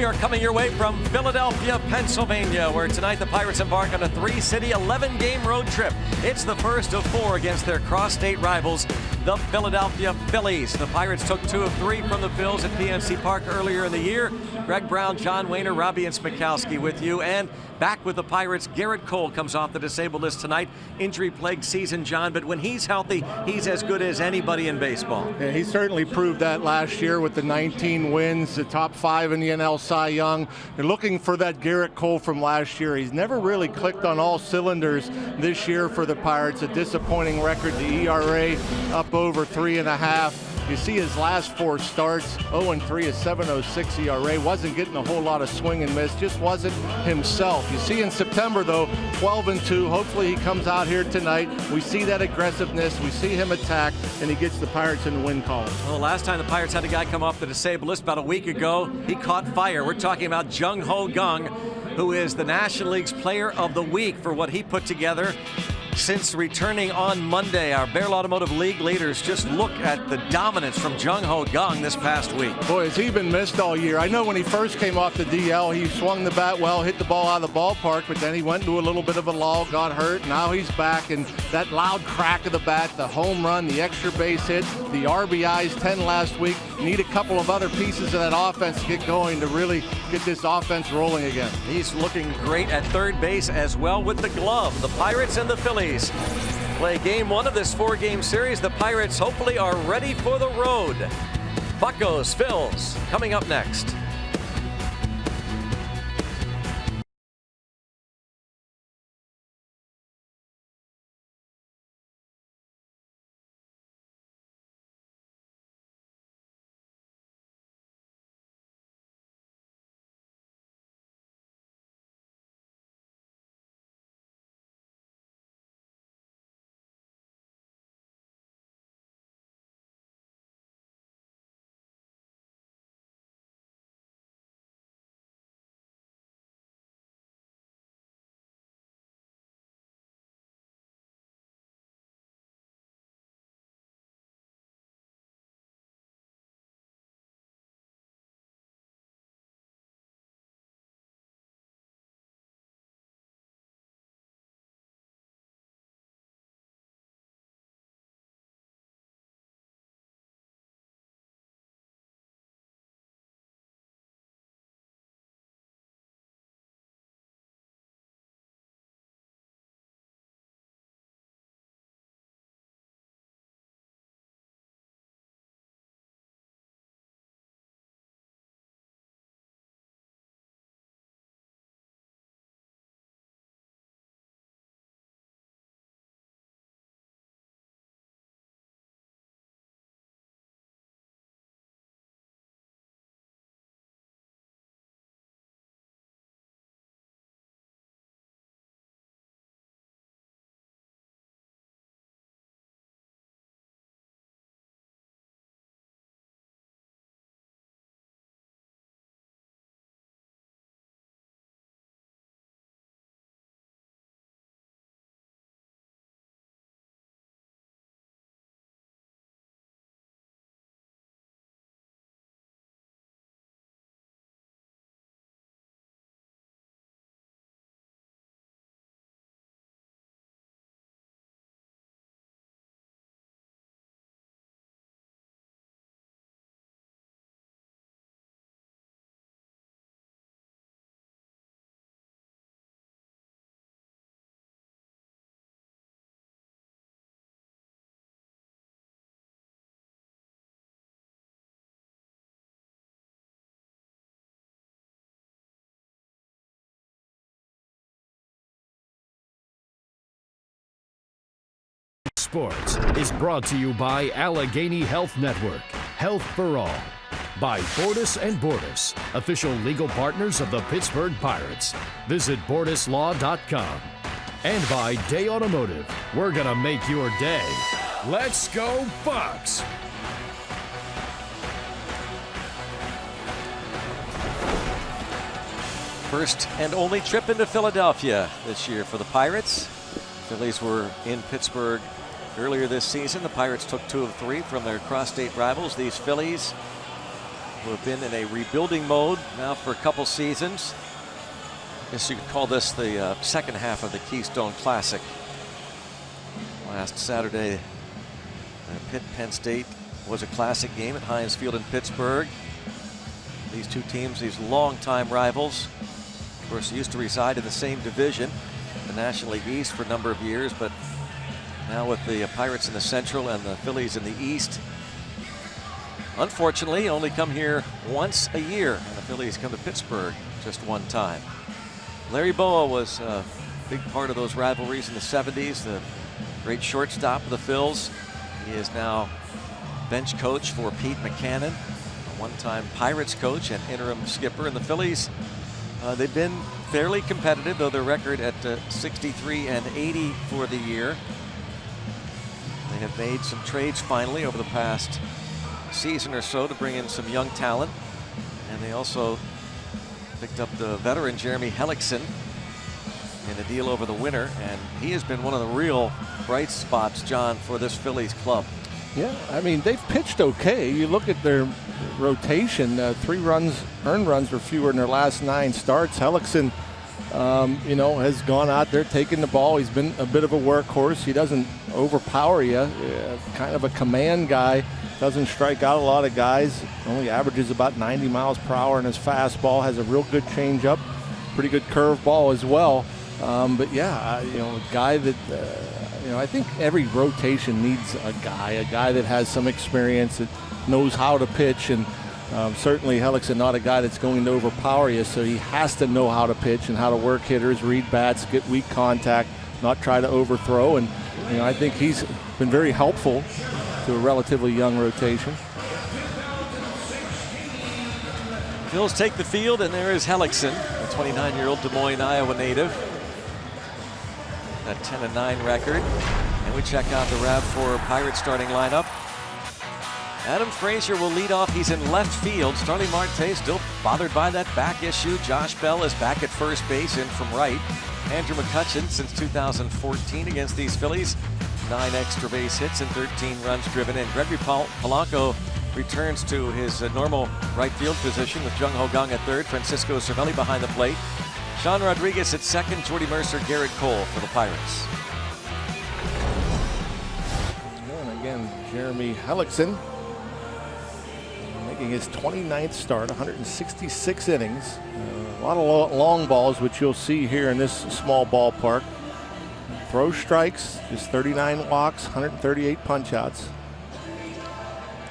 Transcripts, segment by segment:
are coming your way from Philadelphia, Pennsylvania, where tonight the Pirates embark on a 3-city, 11-game road trip. It's the first of 4 against their cross-state rivals, the Philadelphia Phillies. The Pirates took 2 of 3 from the Phils at PNC Park earlier in the year. Greg Brown, John Wehner, Robbie and Smikowski with you. And back with the Pirates, Garrett Cole comes off the disabled list tonight. Injury-plagued season, John, but when he's healthy, he's as good as anybody in baseball. Yeah, he certainly proved that last year with the 19 wins, the top 5 in the NL Cy Young. They're looking for that Garrett Cole from last year. He's never really clicked on all cylinders this year for the Pirates. A disappointing record, the ERA up over 3.5. You see his last 4 starts, 0-3, a 7.06 ERA. Wasn't getting a whole lot of swing and miss, just wasn't himself. You see in September, though, 12-2. Hopefully he comes out here tonight. We see that aggressiveness. We see him attack, and he gets the Pirates in the win column. Well, last time the Pirates had a guy come off the disabled list about a week ago, he caught fire. We're talking about Jung Ho Kang, who is the National League's Player of the Week for what he put together since returning on Monday. Our Barrel Automotive League leaders just look at the dominance from Jung Ho Kang this past week. Boy, has he been missed all year. I know when he first came off the DL, he swung the bat well, hit the ball out of the ballpark, but then he went into a little bit of a lull, got hurt. Now he's back, and that loud crack of the bat, the home run, the extra base hit, the RBIs, 10 last week. Need a couple of other pieces of that offense to get going to really get this offense rolling again. He's looking great at third base as well with the glove. The Pirates and the Phillies play game 1 of this 4-game series. The Pirates hopefully are ready for the road. Buccos, Phils, coming up next. Sports is brought to you by Allegheny Health Network, Health for All. By Bordas & Bordas, official legal partners of the Pittsburgh Pirates. Visit bordaslaw.com. And by Day Automotive, we're gonna make your day. Let's go Bucks! First and only trip into Philadelphia this year for the Pirates. Phillies were in Pittsburgh earlier this season. The Pirates took 2 of 3 from their cross-state rivals. These Phillies who have been in a rebuilding mode now for a couple seasons. I guess you could call this the second half of the Keystone Classic. Last Saturday, Penn State was a classic game at Heinz Field in Pittsburgh. These two teams, these longtime rivals, of course, used to reside in the same division, the National League East, for a number of years, but now with the Pirates in the Central and the Phillies in the East, unfortunately, only come here once a year, and the Phillies come to Pittsburgh just one time. Larry Bowa was a big part of those rivalries in the 70s, the great shortstop of the Phils. He is now bench coach for Pete Mackanin, a one-time Pirates coach and interim skipper. And the Phillies, they've been fairly competitive, though their record at 63-80 for the year. They have made some trades finally over the past season or so to bring in some young talent. And they also picked up the veteran Jeremy Hellickson in a deal over the winter, and he has been one of the real bright spots, John, for this Phillies club. Yeah, I mean, they've pitched okay. You look at their rotation, 3 earned runs or fewer in their last 9 starts. Hellickson, you know, has gone out there taking the ball. He's been a bit of a workhorse. He doesn't overpower you, kind of a command guy. Doesn't strike out a lot of guys. Only averages about 90 miles per hour in his fastball. Has a real good changeup, pretty good curveball as well. But yeah, you know, a guy that, you know, I think every rotation needs a guy that has some experience, that knows how to pitch. And certainly Hellickson, not a guy that's going to overpower you, so he has to know how to pitch and how to work hitters, read bats, get weak contact, not try to overthrow. And, you know, I think he's been very helpful to a relatively young rotation. Phils take the field, and there is Hellickson, a 29-year-old Des Moines, Iowa native. That 10-9 record. And we check out the RAV4 Pirates starting lineup. Adam Frazier will lead off. He's in left field. Starling Marte still bothered by that back issue. Josh Bell is back at first base, in from right. Andrew McCutchen since 2014 against these Phillies. 9 extra base hits and 13 runs driven in. Gregory Polanco returns to his normal right field position with Jung Ho Kang at third. Francisco Cervelli behind the plate. Sean Rodriguez at second. Jordy Mercer, Garrett Cole for the Pirates. And again, Jeremy Hellickson making his 29th start, 166 innings. A lot of long balls, which you'll see here in this small ballpark. Throw strikes, just 39 walks, 138 punch-outs.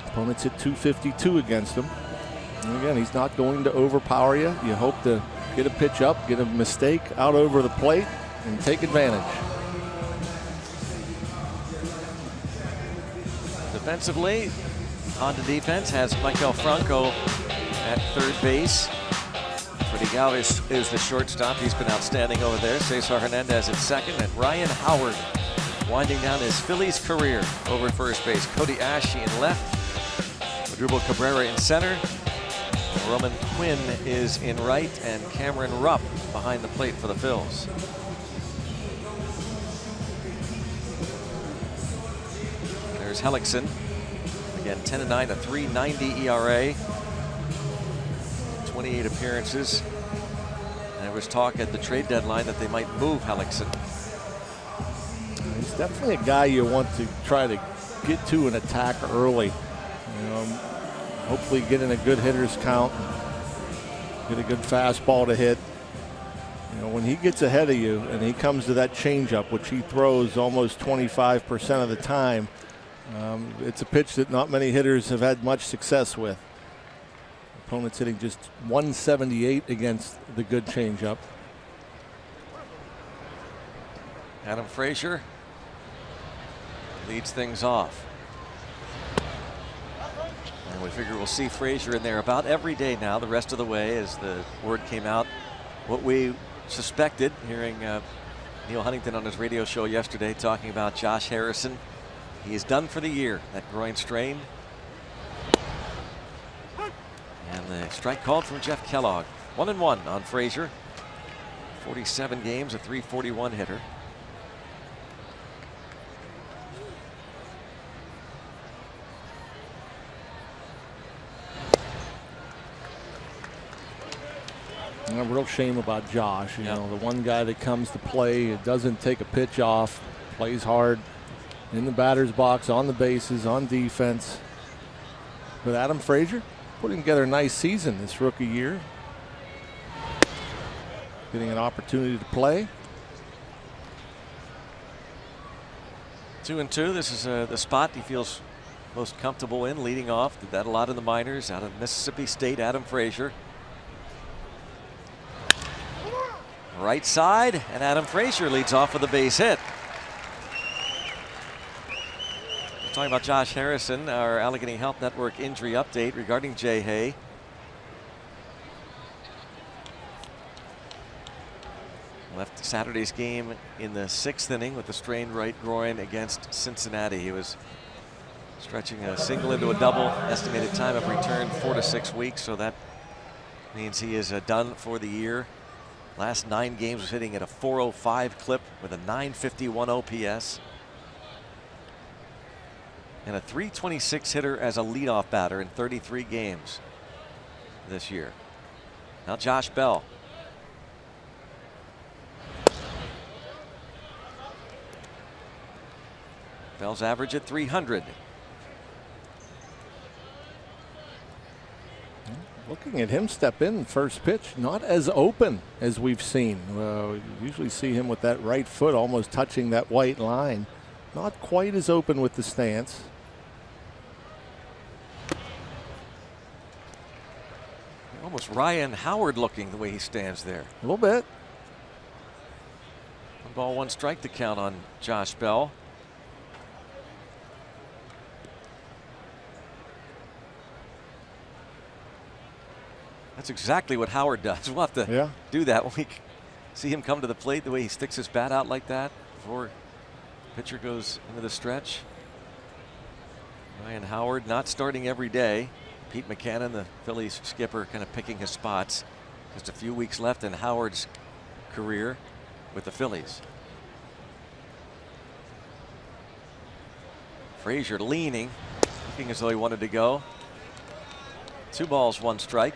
Opponents hit 252 against him. And again, he's not going to overpower you. You hope to get a pitch up, get a mistake out over the plate, and take advantage. Defensively, Honda defense has Michael Franco at third base. Freddie Galvis is the shortstop. He's been outstanding over there. Cesar Hernandez at second, and Ryan Howard winding down his Phillies career over at first base. Cody Ashe in left, Drupal Cabrera in center, Roman Quinn is in right, and Cameron Rupp behind the plate for the Phils. There's Hellickson. Again, 10-9, a 3.90 ERA. 28 appearances. And there was talk at the trade deadline that they might move Hellickson. He's definitely a guy you want to try to get to an attack early. You know, hopefully get in a good hitter's count, get a good fastball to hit. You know, when he gets ahead of you and he comes to that changeup, which he throws almost 25% of the time, it's a pitch that not many hitters have had much success with. Opponents hitting just 178 against the good changeup. Adam Frazier leads things off. And we figure we'll see Frazier in there about every day now, the rest of the way, as the word came out. What we suspected, hearing Neil Huntington on his radio show yesterday talking about Josh Harrison. He is done for the year, that groin strain. And the strike called from Jeff Kellogg. 1-1 on Frazier. 47 games, a .341 hitter. A real shame about Josh. You know, the one guy that comes to play, doesn't take a pitch off, plays hard in the batter's box, on the bases, on defense. But Adam Frazier putting together a nice season this rookie year. Getting an opportunity to play. 2-2. This is the spot he feels most comfortable in, leading off. Did that a lot in the minors. Out of Mississippi State, Adam Frazier. Right side, and Adam Frazier leads off with a base hit. We're talking about Josh Harrison, our Allegheny Health Network injury update regarding Jay Hay. Left Saturday's game in the 6th inning with a strained right groin against Cincinnati. He was stretching a single into a double. Estimated time of return 4 to 6 weeks, so that means he is done for the year. Last 9 games was hitting at a .405 clip with a .951 OPS. And a .326 hitter as a leadoff batter in 33 games this year. Now Josh Bell. Bell's average at 300. Looking at him step in first pitch, not as open as we've seen. We usually see him with that right foot almost touching that white line. Not quite as open with the stance. Almost Ryan Howard looking the way he stands there. A little bit. 1 ball, 1 strike to count on Josh Bell. That's exactly what Howard does. We'll have to do that when we see him come to the plate, the way he sticks his bat out like that before the pitcher goes into the stretch. Ryan Howard not starting every day. Pete McCannon, the Phillies skipper, kind of picking his spots. Just a few weeks left in Howard's career with the Phillies. Frazier leaning, looking as though he wanted to go. 2 balls, 1 strike.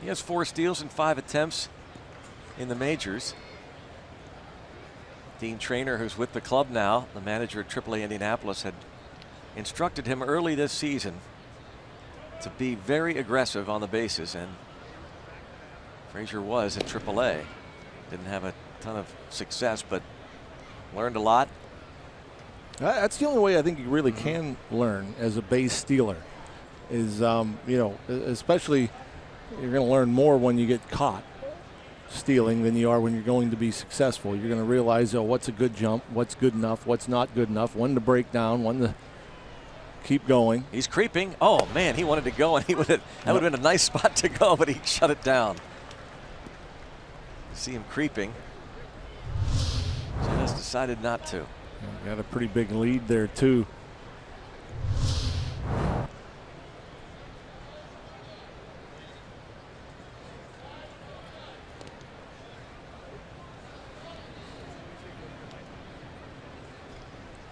He has 4 steals in 5 attempts in the majors. Dean Traynor, who's with the club now, the manager at AAA Indianapolis, had instructed him early this season to be very aggressive on the bases, and Frazier was at AAA. Didn't have a ton of success, but learned a lot. That's the only way I think you really can learn as a base stealer is, you know, especially you're going to learn more when you get caught stealing than you are when you're going to be successful. You're going to realize, oh, what's a good jump, what's good enough, what's not good enough, when to break down, when to keep going. He's creeping. Oh man, he wanted to go, and that would have been a nice spot to go, but he shut it down. See him creeping. Just decided not to. Got a pretty big lead there too.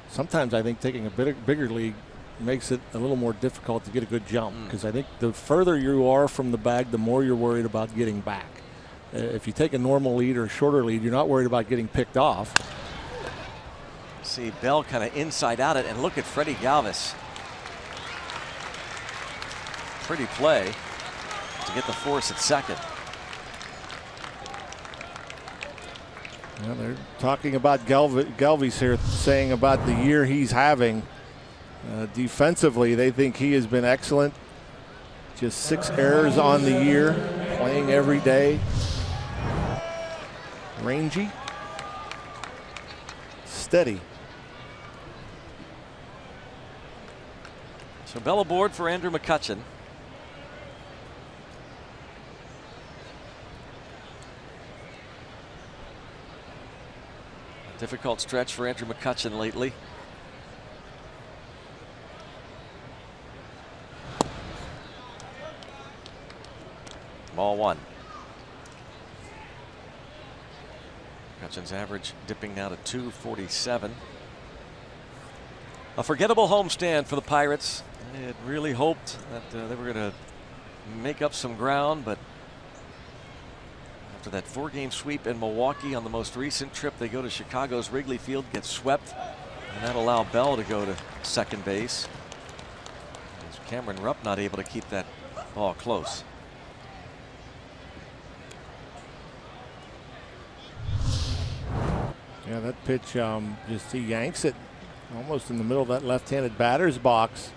Sometimes I think taking a bigger lead makes it a little more difficult to get a good jump, because I think the further you are from the bag, the more you're worried about getting back. If you take a normal lead or a shorter lead, you're not worried about getting picked off. See Bell kind of inside out it, and look at Freddie Galvis. Pretty play to get the force at second. Yeah, they're talking about Galvis here, saying about the year he's having. Defensively, they think he has been excellent. Just 6 errors on the year, playing every day. Rangy. Steady. So Bell aboard for Andrew McCutchen. Difficult stretch for Andrew McCutchen lately. Ball 1. McCutchen's average dipping now to .247. A forgettable homestand for the Pirates. I had really hoped that they were going to make up some ground, but after that 4-game sweep in Milwaukee on the most recent trip, they go to Chicago's Wrigley Field, get swept, and that allowed Bell to go to second base. Cameron Rupp not able to keep that ball close. Yeah, that pitch, just he yanks it almost in the middle of that left-handed batter's box.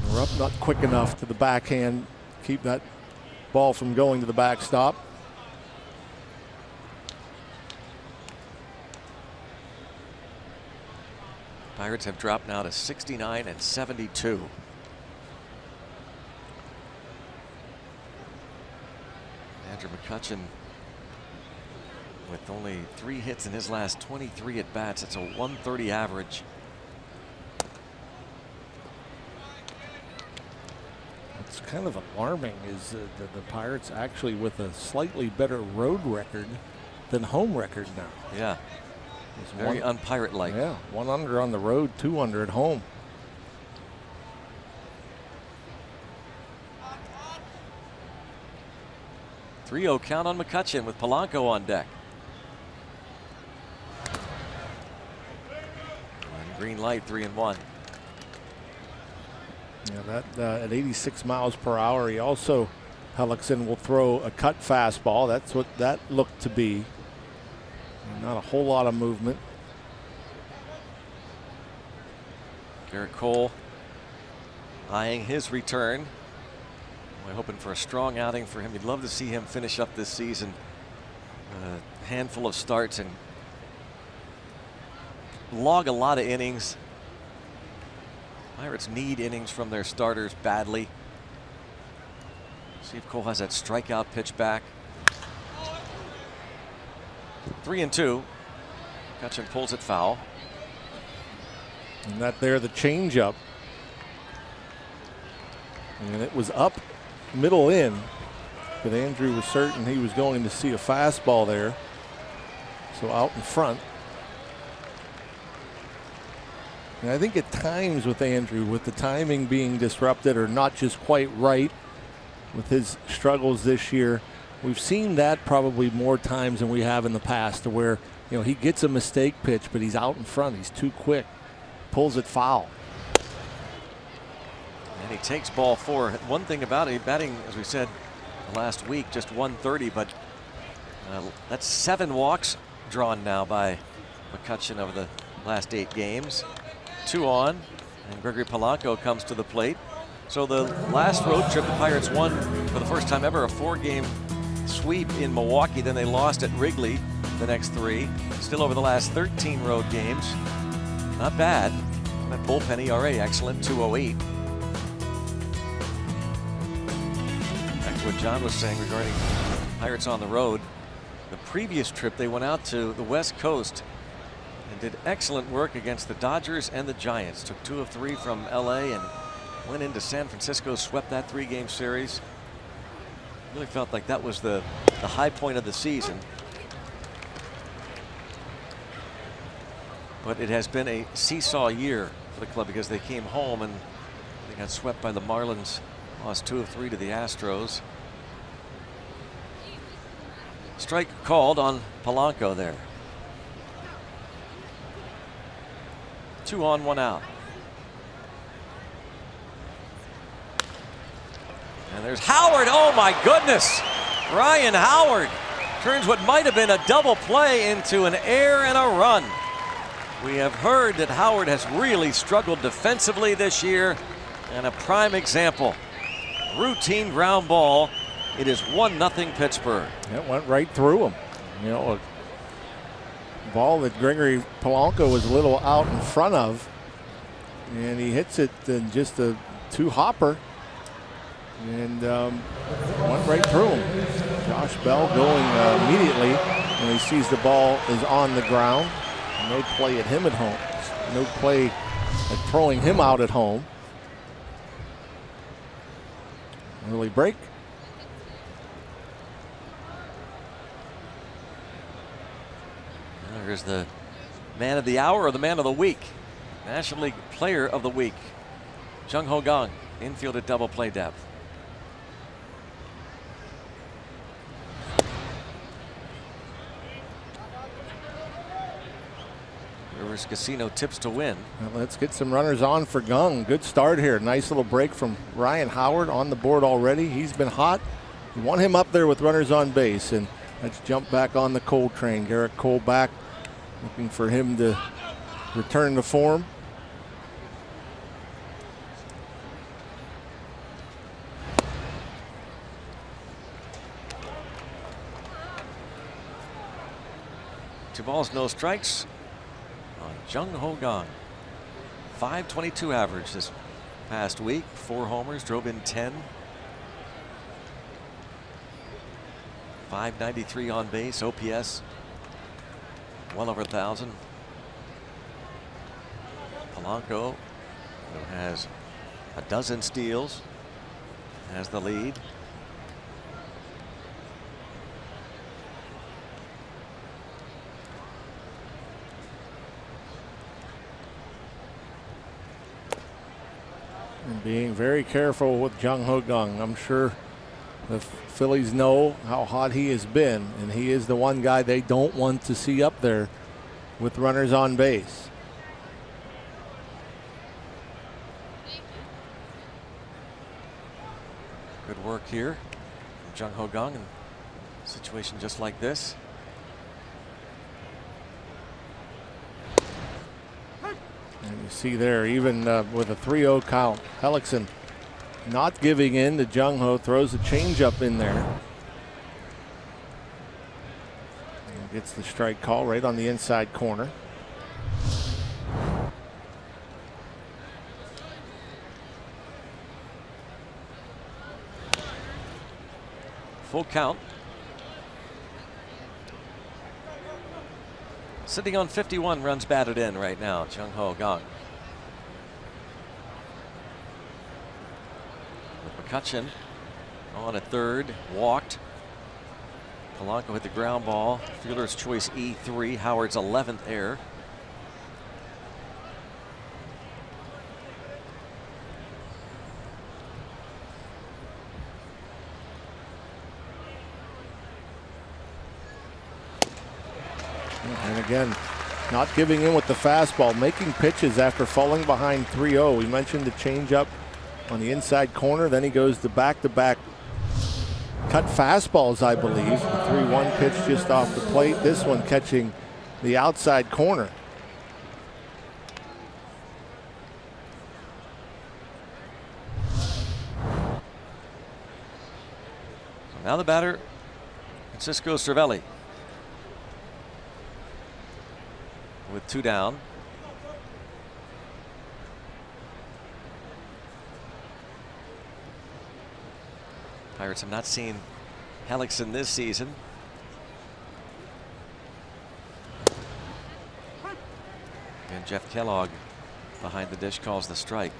Rupp not quick enough to the backhand, keep that ball from going to the backstop. Pirates have dropped now to 69 and 72. Andrew McCutchen with only 3 hits in his last 23 at bats. It's a 130 average. What's kind of alarming is the Pirates actually with a slightly better road record than home record now. Yeah. It's very un-Pirate-like. Yeah, 1 under on the road, 2 under at home. .30 count on McCutchen with Polanco on deck. And green light, 3-1. Yeah, that at 86 miles per hour, he also, Hellickson will throw a cut fastball. That's what that looked to be. Not a whole lot of movement. Garrett Cole eyeing his return. We're hoping for a strong outing for him. You'd love to see him finish up this season. A handful of starts and log a lot of innings. Pirates need innings from their starters badly. See if Cole has that strikeout pitch back. 3-2. McCutchen pulls it foul. And that there, the changeup. And it was up middle in, but Andrew was certain he was going to see a fastball there. So out in front. And I think at times with Andrew, with the timing being disrupted or not just quite right with his struggles this year, we've seen that probably more times than we have in the past, to where, you know, he gets a mistake pitch, but he's out in front. He's too quick. Pulls it foul. And he takes ball 4. One thing about it, batting, as we said last week, just 130, but that's 7 walks drawn now by McCutchen over the last 8 games. 2 on, and Gregory Polanco comes to the plate. So the last road trip, the Pirates won for the first time ever a 4-game sweep in Milwaukee. Then they lost at Wrigley the next 3. Still over the last 13 road games. Not bad. That bullpen ERA excellent, 2.08. Back to what John was saying regarding Pirates on the road. The previous trip they went out to the West Coast and did excellent work against the Dodgers and the Giants. Took 2 of 3 from LA and went into San Francisco, swept that 3-game series. Really felt like that was the high point of the season. But it has been a seesaw year for the club because they came home and they got swept by the Marlins, lost 2 of 3 to the Astros. Strike called on Polanco there. 2 on, 1 out. And there's Howard. Oh my goodness. Ryan Howard turns what might have been a double play into an error and a run. We have heard that Howard has really struggled defensively this year, and a prime example. Routine ground ball. It is 1-0 Pittsburgh. It went right through him. You know, a ball that Gregory Polanco was a little out in front of, and he hits it in just a 2-hopper, and went right through him. Josh Bell going immediately when he sees the ball is on the ground. No play at him at home. No play at throwing him out at home. Early break. There's the man of the hour or the man of the week. National League Player of the Week. Jung Ho Kang, infield at double play depth. Rivers Casino tips to win. Well, let's get some runners on for Kang. Good start here. Nice little break from Ryan Howard on the board already. He's been hot. You want him up there with runners on base. And let's jump back on the Cole train. Garrett Cole back, looking for him to return to form. Two balls, no strikes on Jung Ho Kang. .522 average this past week. 4 homers, drove in 10. .593 on base. OPS well over 1,000. Polanco, who has a dozen steals, has the lead. And being very careful with Jung Ho Kang. I'm sure the Phillies know how hot he has been, and he is the one guy they don't want to see up there with runners on base. Good work here from Jung Ho Kang in a situation just like this. And you see there, even with a 3-0 count, Hellickson not giving in to Jung Ho, throws a changeup in there. And gets the strike call right on the inside corner. Full count. Sitting on 51 runs batted in right now, Jung Ho Kang. With McCutcheon on at third, walked. Polanco hit the ground ball. Fielder's choice E3, Howard's 11th error. And again, not giving in with the fastball, making pitches after falling behind 3-0. We mentioned the changeup on the inside corner. Then he goes to back-to-back cut fastballs, I believe. The 3-1 pitch just off the plate. This one catching the outside corner. Now the batter, Francisco Cervelli. With 2 down. Pirates have not seen Hellickson this season. And Jeff Kellogg behind the dish calls the strike.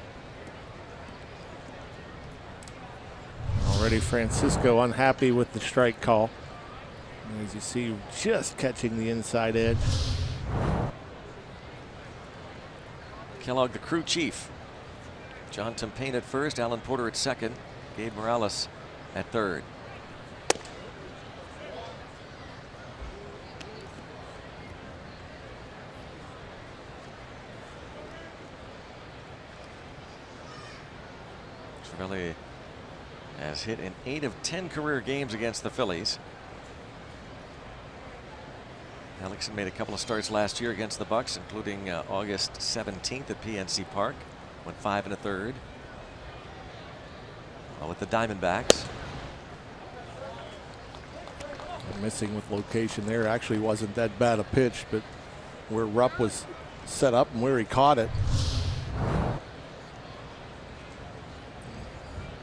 Already Francisco unhappy with the strike call. As you see, just catching the inside edge. Kellogg, the crew chief. John Tempane at first, Alan Porter at second, Gabe Morales at third. Cervelli has hit in 8 of 10 career games against the Phillies. Hellickson made a couple of starts last year against the Bucks, including August 17th at PNC Park. Went 5 1/3 with the Diamondbacks. Missing with location there. Actually wasn't that bad a pitch, but where Rupp was set up and where he caught it.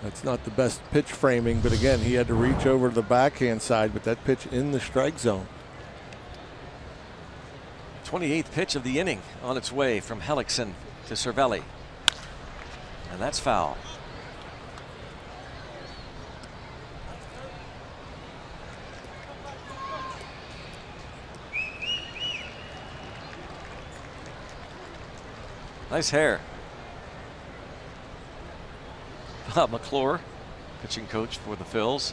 That's not the best pitch framing, but again, he had to reach over to the backhand side, but that pitch in the strike zone. 28th pitch of the inning on its way from Hellickson to Cervelli. And that's foul. Nice hair. Bob McClure, pitching coach for the Phils.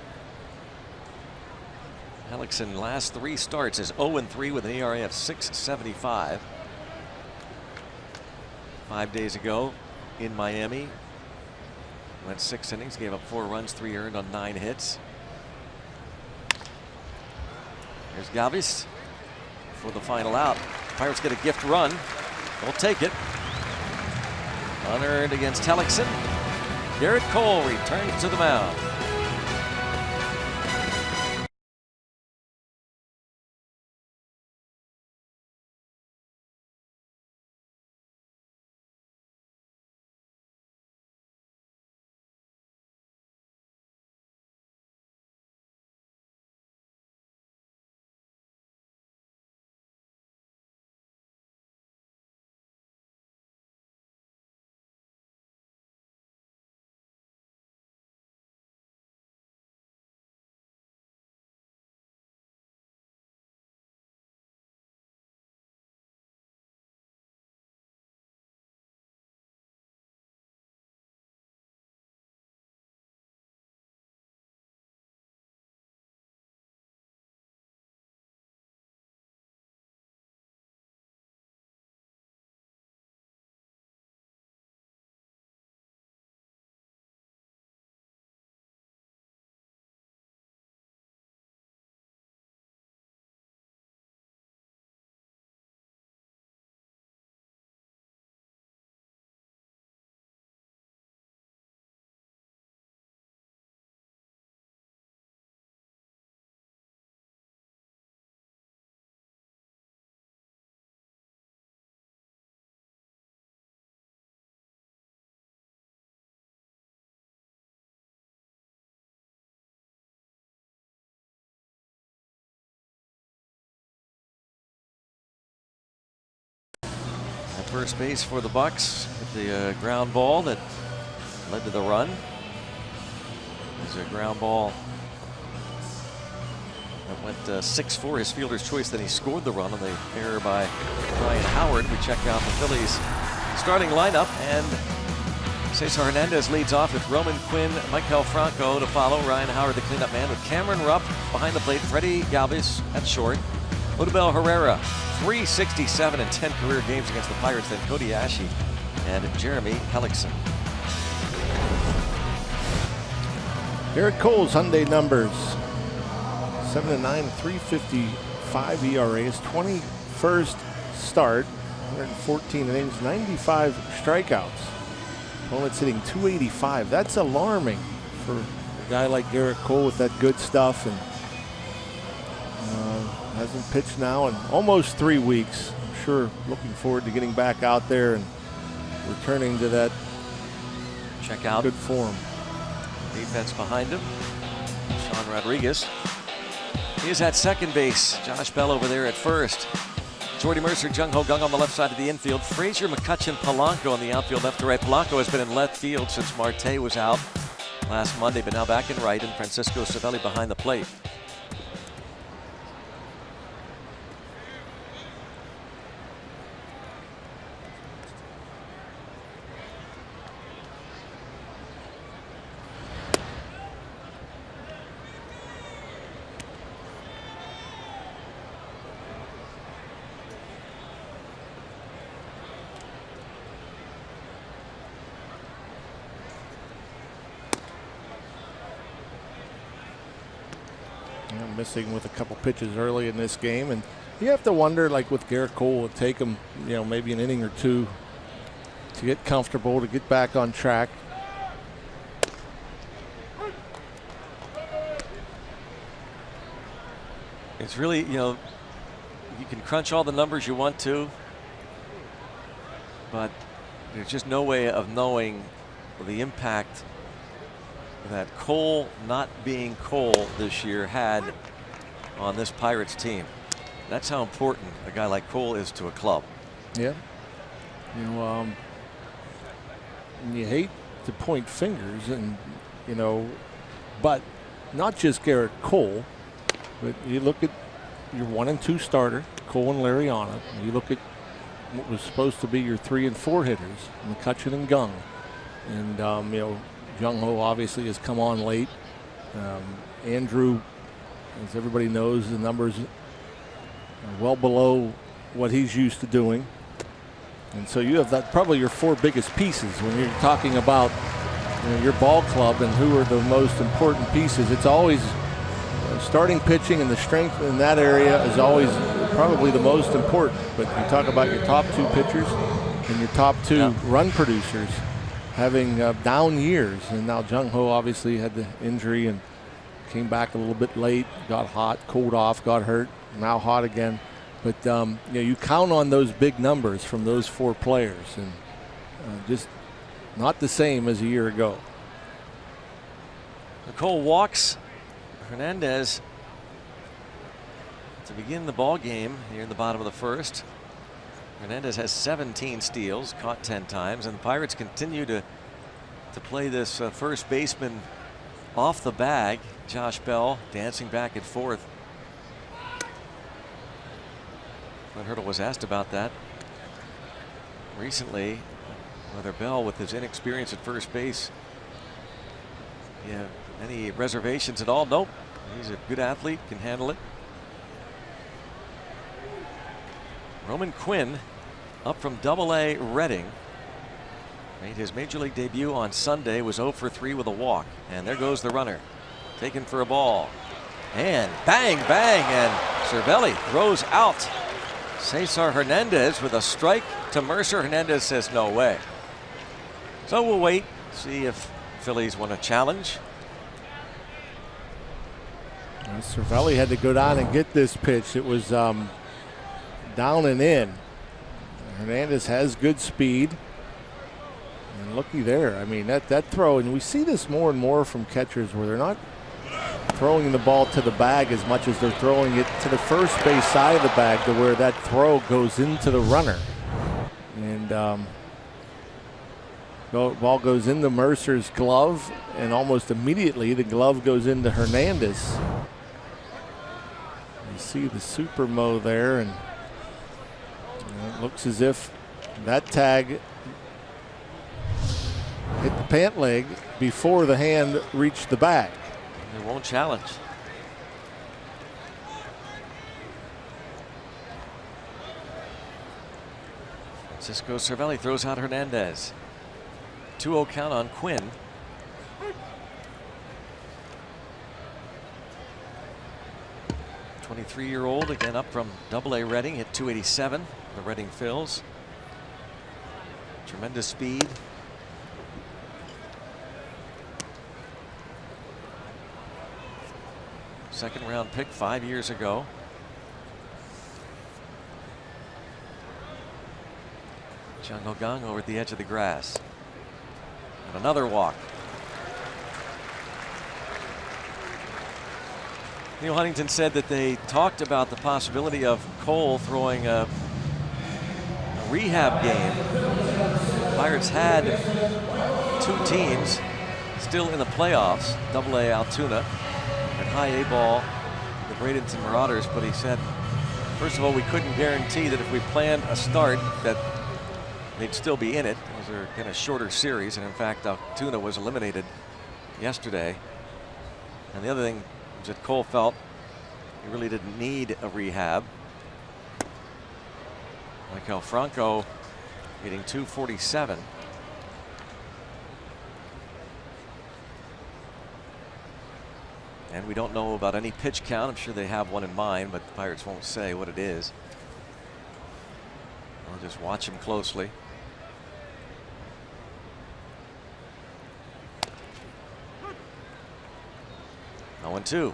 Hellickson last 3 starts is 0-3 with an ERA of 6.75. 5 days ago in Miami, went 6 innings, gave up 4 runs, 3 earned on 9 hits. Here's Galvis for the final out. Pirates get a gift run. They'll take it. Unearned against Hellickson. Garrett Cole returns to the mound. At first base for the Bucks, the ground ball that led to the run. There's a ground ball that went 6-4, his fielder's choice. Then he scored the run on the error by Ryan Howard. We check out the Phillies starting lineup, and Cesar Hernandez leads off with Roman Quinn, Michael Franco to follow. Ryan Howard, the cleanup man, with Cameron Rupp behind the plate. Freddie Galvis at short. Odubel Herrera, 367 in 10 career games against the Pirates. Then Cody Ashe and Jeremy Hellickson. Garrett Cole's Hyundai numbers: 7-9, 3.55 ERA, his 21st start, 114 innings, 95 strikeouts. Opponent's hitting .285. That's alarming for a guy like Garrett Cole with that good stuff, and hasn't pitched now in almost 3 weeks. I'm sure looking forward to getting back out there and returning to that good form. Defense behind him. Sean Rodriguez. He is at second base. Josh Bell over there at first. Jordy Mercer, Jung Ho Gung on the left side of the infield. Frazier, McCutchen, Polanco on the outfield left to right. Polanco has been in left field since Marte was out last Monday, but now back in right, and Francisco Cervelli behind the plate. Missing with a couple pitches early in this game, and you have to wonder, like with Garrett Cole, it'll take him, maybe an inning or two to get comfortable, to get back on track. It's really, you can crunch all the numbers you want to, but there's just no way of knowing the impact that Cole not being Cole this year had on this Pirates team. That's how important a guy like Cole is to a club. Yeah. You hate to point fingers, and but not just Garrett Cole, but you look at your 1 and 2 starter, Cole and Lariana. You look at what was supposed to be your 3 and 4 hitters, McCutchen and Gung, and Jung Ho obviously has come on late. Andrew, as everybody knows, the numbers are well below what he's used to doing. And so you have that probably your 4 biggest pieces when you're talking about your ball club and who are the most important pieces. It's always starting pitching, and the strength in that area is always probably the most important. But you talk about your top 2 pitchers and your top 2 run producers having down years. And now Jung Ho obviously had the injury and came back a little bit late, got hot, cooled off, got hurt, now hot again. But you count on those big numbers from those 4 players, and just not the same as a year ago. Cole walks Hernandez to begin the ball game here in the bottom of the first. Hernandez has 17 steals, caught 10 times, and the Pirates continue to play this first baseman off the bag. Josh Bell dancing back and forth. Glenn Hurdle was asked about that recently, whether Bell, with his inexperience at first base, any reservations at all? Nope. He's a good athlete, can handle it. Roman Quinn, up from Double-A Reading, made his major league debut on Sunday, was 0 for 3 with a walk. And there goes the runner, taken for a ball. And bang, bang, and Cervelli throws out Cesar Hernandez with a strike to Mercer. Hernandez says no way. So we'll wait, see if Phillies want to challenge. Cervelli had to go down and get this pitch. It was down and in. Hernandez has good speed. And looky there. I mean, that throw, and we see this more and more from catchers where they're not throwing the ball to the bag as much as they're throwing it to the first base side of the bag, to where that throw goes into the runner. And ball goes into Mercer's glove, and almost immediately the glove goes into Hernandez. You see the super mow there, and it looks as if that tag hit the pant leg before the hand reached the bag. They won't challenge. Francisco Cervelli throws out Hernandez. 2-0 count on Quinn. '23-year-old, again up from Double-A Reading, hit .287. The Reading Phils. Tremendous speed. Second round pick 5 years ago. Chung Ho Kang over at the edge of the grass. And another walk. Neil Huntington said that they talked about the possibility of Cole throwing a rehab game. The Pirates had 2 teams still in the playoffs, Double-A Altoona and High A ball, the Bradenton Marauders. But he said, first of all, we couldn't guarantee that if we planned a start that they'd still be in it. Those are kind of shorter series, and in fact Altoona was eliminated yesterday. And the other thing is that Cole felt he really didn't need a rehab. Michael Franco hitting .247. And we don't know about any pitch count. I'm sure they have one in mind, but the Pirates won't say what it is. I'll just watch him closely. No 1-2.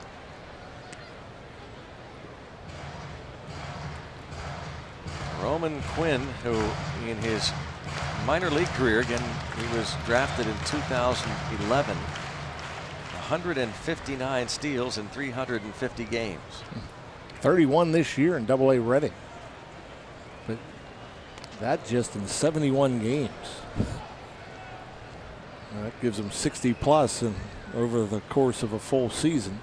Roman Quinn, who in his minor league career, again, he was drafted in 2011. 159 steals in 350 games. 31 this year in Double-A Reading. But that just in 71 games. That gives him 60 plus over the course of a full season.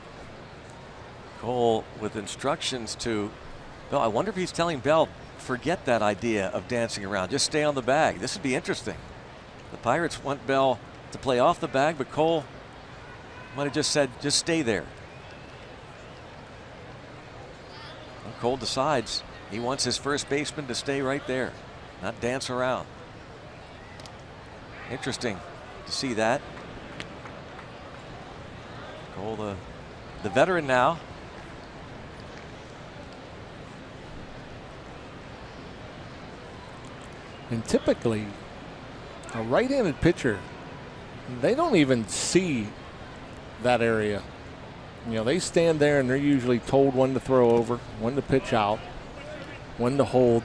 Cole with instructions to Bell. I wonder if he's telling Bell, forget that idea of dancing around. Just stay on the bag. This would be interesting. The Pirates want Bell to play off the bag, but Cole might have just said, just stay there. And Cole decides he wants his first baseman to stay right there, not dance around. Interesting to see that. Cole, the veteran now. And typically, a right-handed pitcher, they don't even see that area. You know, they stand there and they're usually told when to throw over, when to pitch out, when to hold.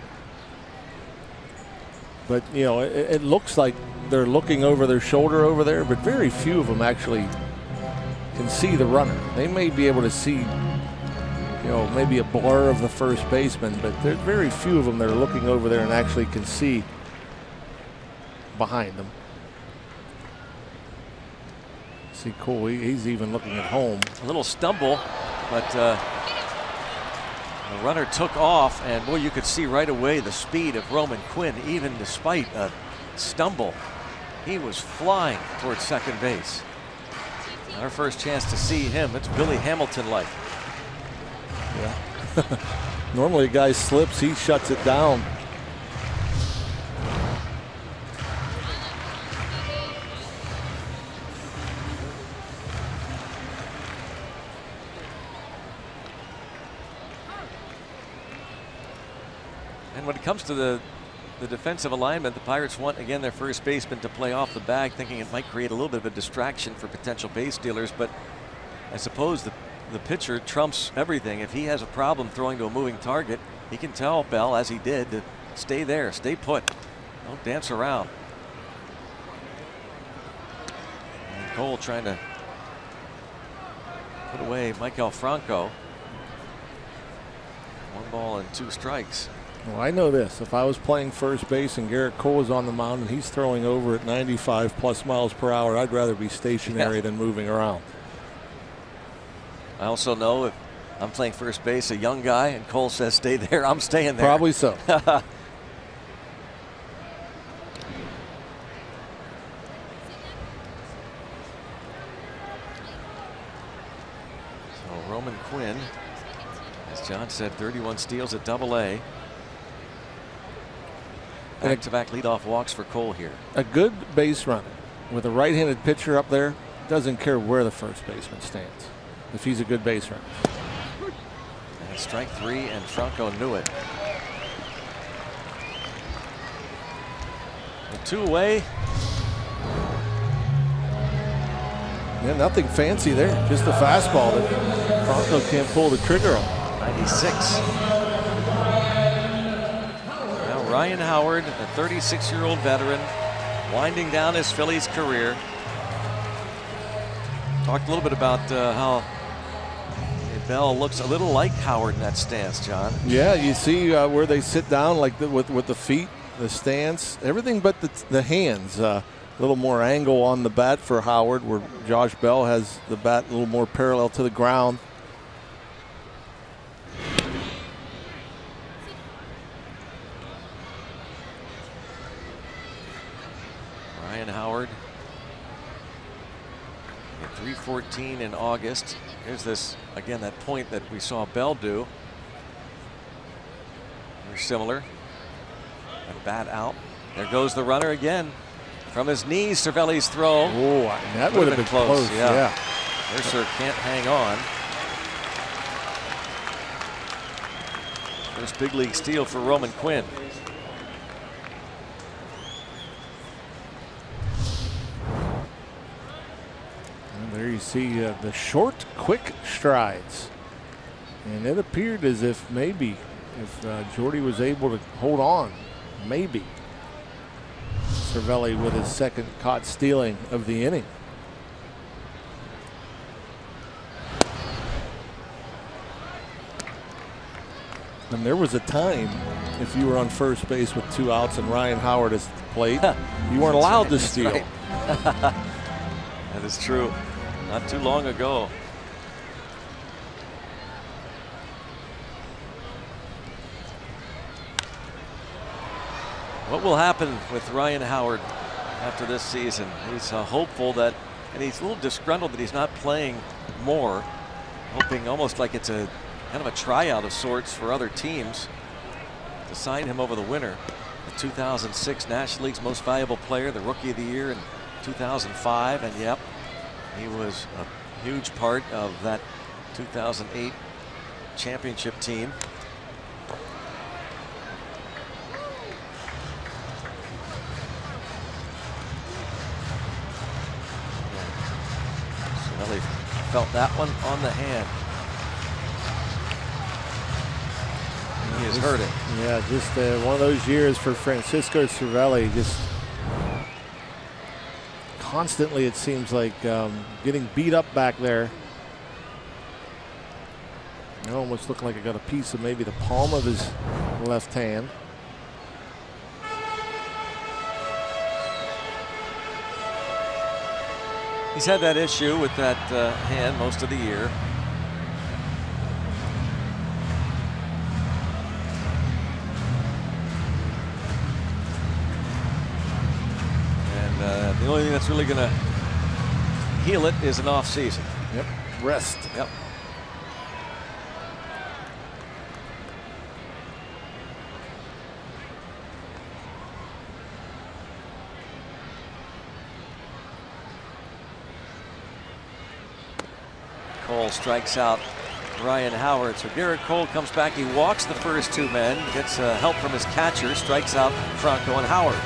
But, you know, it looks like they're looking over their shoulder over there, but very few of them actually can see the runner. They may be able to see, you know, maybe a blur of the first baseman, but there's very few of them that are looking over there and actually can see behind them. See Cole, he's even looking at home. A little stumble, but the runner took off, and boy, you could see right away the speed of Roman Quinn. Even despite a stumble, he was flying towards second base. Our first chance to see him. It's Billy Hamilton-like. Yeah. Normally a guy slips, he shuts it down. And when it comes to the defensive alignment, the Pirates want, again, their first baseman to play off the bag, thinking it might create a little bit of a distraction for potential base stealers. But I suppose the pitcher trumps everything. If he has a problem throwing to a moving target, he can tell Bell, as he did, to stay there, stay put. Don't dance around. And Cole trying to put away Michael Franco. 1 ball and 2 strikes. Well, I know this. If I was playing first base and Garrett Cole is on the mound and he's throwing over at 95 plus miles per hour, I'd rather be stationary than moving around. I also know if I'm playing first base, a young guy, and Cole says stay there, I'm staying there. Probably so. So Roman Quinn, as John said, 31 steals at Double-A. Back-to-back leadoff walks for Cole here. A good base runner with a right-handed pitcher up there doesn't care where the first baseman stands if he's a good base runner. And strike 3, and Franco knew it. A 2 away. Yeah, nothing fancy there. Just a fastball that Franco can't pull the trigger on. 96. Ryan Howard, a 36-year-old veteran, winding down his Phillies career. Talked a little bit about how Bell looks a little like Howard in that stance, John. Yeah, you see where they sit down, like with the feet, the stance, everything but the hands. A little more angle on the bat for Howard, where Josh Bell has the bat a little more parallel to the ground. Howard at 314 in August. Here's this again, that point that we saw Bell do. They're similar. A bat out. There goes the runner again. From his knees, Cervelli's throw. Oh, that would have been close. Yeah. Mercer can't hang on. First big league steal for Roman Quinn. There you see the short, quick strides. And it appeared as if maybe if Jordy was able to hold on, maybe Cervelli with his second caught stealing of the inning. And there was a time, if you were on first base with 2 outs and Ryan Howard is at the plate, you weren't allowed to steal. Right. That is true. Not too long ago. What will happen with Ryan Howard after this season. He's hopeful that, and he's a little disgruntled that he's not playing more, hoping almost like it's a kind of a tryout of sorts for other teams to sign him over the winter. The 2006 National League's most valuable player, the Rookie of the Year in 2005, and yep, he was a huge part of that 2008 championship team. He felt that one on the hand. He is hurting. Yeah, just one of those years for Francisco Cervelli. Just constantly, it seems like, getting beat up back there. It almost looked like it got a piece of maybe the palm of his left hand. He's had that issue with that hand most of the year. And the only thing that's really going to heal it is an off season. Yep, rest. Yep. Cole strikes out Ryan Howard. So Garrett Cole comes back. He walks the first two men, gets help from his catcher, strikes out Franco and Howard.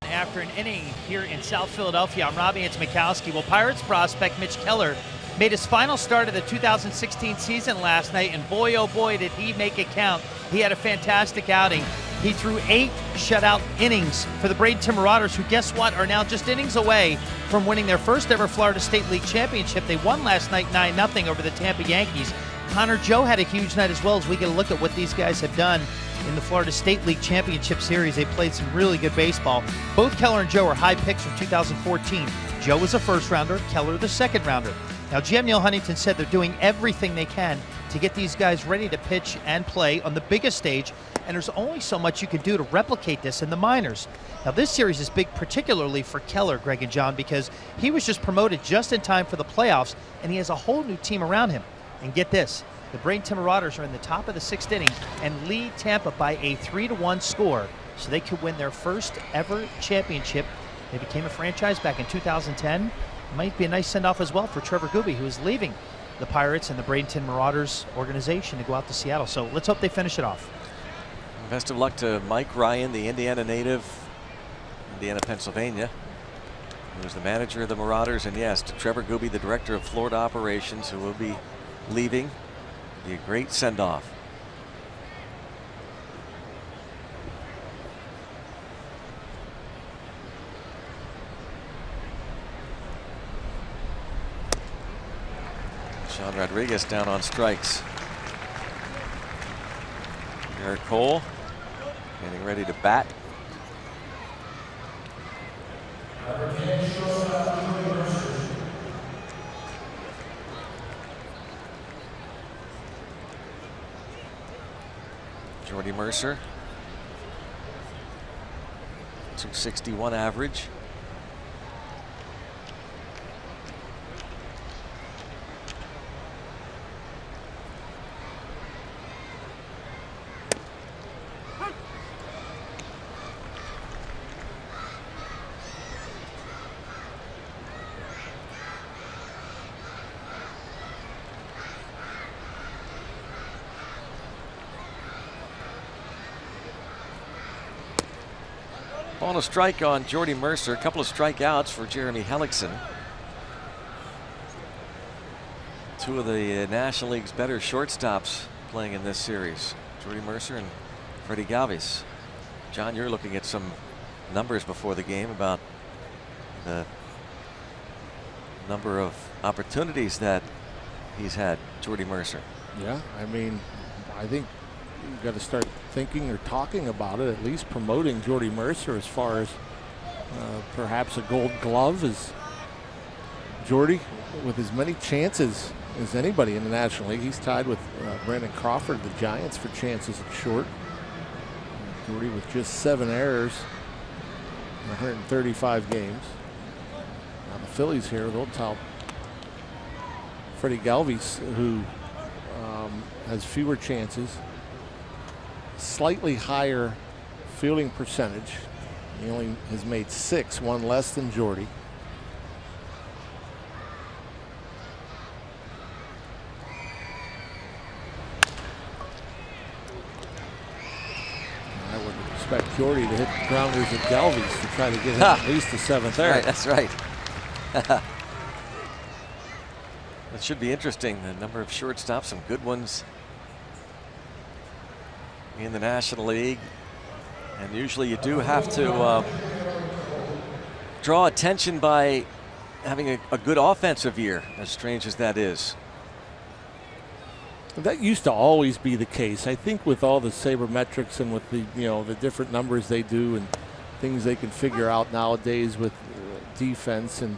After an inning here in South Philadelphia, I'm Robbie Mikowski. Well, Pirates prospect Mitch Keller made his final start of the 2016 season last night, and boy, oh boy, did he make it count. He had a fantastic outing. He threw 8 shutout innings for the Bradenton Marauders, who, guess what, are now just innings away from winning their first ever Florida State League championship. They won last night 9-0 over the Tampa Yankees. Connor Joe had a huge night as well, as we get a look at what these guys have done in the Florida State League Championship Series. They played some really good baseball. Both Keller and Joe are high picks from 2014. Joe was a first rounder, Keller the second rounder. Now, GM Neil Huntington said they're doing everything they can to get these guys ready to pitch and play on the biggest stage, and there's only so much you can do to replicate this in the minors. Now, this series is big particularly for Keller, Greg and John, because he was just promoted just in time for the playoffs, and he has a whole new team around him. And get this, the Bradenton Marauders are in the top of the 6th inning and lead Tampa by a 3-1 score, so they could win their first ever championship. They became a franchise back in 2010. It might be a nice send-off as well for Trevor Gooby, who is leaving the Pirates and the Bradenton Marauders organization to go out to Seattle. So let's hope they finish it off. Best of luck to Mike Ryan, the Indiana native, Indiana, Pennsylvania, who's the manager of the Marauders, and yes, to Trevor Gooby, the director of Florida operations, who will be leaving. Be a great send-off. John Rodriguez down on strikes. Garrett Cole getting ready to bat. Jordy Mercer, 261 average. On a strike on Jordy Mercer, a couple of strikeouts for Jeremy Hellickson. Two of the National League's better shortstops playing in this series, Jordy Mercer and Freddie Galvis. John, you're looking at some numbers before the game about the number of opportunities that he's had, Jordy Mercer. Yeah, I mean, I think you've got to start thinking or talking about it, at least promoting Jordy Mercer as far as perhaps a Gold Glove. As Jordy, with as many chances as anybody in the National League, he's tied with Brandon Crawford of the Giants for chances at short. Jordy with just 7 errors in 135 games. Now the Phillies here, they'll tout Freddie Galvis, who has fewer chances, slightly higher fielding percentage. He only has made 6, one less than Jordy. I would expect Jordy to hit grounders at Galvis to try to get him at least the 7th error. Right, that's right. That should be interesting. The number of shortstops, some good ones in the National League, and usually you do have to draw attention by having a good offensive year, as strange as that is. That used to always be the case. I think with all the sabermetrics and with the the different numbers they do and things they can figure out nowadays with defense, and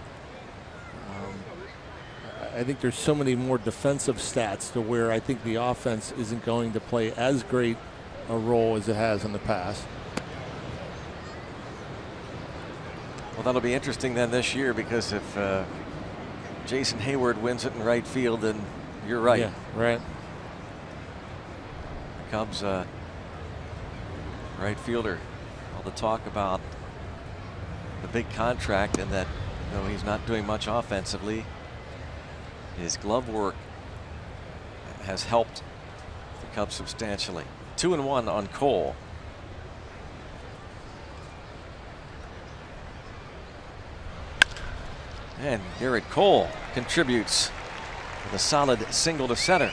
I think there's so many more defensive stats to where I think the offense isn't going to play as great a role as it has in the past. Well, that'll be interesting then this year, because if Jason Hayward wins it in right field, then you're right. Yeah, right. The Cubs right fielder, all the talk about the big contract and that he's not doing much offensively. His glove work has helped the Cubs substantially. 2-1 on Cole. And Garrett Cole contributes with a solid single to center.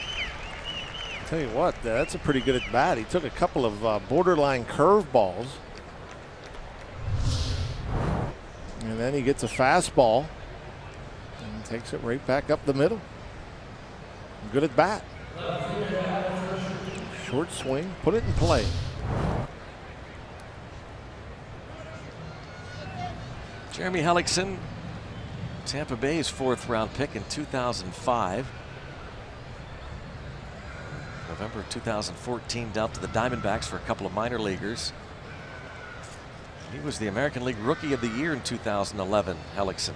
I'll tell you what, that's a pretty good at bat. He took a couple of borderline curveballs, and then he gets a fastball and takes it right back up the middle. Good at bat. Short swing, put it in play. Jeremy Hellickson, Tampa Bay's 4th round pick in 2005. November of 2014, dealt to the Diamondbacks for a couple of minor leaguers. He was the American League Rookie of the Year in 2011, Hellickson.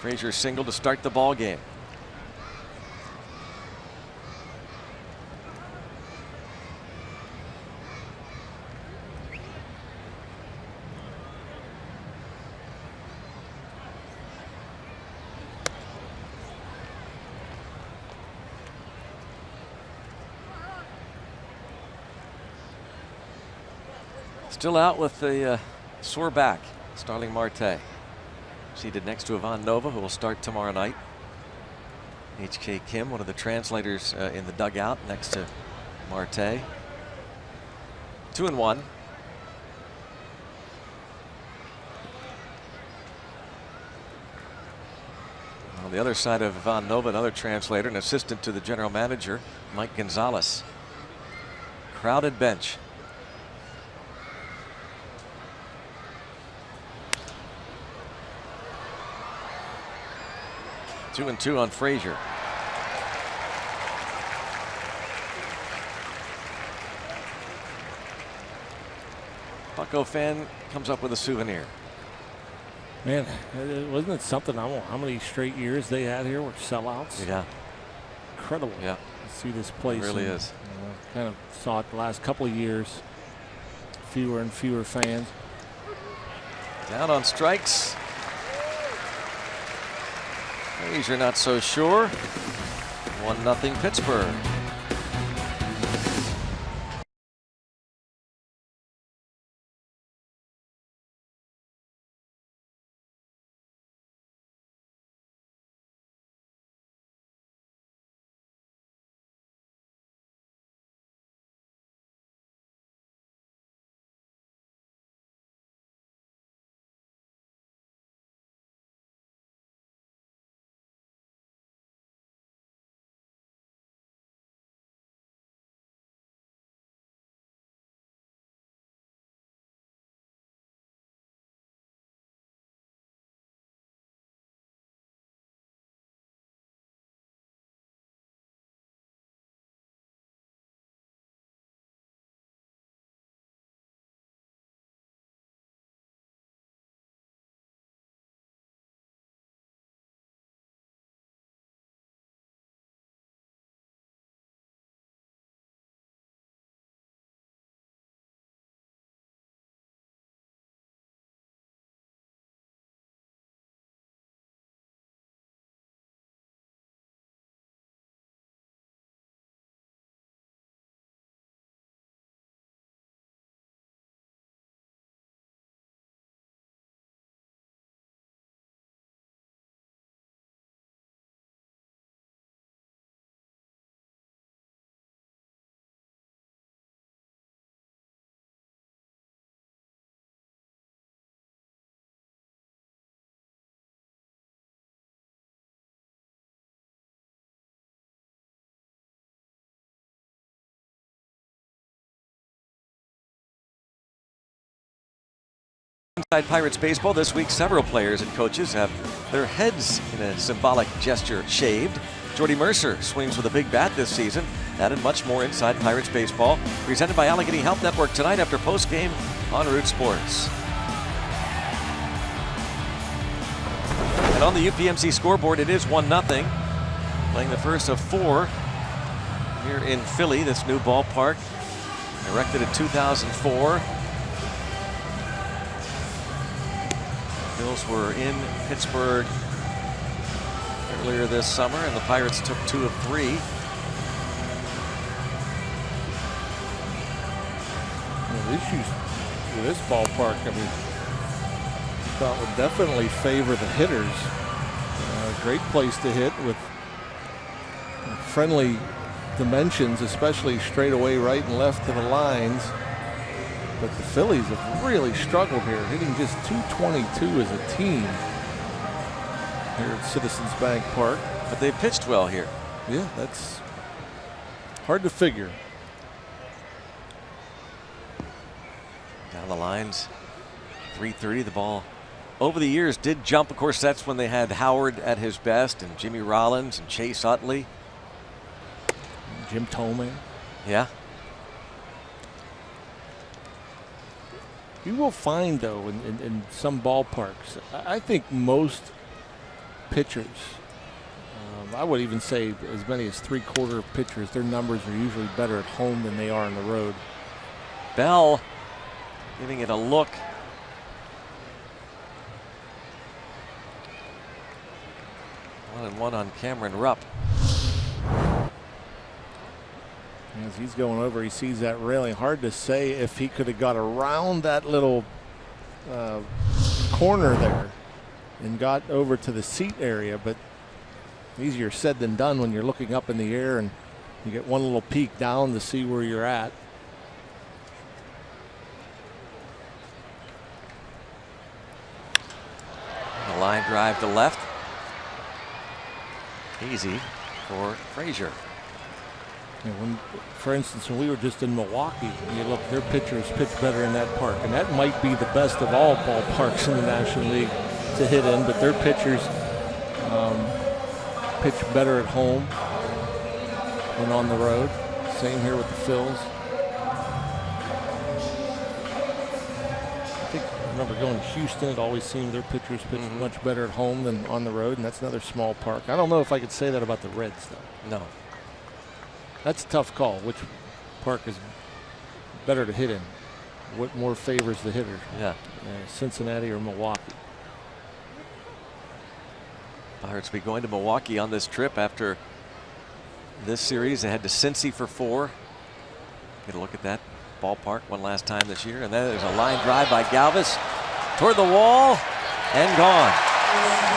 Frazier single to start the ball game. Still out with the sore back, Starling Marte. Seated next to Ivan Nova, who will start tomorrow night. H.K. Kim, one of the translators in the dugout next to Marte. 2-1. On the other side of Ivan Nova, another translator, an assistant to the general manager, Mike Gonzalez. Crowded bench. Two and two on Frazier. Bucko fan comes up with a souvenir. Man, wasn't it something? I don't know how many straight years they had here were sellouts. Yeah. Incredible. Yeah. To see this place. It really is. Kind of saw it the last couple of years. Fewer and fewer fans. Down on strikes. Frazier not so sure. 1-0 Pittsburgh. Inside Pirates baseball this week, several players and coaches have their heads in a symbolic gesture shaved. Jordy Mercer swings with a big bat this season. That and much more inside Pirates baseball. Presented by Allegheny Health Network tonight after postgame on Root Sports. And on the UPMC scoreboard, it is 1-0. Playing the first of 4 here in Philly, this new ballpark, erected in 2004. Phils were in Pittsburgh earlier this summer, and the Pirates took 2 of 3. The issues with this ballpark, I mean, thought would definitely favor the hitters. Great place to hit with friendly dimensions, especially straight away right and left to the lines. But the Phillies have really struggled here, hitting just .222 as a team here at Citizens Bank Park. But they've pitched well here. Yeah, that's hard to figure. Down the lines, 330. The ball over the years did jump. Of course, that's when they had Howard at his best and Jimmy Rollins and Chase Utley. Jim Tolman. Yeah. You will find, though, in some ballparks, I think most pitchers, I would even say as many as 3/4 pitchers, their numbers are usually better at home than they are on the road. Bell giving it a look. One and one on Cameron Rupp. As he's going over, he sees that railing. Hard to say if he could have got around that little corner there and got over to the seat area, but easier said than done when you're looking up in the air and you get one little peek down to see where you're at. line drive to left. Easy for Frazier. And for instance, when we were just in Milwaukee, you look, their pitchers pitch better in that park, and that might be the best of all ballparks in the National League to hit in, but their pitchers pitch better at home than on the road. Same here with the Phillies. I remember going to Houston, it always seemed their pitchers pitched much better at home than on the road, and that's another small park. I don't know if I could say that about the Reds, though. No. That's a tough call. Which park is better to hit in? What more favors the hitter? Yeah. Cincinnati or Milwaukee? Pirates will be going to Milwaukee on this trip after this series. They head to Cincy for 4. Get a look at that ballpark one last time this year. And then there's a line drive by Galvis toward the wall and gone.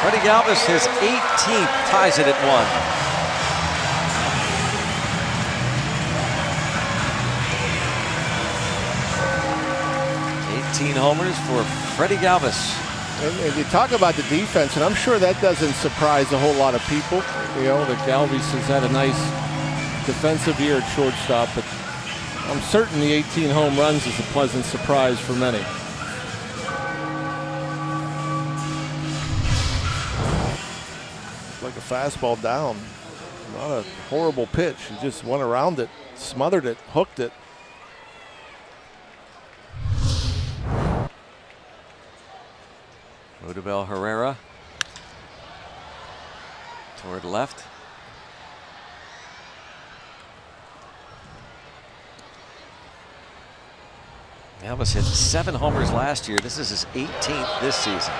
Freddie Galvis, his 18th, ties it at 1. 18 homers for Freddie Galvis. And you talk about the defense, and I'm sure that doesn't surprise a whole lot of people. You know, that Galvis has had a nice defensive year at shortstop, but I'm certain the 18 home runs is a pleasant surprise for many. Like a fastball down. Not a horrible pitch. He just went around it, smothered it, hooked it. Odubel Herrera toward left. Galvis hit 7 homers last year. This is his 18th this season.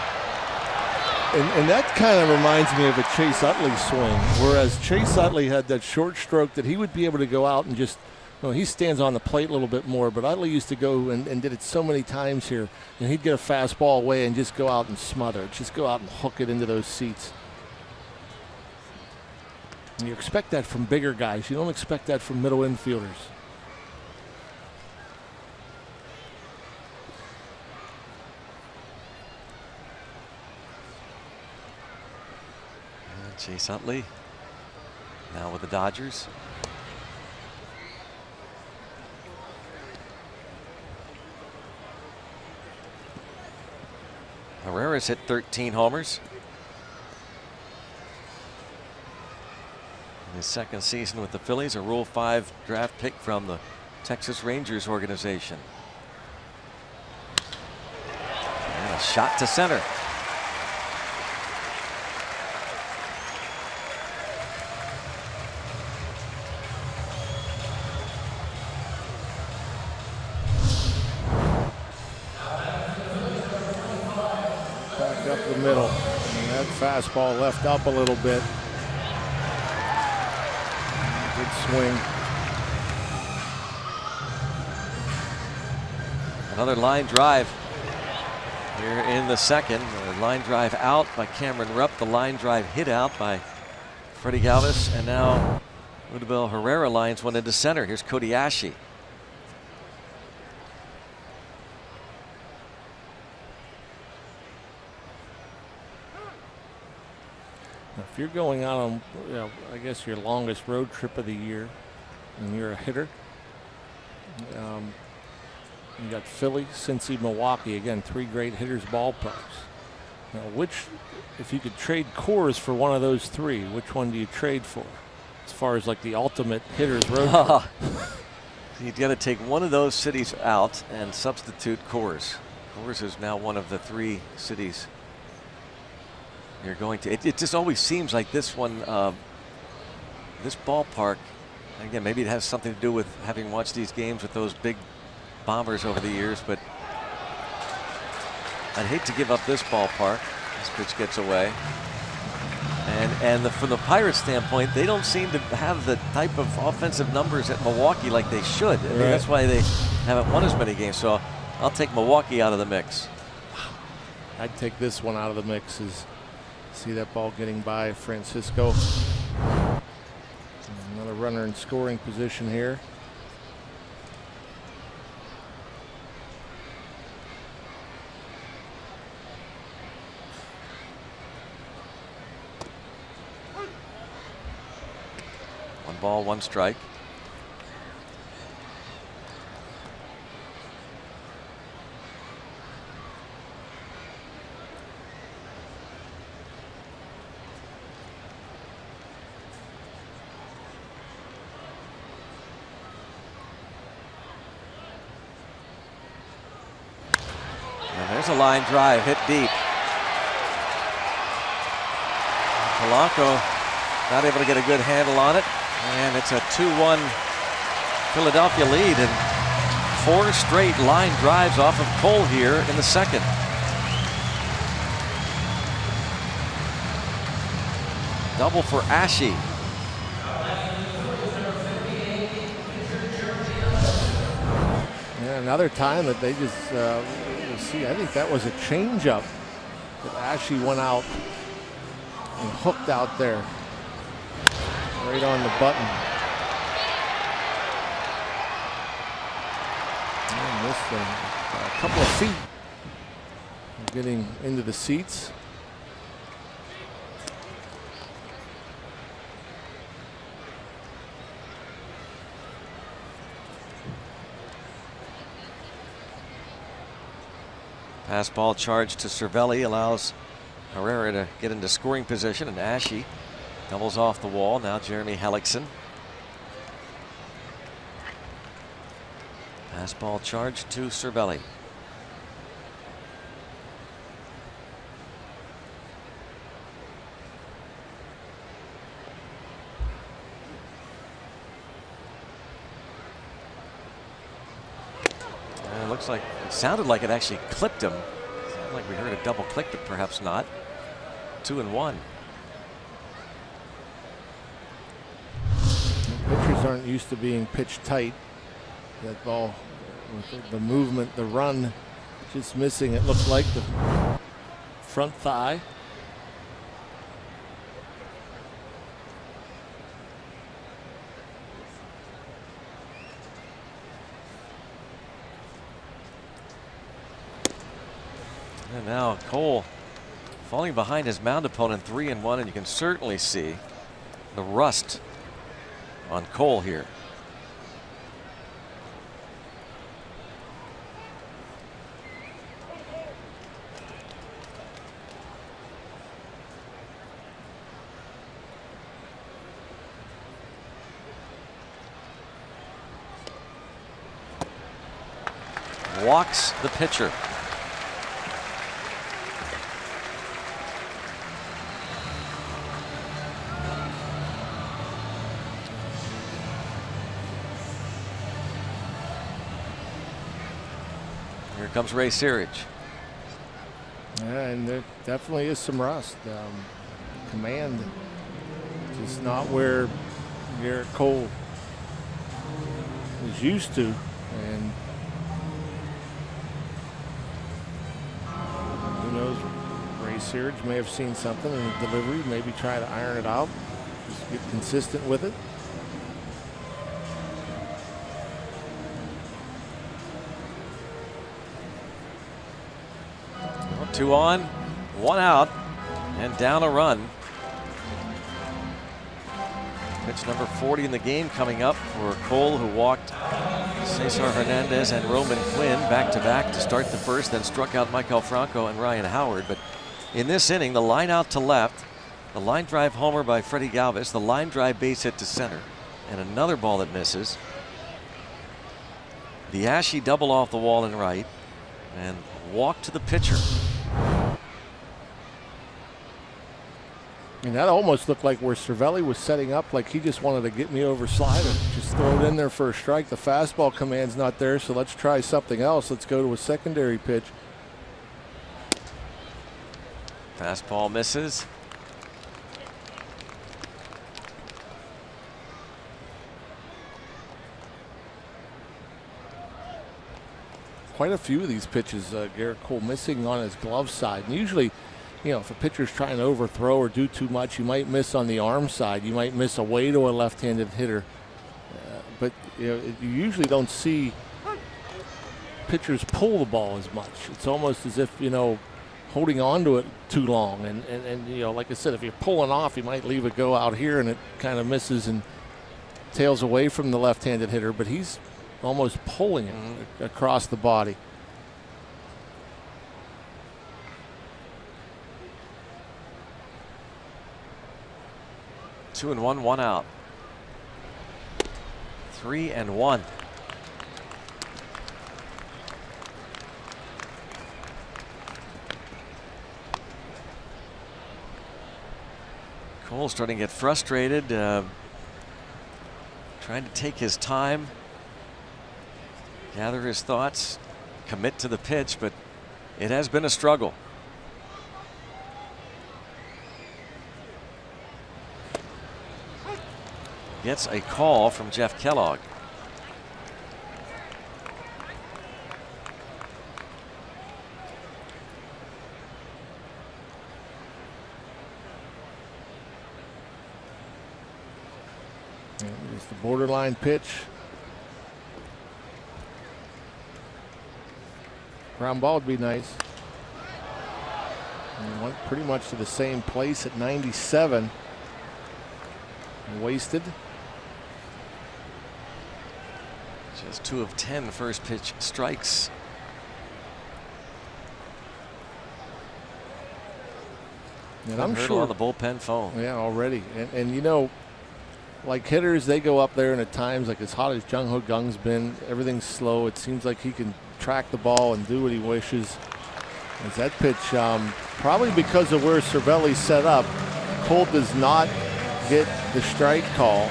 And that kind of reminds me of a Chase Utley swing, whereas Chase Utley had that short stroke that he would be able to go out and just, you know, he stands on the plate a little bit more, but Utley used to go and did it so many times here, and he'd get a fastball away and just go out and smother it, just go out and hook it into those seats. And you expect that from bigger guys. You don't expect that from middle infielders. Chase Utley now with the Dodgers. Herrera's hit 13 homers in his second season with the Phillies, a Rule 5 draft pick from the Texas Rangers organization. And a shot to center. Middle, and that fastball left up a little bit. Good swing. Another line drive here in the second. A line drive out by Cameron Rupp. The line drive hit out by Freddie Galvis, and now Odubel Herrera lines one into center. Here's Kobayashi. If you're going out on, you know, I guess your longest road trip of the year, and you're a hitter, you got Philly, Cincy, Milwaukee. Again, 3 great hitters' ballparks. Now, which, if you could trade cores for one of those 3, which one do you trade for? As far as like the ultimate hitters' road trip. You've got to take one of those cities out and substitute Coors. Coors is now one of the 3 cities. You're going to. It just always seems like this one, this ballpark. Again, maybe it has something to do with having watched these games with those big bombers over the years, but I'd hate to give up this ballpark. This pitch gets away, and from the Pirates' standpoint, they don't seem to have the type of offensive numbers at Milwaukee like they should. I mean, that's why they haven't won as many games. So I'll take Milwaukee out of the mix. I'd take this one out of the mix. See that ball getting by Francisco. Another runner in scoring position here. ball, 1 strike. There's a line drive hit deep. Polanco not able to get a good handle on it, and it's a 2-1 Philadelphia lead, and 4 straight line drives off of Cole here in the second. Double for Ashe. Yeah, another time that they just see. I think that was a changeup that Ashe went out and hooked out there, right on the button. And missed a couple of feet. Getting into the seats. Pass ball charge to Cervelli allows Herrera to get into scoring position, and Ashe doubles off the wall. Now Jeremy Hellickson. Pass ball charge to Cervelli. It looks like it sounded like it actually clipped him. Sounded like we heard a double click, but perhaps not. 2-1. Pitchers aren't used to being pitched tight. That ball, with the movement, the run, just missing. It looked like the front thigh. And now Cole falling behind his mound opponent 3-1, and you can certainly see the rust on Cole here. Walks the pitcher. Here comes Ray Searage. Yeah, and there definitely is some rust. Command just not where Garrett Cole is used to, and who knows, Ray Searage may have seen something in the delivery, maybe try to iron it out, just get consistent with it. 2 on, 1 out, and down a run. Pitch number 40 in the game coming up for Cole, who walked Cesar Hernandez and Roman Quinn back-to-back to start the first, then struck out Michael Franco and Ryan Howard. But in this inning, the line out to left, the line drive homer by Freddie Galvis, the line drive base hit to center, and another ball that misses. The Ashe double off the wall in right, and walk to the pitcher. And that almost looked like where Cervelli was setting up, like he just wanted to get me over slide and just throw it in there for a strike. The fastball command's not there, so let's try something else. Let's go to a secondary pitch. Fastball misses. Quite a few of these pitches, Garrett Cole missing on his glove side. And usually, you know, if a pitcher's trying to overthrow or do too much, you might miss on the arm side. You might miss away to a left-handed hitter. But you know, you usually don't see pitchers pull the ball as much. It's almost as if, you know, holding on to it too long. And you know, like I said, if you're pulling off, you might leave it go out here and it kind of misses and tails away from the left-handed hitter, but he's almost pulling it across the body. Two and one out. 3-1. Cole starting to get frustrated, trying to take his time, gather his thoughts, commit to the pitch, but it has been a struggle. Gets a call from Jeff Kellogg. It's the borderline pitch. Ground ball would be nice. And went pretty much to the same place at 97. Wasted. Just 2 of 10 first pitch strikes. And I'm sure on the bullpen phone. Yeah, already. And you know, like hitters, they go up there, and at times, like as hot as Jung Ho Kang's been, everything's slow. It seems like he can track the ball and do what he wishes. As that pitch, probably because of where Cervelli's set up, Cole does not get the strike call,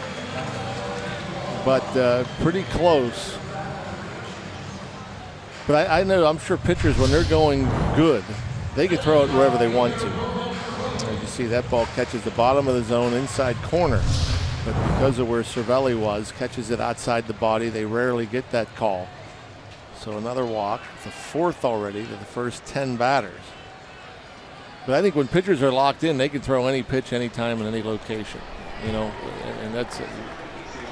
but pretty close. But I know, I'm sure pitchers, when they're going good, they can throw it wherever they want to. As you see, that ball catches the bottom of the zone, inside corner. But because of where Cervelli was, catches it outside the body, they rarely get that call. So another walk, the 4th already to the first 10 batters. But I think when pitchers are locked in, they can throw any pitch, anytime, in any location. You know, and that's the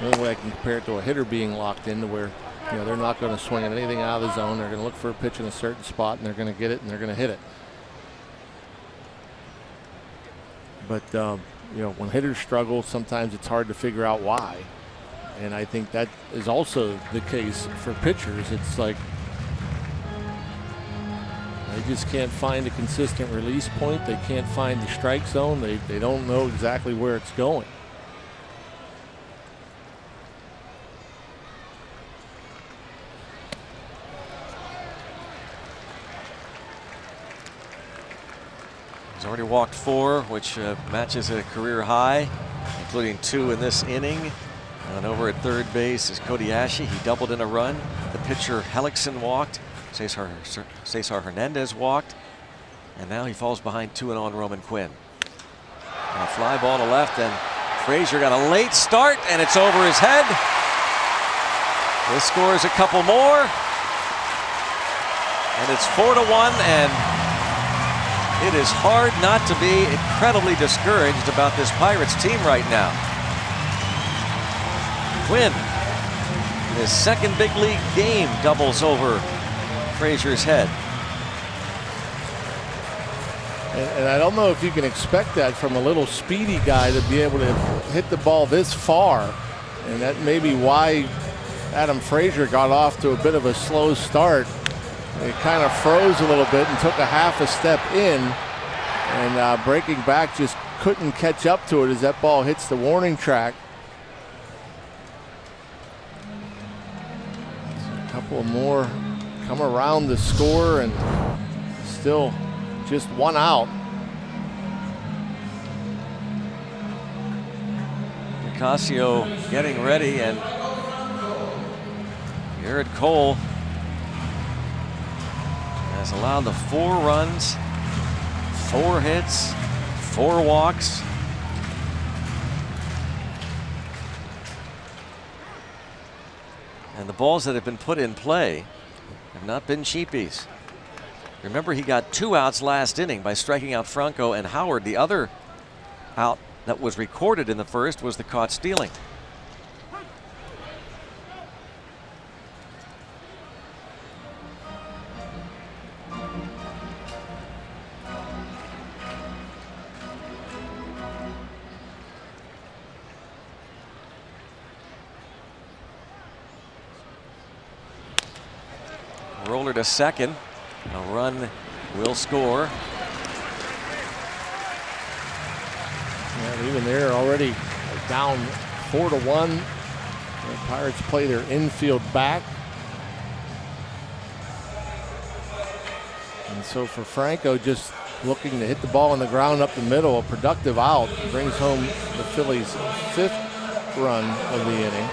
only way I can compare it to a hitter being locked in, to where, you know, they're not going to swing at anything out of the zone. They're going to look for a pitch in a certain spot, and they're going to get it, and they're going to hit it. But you know, when hitters struggle, sometimes it's hard to figure out why. And I think that is also the case for pitchers. It's like they just can't find a consistent release point. They can't find the strike zone. They don't know exactly where it's going. He's already walked 4, which matches a career high, including 2 in this inning. And over at third base is Cody Ashe. He doubled in a run. The pitcher Hellickson walked. Cesar Hernandez walked. And now he falls behind 2 on Roman Quinn. And a fly ball to left, and Frazier got a late start, and it's over his head. This scores a couple more. And it's 4-1, and it is hard not to be incredibly discouraged about this Pirates team right now. Quinn, in his second big league game, doubles over Frazier's head. And I don't know if you can expect that from a little speedy guy to be able to hit the ball this far. And that may be why Adam Frazier got off to a bit of a slow start. It kind of froze a little bit and took a half a step in, and breaking back just couldn't catch up to it as that ball hits the warning track. So a couple more come around the score, and still just 1 out. Nicasio getting ready, and Garrett Cole has allowed the 4 runs, 4 hits, 4 walks. And the balls that have been put in play have not been cheapies. Remember, he got 2 outs last inning by striking out Franco and Howard. The other out that was recorded in the first was the caught stealing. roller to second. A run will score. And even there, already down 4-1. The Pirates play their infield back. And so for Franco, just looking to hit the ball on the ground up the middle, a productive out, brings home the Phillies' 5th run of the inning.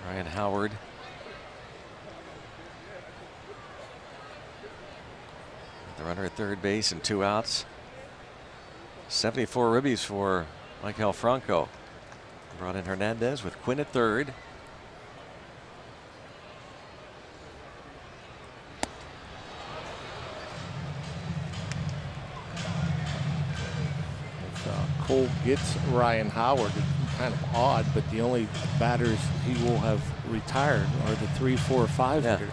Ryan Howard. The runner at third base and 2 outs. 74 ribbies for Michael Franco. Brought in Hernandez with Quinn at third. If Cole gets Ryan Howard, kind of odd, but the only batters he will have retired are the 3, 4, 5 hitters.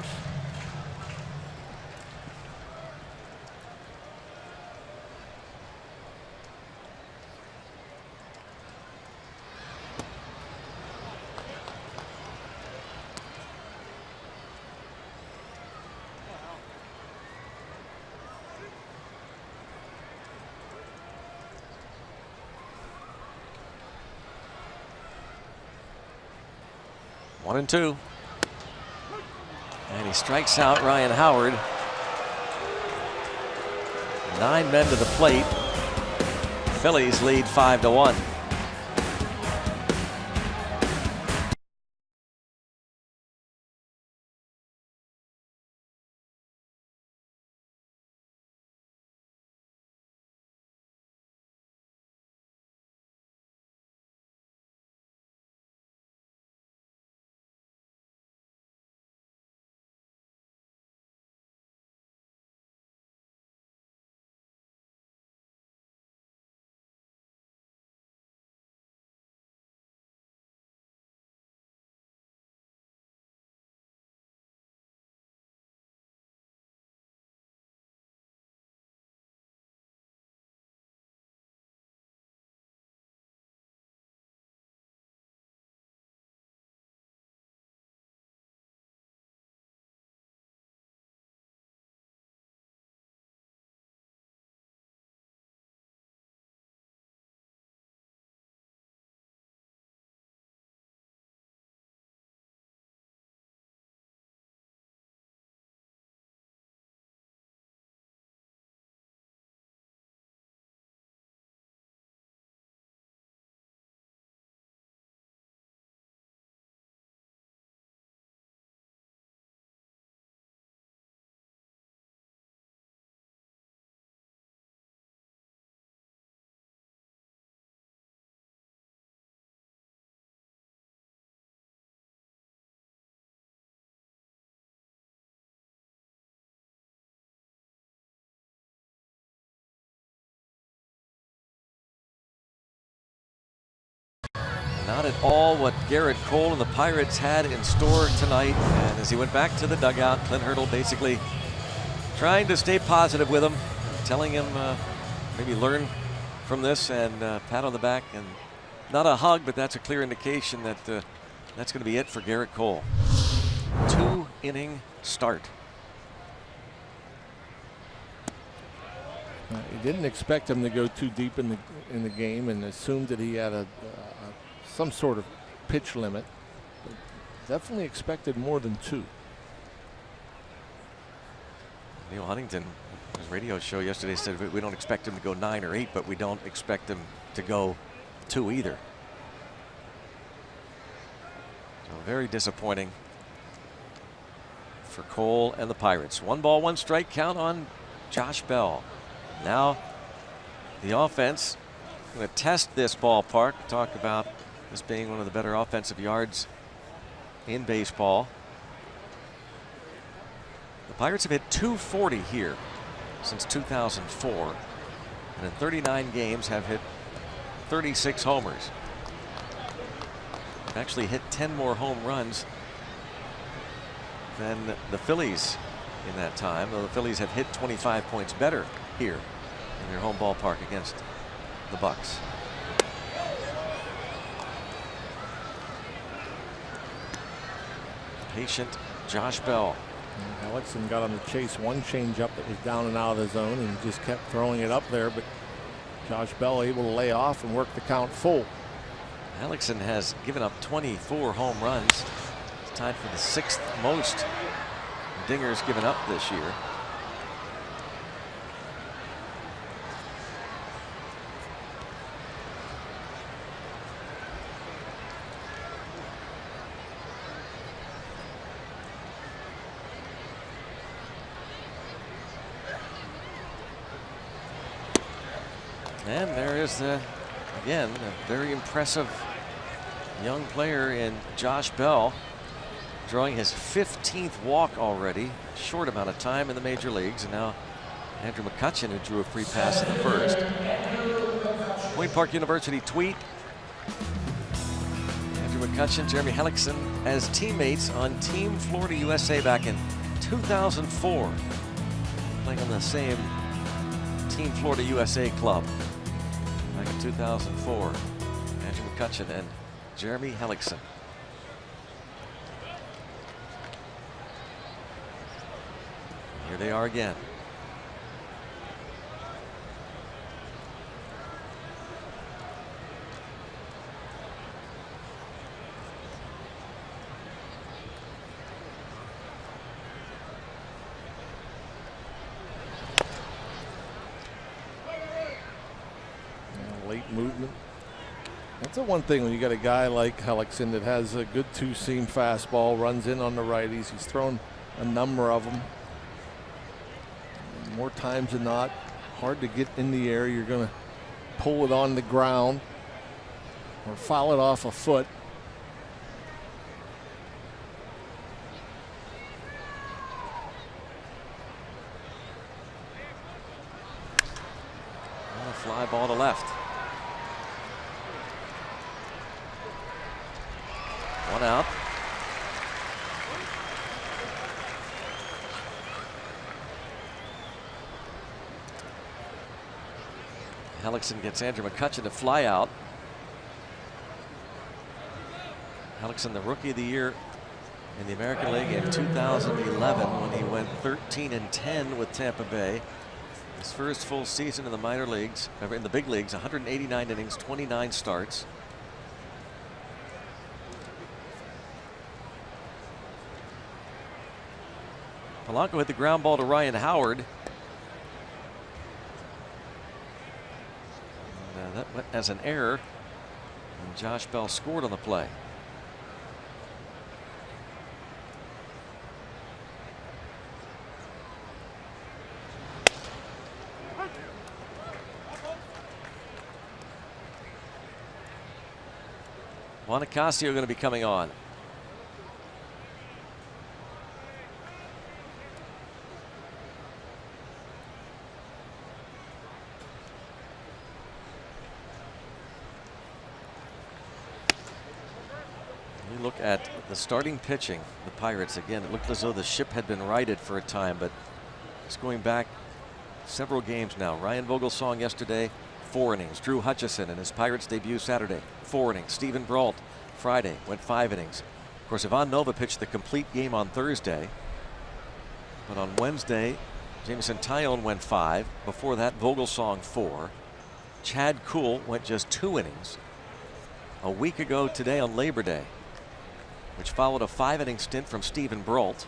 One and two. And he strikes out Ryan Howard. 9 men to the plate. Phillies lead 5-1. Not at all what Garrett Cole and the Pirates had in store tonight. And as he went back to the dugout, Clint Hurdle basically trying to stay positive with him, telling him maybe learn from this and pat on the back. And not a hug, but that's a clear indication that that's going to be it for Garrett Cole. 2-inning start. He didn't expect him to go too deep in the game and assumed that he had some sort of pitch limit. But definitely expected more than 2. Neil Huntington, his radio show yesterday, said we don't expect him to go 9 or 8, but we don't expect him to go 2 either. So very disappointing for Cole and the Pirates. 1 ball, 1 strike count on Josh Bell. Now the offense going to test this ballpark. Talk about this being one of the better offensive yards in baseball. The Pirates have hit .240 here since 2004. and in 39 games have hit 36 homers. Actually hit 10 more home runs than the Phillies in that time, though the Phillies have hit 25 points better here in their home ballpark against the Bucks. Patient Josh Bell. Hellickson got on the chase one changeup that was down and out of the zone and just kept throwing it up there, but Josh Bell able to lay off and work the count full. Hellickson has given up 24 home runs. It's tied for the 6th most dingers given up this year. And there is, again, a very impressive young player in Josh Bell, drawing his 15th walk already, short amount of time in the major leagues. And now Andrew McCutchen, who drew a free pass in the first. Point Park University tweet. Andrew McCutchen, Jeremy Hellickson as teammates on Team Florida USA back in 2004. Playing on the same Team Florida USA club. Back in 2004, Andrew McCutchen and Jeremy Hellickson. Here they are again. Late movement. That's the one thing when you got a guy like Hellickson that has a good two-seam fastball, runs in on the righties. He's thrown a number of them. More times than not, hard to get in the air. You're going to pull it on the ground or foul it off a foot. A fly ball to left. One out. Hellickson gets Andrew McCutchen to fly out. Hellickson, the Rookie of the Year in the American League in 2011 when he went 13-10 with Tampa Bay. His first full season in the minor leagues, in the big leagues, 189 innings, 29 starts. Polanco hit the ground ball to Ryan Howard. And, that went as an error. And Josh Bell scored on the play. Juan Nicasio going to be coming on. You look at the starting pitching, the Pirates, again, it looked as though the ship had been righted for a time, but it's going back several games now. Ryan Vogelsong yesterday, 4 innings. Drew Hutchison in his Pirates debut Saturday, 4 innings. Stephen Brault Friday went 5 innings. Of course, Ivan Nova pitched the complete game on Thursday. But on Wednesday, Jameson Taillon went 5. Before that, Vogelsong 4. Chad Kuhl went just 2 innings. A week ago today on Labor Day, which followed a 5-inning stint from Stephen Brault.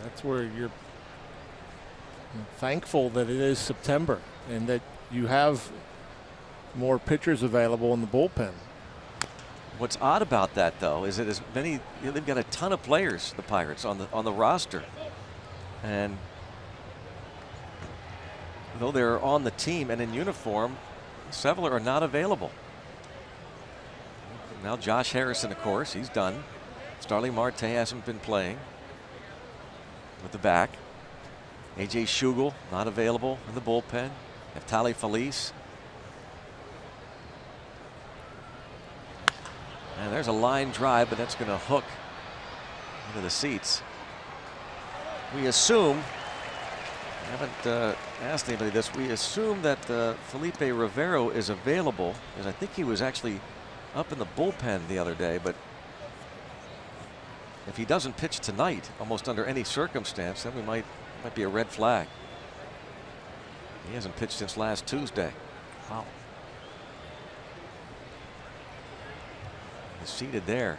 That's where you're thankful that it is September and that you have more pitchers available in the bullpen. What's odd about that, though, is that as many, they've got a ton of players, the Pirates, on the roster, and though they're on the team and in uniform, several are not available. Now Josh Harrison, of course, he's done. Starling Marte hasn't been playing with the back. A.J. Schugel not available in the bullpen. Neftali Feliz. And there's a line drive, but that's going to hook into the seats. We assume, I haven't asked anybody this, we assume that Felipe Rivero is available, because I think he was actually up in the bullpen the other day, but if he doesn't pitch tonight, almost under any circumstance, then we might be a red flag. He hasn't pitched since last Tuesday. Wow. He's seated there.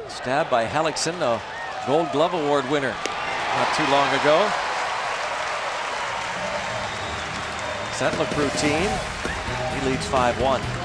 Stabbed by Hellickson, a Gold Glove Award winner not too long ago. Does that look routine? He leads 5-1.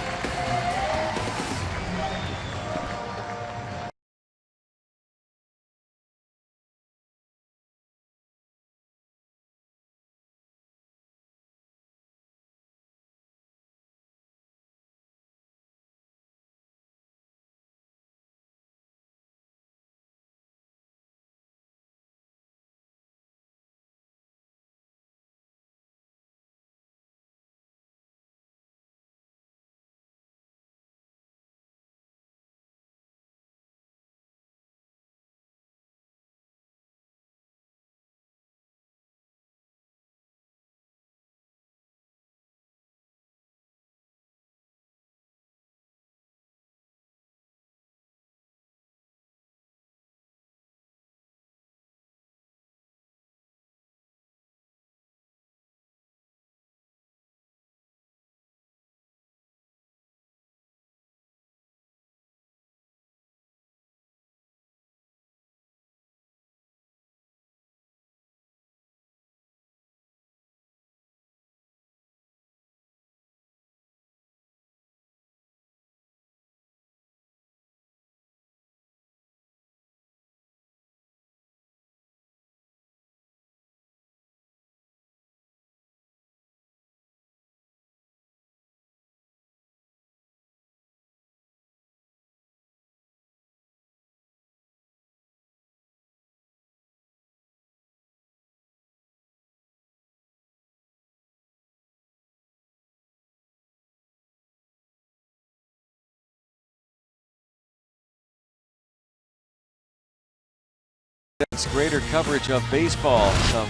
Greater coverage of baseball. Some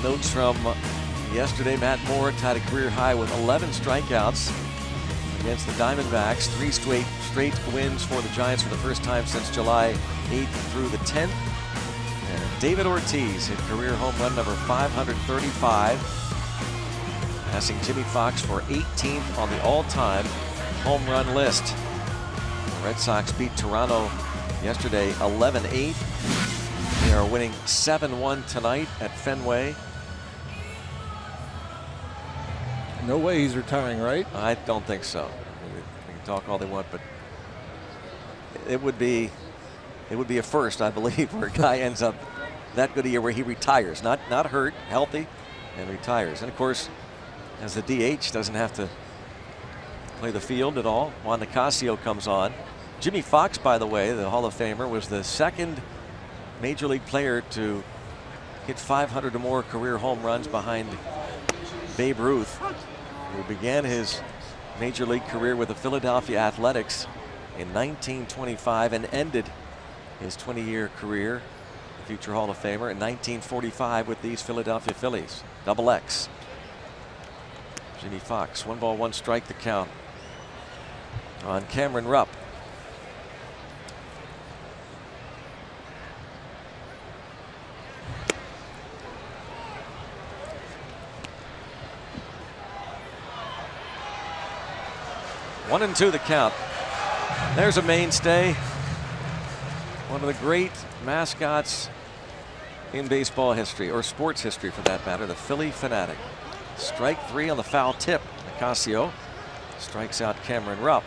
notes from yesterday. Matt Moore tied a career high with 11 strikeouts against the Diamondbacks. 3 straight wins for the Giants for the first time since July 8th through the 10th. And David Ortiz hit career home run number 535, passing Jimmy Fox for 18th on the all-time home run list. The Red Sox beat Toronto yesterday 11-8. They are winning 7-1 tonight at Fenway. No way he's retiring, right? I don't think so. They can talk all they want, but it would be a first, I believe, where a guy ends up that good a year where he retires, not hurt, healthy, and retires. And of course, as the DH, doesn't have to play the field at all. Juan Nicasio comes on. Jimmy Fox, by the way, the Hall of Famer, was the second Major League player to hit 500 or more career home runs behind Babe Ruth, who began his Major League career with the Philadelphia Athletics in 1925 and ended his 20-year career, the future Hall of Famer, in 1945 with these Philadelphia Phillies. Double X. Jimmy Fox, 1 ball, 1 strike the count on Cameron Rupp. One and 2 the count. There's a mainstay. One of the great mascots in baseball history, or sports history for that matter, the Philly Fanatic. Strike 3 on the foul tip. Nicasio strikes out Cameron Rupp.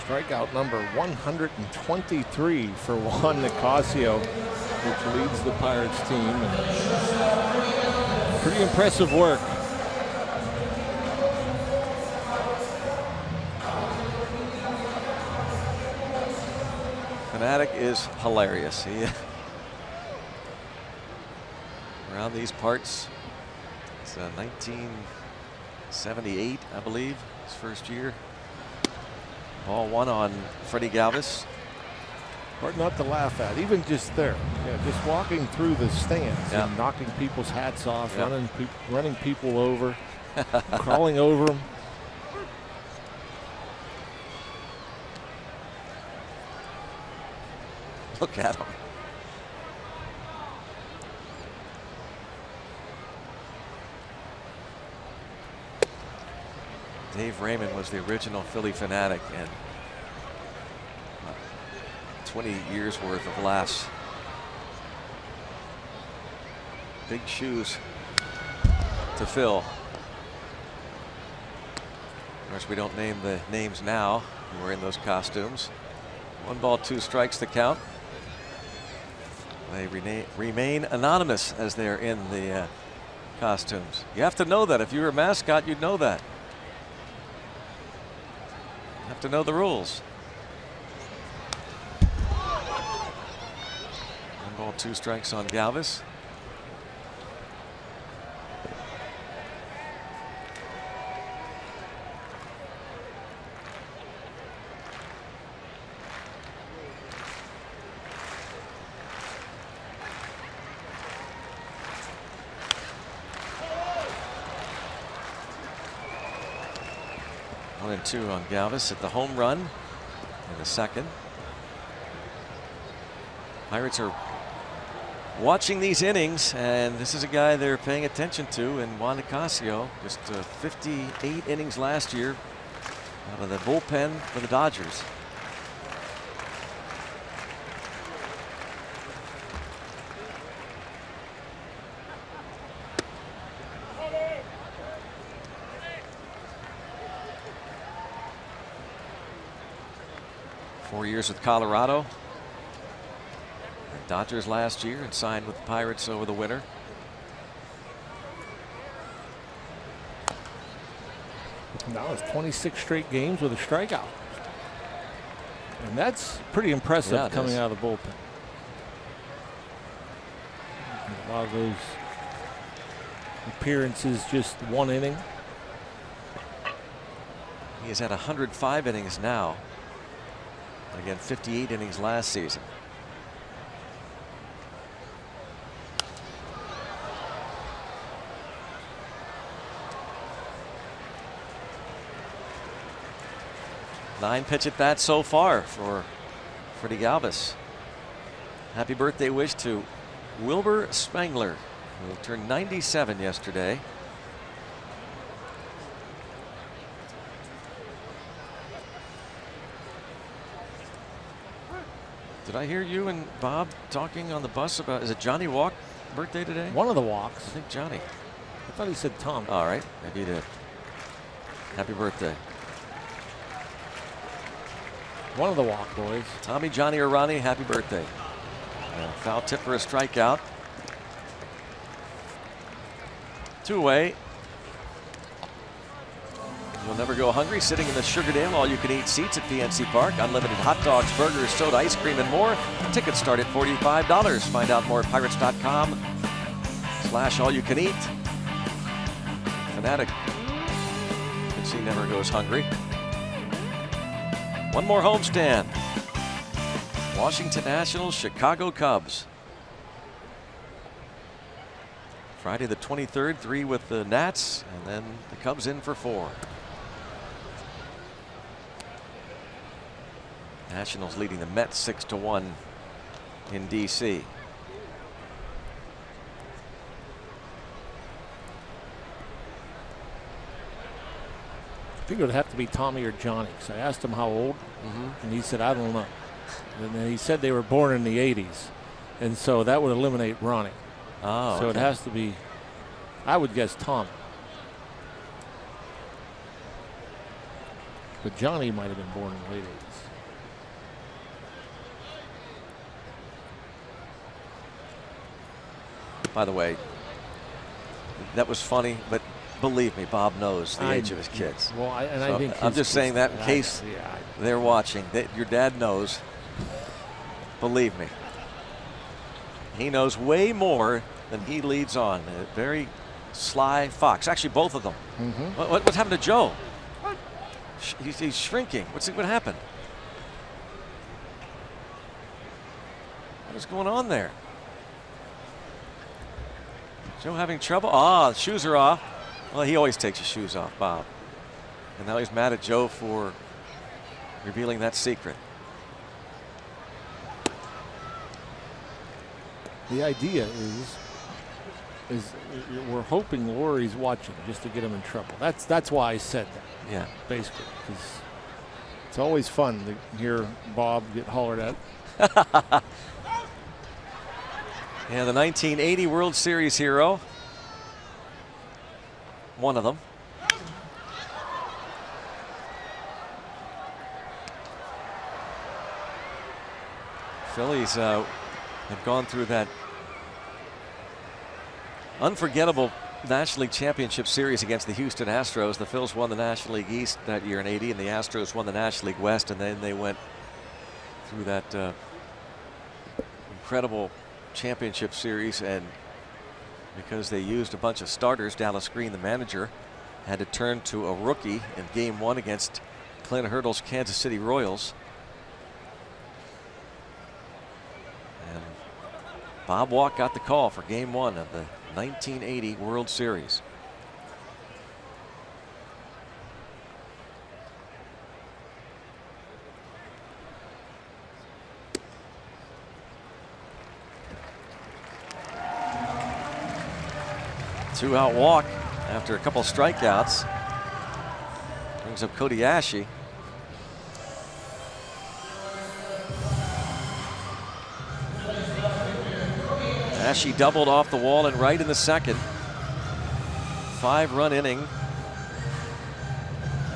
Strikeout number 123 for Juan Nicasio, which leads the Pirates team. And pretty impressive work. Fanatic is hilarious. He around these parts, it's 1978, I believe, his first year. Ball one on Freddie Galvis. Hard not to laugh at, even just there. Yeah, just walking through the stands and knocking people's hats off, running people over, crawling over them. Look at him. Dave Raymond was the original Philly fanatic, and 20 years worth of laughs. Big shoes to fill. Of course, we don't name the names now who were in those costumes. 1 ball, 2 strikes to count. They remain anonymous as they're in the costumes. You have to know that. If you were a mascot, you'd know that. You have to know the rules. 1 ball, 2 strikes on Galvis. One and 2 on Galvis at the home run in the second. Pirates are watching these innings, and this is a guy they're paying attention to in Juan Nicasio. Just 58 innings last year out of the bullpen for the Dodgers. Years with Colorado, the Dodgers last year, and signed with the Pirates over the winter. Now it's 26 straight games with a strikeout, and that's pretty impressive coming out of the bullpen. A lot of those appearances, just 1 inning. He has had 105 innings now. Again, 58 innings last season. Nine pitch at bat so far for Freddie Galvis. Happy birthday wish to Wilbur Spangler, who turned 97 yesterday. Did I hear you and Bob talking on the bus about, is it Johnny Walk birthday today? One of the Walks. I think Johnny. I thought he said Tom. All right, maybe he did. Happy birthday. One of the Walk boys. Tommy, Johnny, or Ronnie, happy birthday. Foul tip for a strikeout. 2 away. You'll never go hungry sitting in the Sugardale all-you-can-eat seats at PNC Park. Unlimited hot dogs, burgers, soda, ice cream, and more. Tickets start at $45. Find out more at pirates.com/all-you-can-eat. Fanatic, which he never goes hungry. One more homestand. Washington Nationals, Chicago Cubs. Friday the 23rd, 3 with the Nats, and then the Cubs in for 4. Nationals leading the Mets 6-1 in D.C. I think it would have to be Tommy or Johnny, because I asked him how old, and he said, I don't know. And then he said they were born in the 80s, and so that would eliminate Ronnie. Oh, so it has to be, I would guess, Tom. But Johnny might have been born in the late 80s. By the way, that was funny, but believe me, Bob knows the age of his kids. Well, I think I'm just saying that in case they're watching. Your dad knows. Believe me. He knows way more than he leads on. A very sly fox. Actually, both of them. What's happened to Joe? He's shrinking. What happened? What is going on there? Joe having trouble? Shoes are off. Well, he always takes his shoes off, Bob. And now he's mad at Joe for revealing that secret. The idea is we're hoping Lori's watching just to get him in trouble. That's why I said that. Yeah. Basically, because it's always fun to hear Bob get hollered at. Yeah, the 1980 World Series hero. One of them. Phillies have gone through that unforgettable National League Championship Series against the Houston Astros. The Phils won the National League East that year in '80, and the Astros won the National League West, and then they went through that incredible championship series, and because they used a bunch of starters, Dallas Green, the manager, had to turn to a rookie in Game 1 against Clint Hurdle's Kansas City Royals. And Bob Walk got the call for Game 1 of the 1980 World Series. Two-out walk after a couple of strikeouts. Brings up Cody Ashe. Ashe doubled off the wall and right in the second. 5-run inning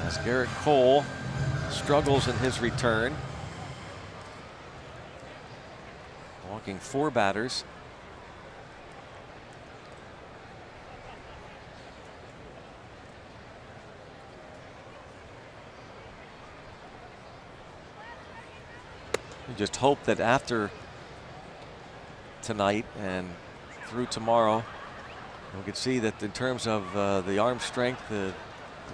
as Garrett Cole struggles in his return. Walking 4 batters. We just hope that after tonight and through tomorrow, we could see that in terms of the arm strength, the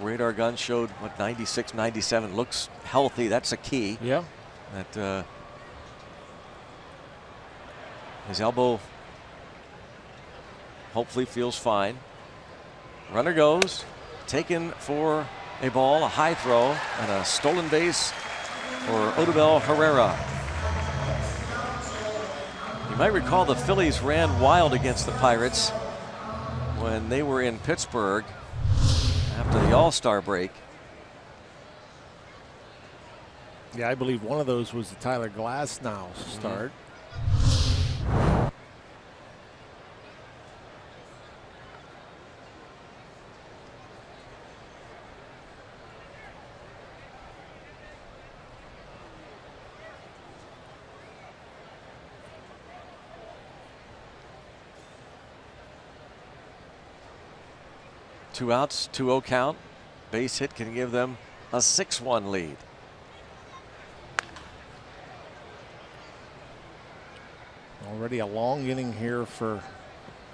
radar gun showed what 96, 97 looks healthy. That's a key. Yeah. That his elbow hopefully feels fine. Runner goes, taken for a ball, a high throw, and a stolen base for Odubel Herrera. You might recall the Phillies ran wild against the Pirates when they were in Pittsburgh after the All-Star break. Yeah, I believe one of those was the Tyler Glasnow start. Two outs, 2-0 count. Base hit can give them a 6-1 lead. Already a long inning here for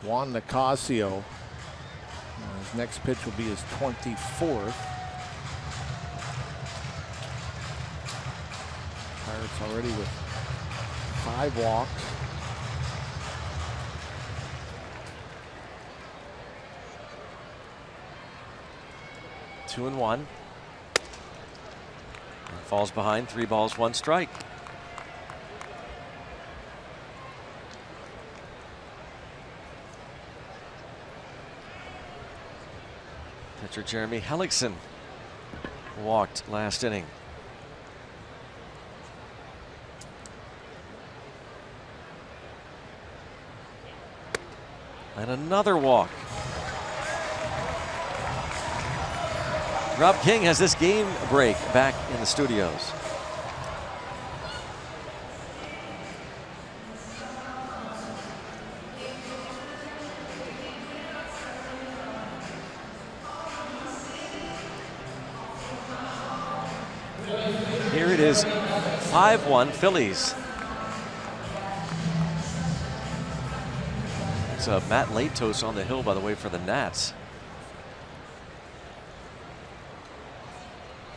Juan Nicasio. His next pitch will be his 24th. Pirates already with 5 walks. Two and 1. Falls behind, 3 balls, 1 strike. Pitcher Jeremy Hellickson walked last inning. And another walk. Rob King has this game break back in the studios. Here it is, 5-1 Phillies. It's Matt Latos on the hill, by the way, for the Nats.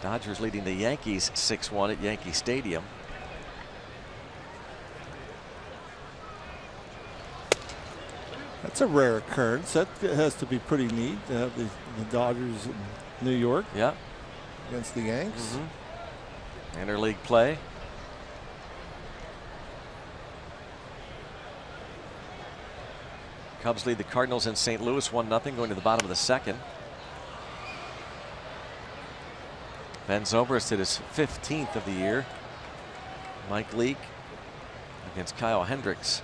Dodgers leading the Yankees 6-1 at Yankee Stadium. That's a rare occurrence. That has to be pretty neat to have the Dodgers in New York. Yeah. Against the Yanks. Mm-hmm. Interleague play. Cubs lead the Cardinals in St. Louis 1-0 going to the bottom of the second. Ben Zobrist hit his 15th of the year. Mike Leake against Kyle Hendricks.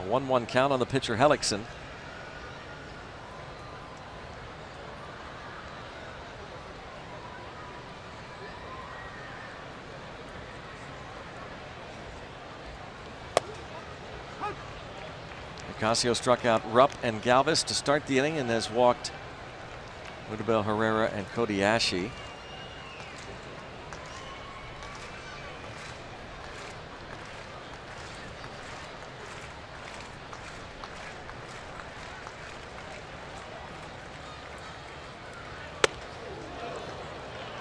A 1-1 count on the pitcher Hellickson. Ocasio struck out Rupp and Galvis to start the inning and has walked Udabel Herrera and Cody Ashe.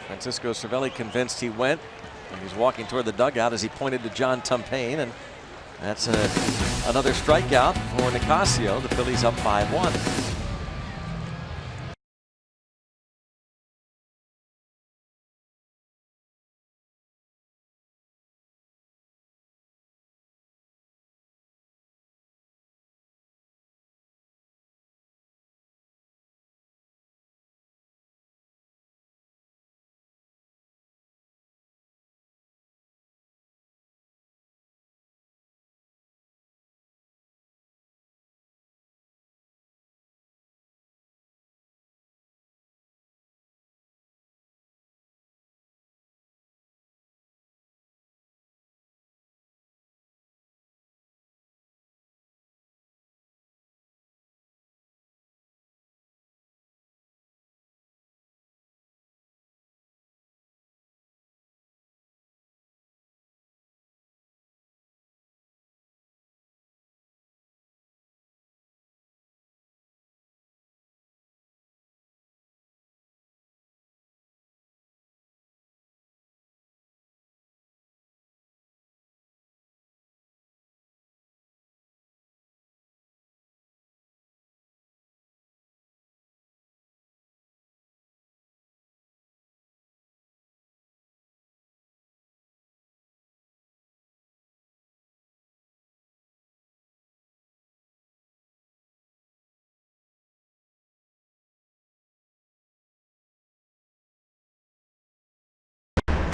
Francisco Cervelli convinced he went. And he's walking toward the dugout as he pointed to John Tumpain, and that's another strikeout for Nicasio. The Phillies up 5-1.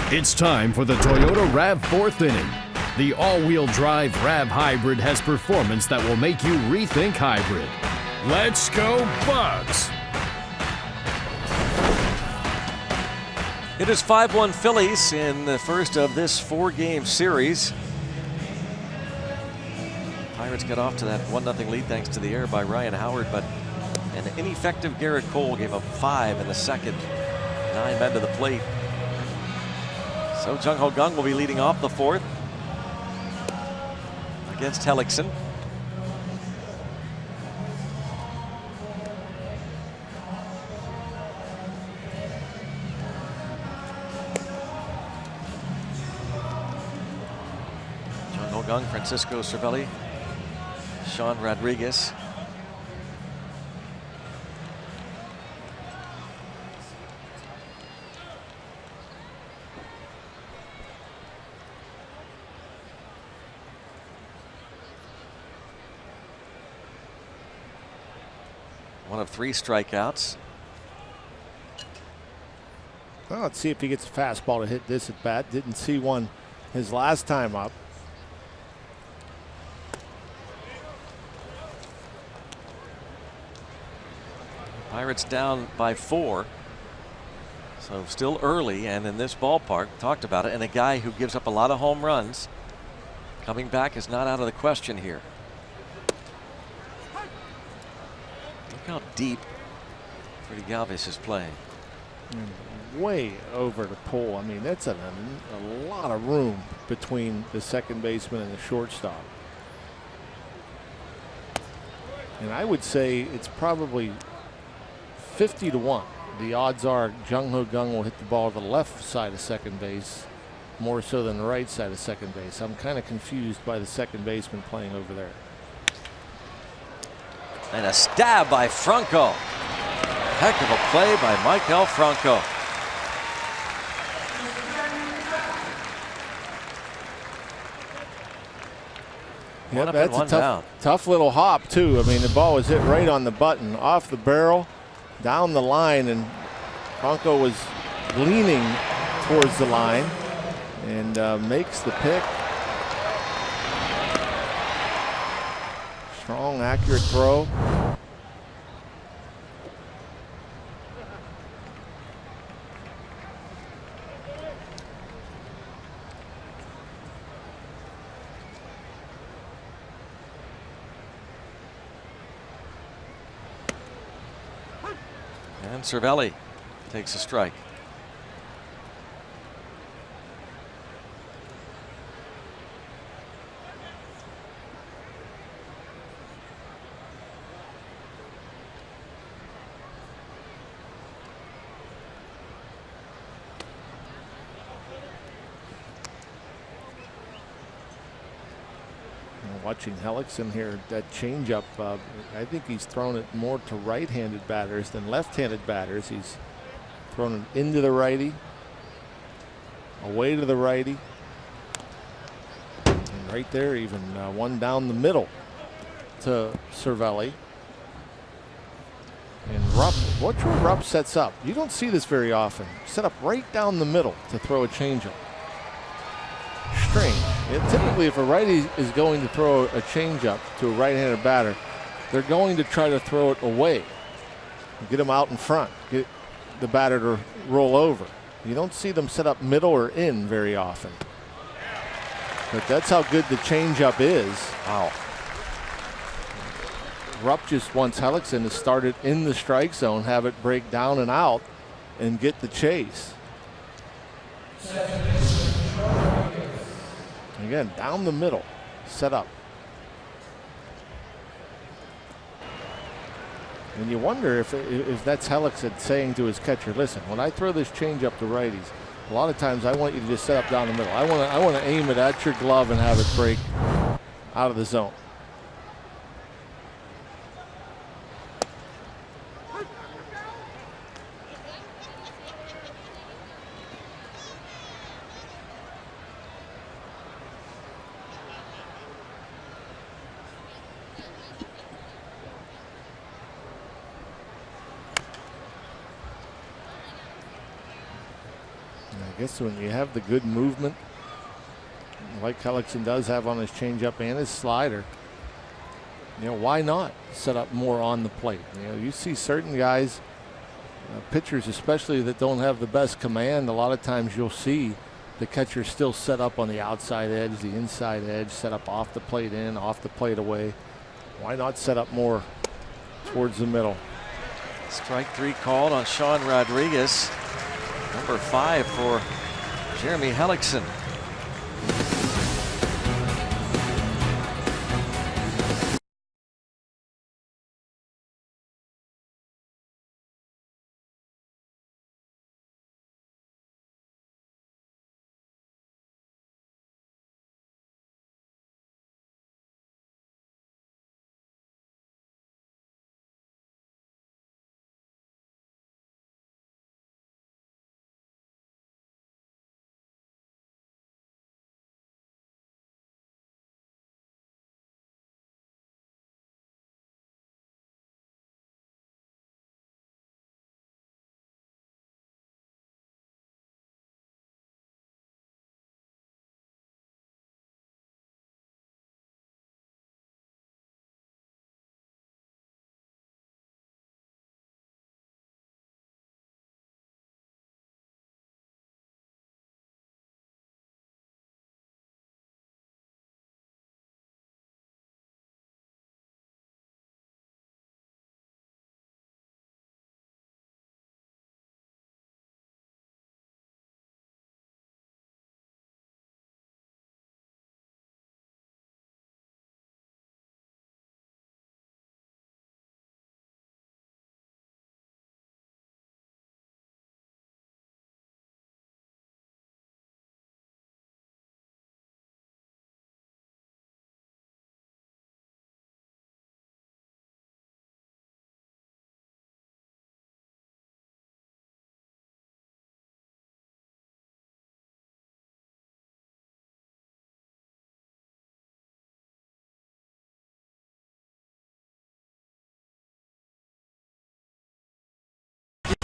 It's time for the Toyota RAV 4th inning. The all-wheel drive RAV Hybrid has performance that will make you rethink hybrid. Let's go Bucks! It is 5-1 Phillies in the first of this 4-game series. Pirates got off to that 1-0 lead thanks to the error by Ryan Howard, but an ineffective Garrett Cole gave up 5 in the second. 9 men to the plate. So Jung Ho Kang will be leading off the 4th against Hellickson. Jung Ho Kang, Francisco Cervelli, Sean Rodriguez. One of 3 strikeouts. Well, let's see if he gets a fastball to hit this at bat. Didn't see one his last time up. Pirates down by 4. So still early, and in this ballpark, talked about it, and a guy who gives up a lot of home runs coming back is not out of the question here. Look how deep Freddie Galvis is playing. Way over the pole. I mean, that's a lot of room between the second baseman and the shortstop. And I would say it's probably 50-1. The odds are Jung Ho Gung will hit the ball to the left side of second base more so than the right side of second base. I'm kind of confused by the second baseman playing over there. And a stab by Franco. Heck of a play by Maikel Franco. Yep, that's a tough little hop too. I mean, the ball was hit right on the button, off the barrel, down the line, and Franco was leaning towards the line and makes the pick. Strong, accurate throw. And Cervelli takes a strike. Watching Hellickson here, that changeup, I think he's thrown it more to right-handed batters than left-handed batters. He's thrown it into the righty, away to the righty, and right there even one down the middle to Cervelli. And Rupp, watch where Rupp sets up. You don't see this very often. Set up right down the middle to throw a changeup. Strange. Typically, if a righty is going to throw a changeup to a right-handed batter, they're going to try to throw it away, get him out in front, get the batter to roll over. You don't see them set up middle or in very often. But that's how good the changeup is. Wow. Rupp just wants Hellickson to start it in the strike zone, have it break down and out, and get the chase. Again, down the middle, set up. And you wonder if that's Hellickson saying to his catcher, listen, when I throw this changeup to righties, a lot of times I want you to just set up down the middle. I want to aim it at your glove and have it break out of the zone. I guess when you have the good movement, like Hellickson does have on his changeup and his slider, why not set up more on the plate? You see certain guys, pitchers especially, that don't have the best command. A lot of times you'll see the catcher still set up on the outside edge, the inside edge, set up off the plate in, off the plate away. Why not set up more towards the middle? Strike 3 called on Sean Rodriguez. Number 5 for Jeremy Hellickson.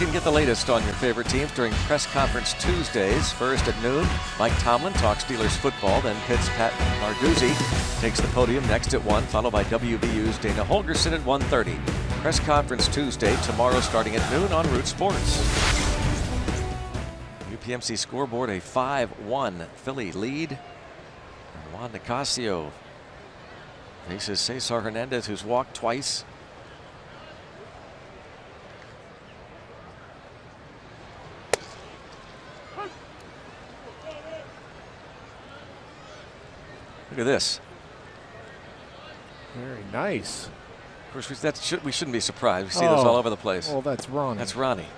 You can get the latest on your favorite teams during Press Conference Tuesdays. First at noon, Mike Tomlin talks Steelers football. Then Pitt's Pat Narduzzi takes the podium next at 1, followed by WVU's Dana Holgerson at 1:30. Press Conference Tuesday tomorrow starting at noon on Root Sports. UPMC scoreboard, a 5-1 Philly lead. Juan Nicasio faces Cesar Hernandez, who's walked twice. Look at this. Very nice. Of course, we shouldn't be surprised. We see those all over the place. Well, that's Ronnie. That's Ronnie.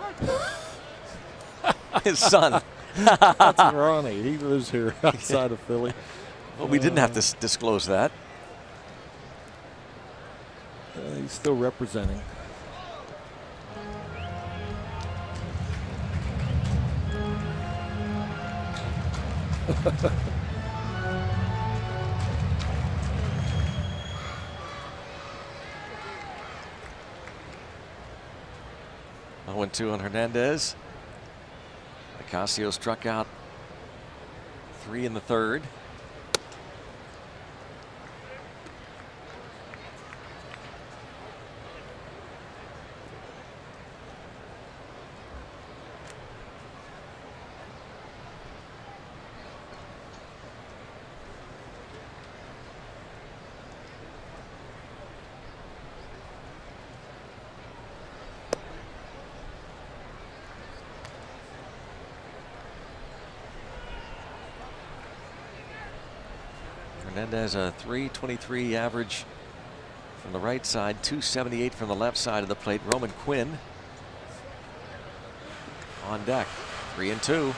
His son. That's Ronnie. He lives here outside of Philly. Well, we didn't have to disclose that. He's still representing. Oh, 1-2 on Hernandez. Nicasio struck out 3 in the third. Hernandez a .323 average from the right side, .278 from the left side of the plate. Roman Quinn on deck, 3-2.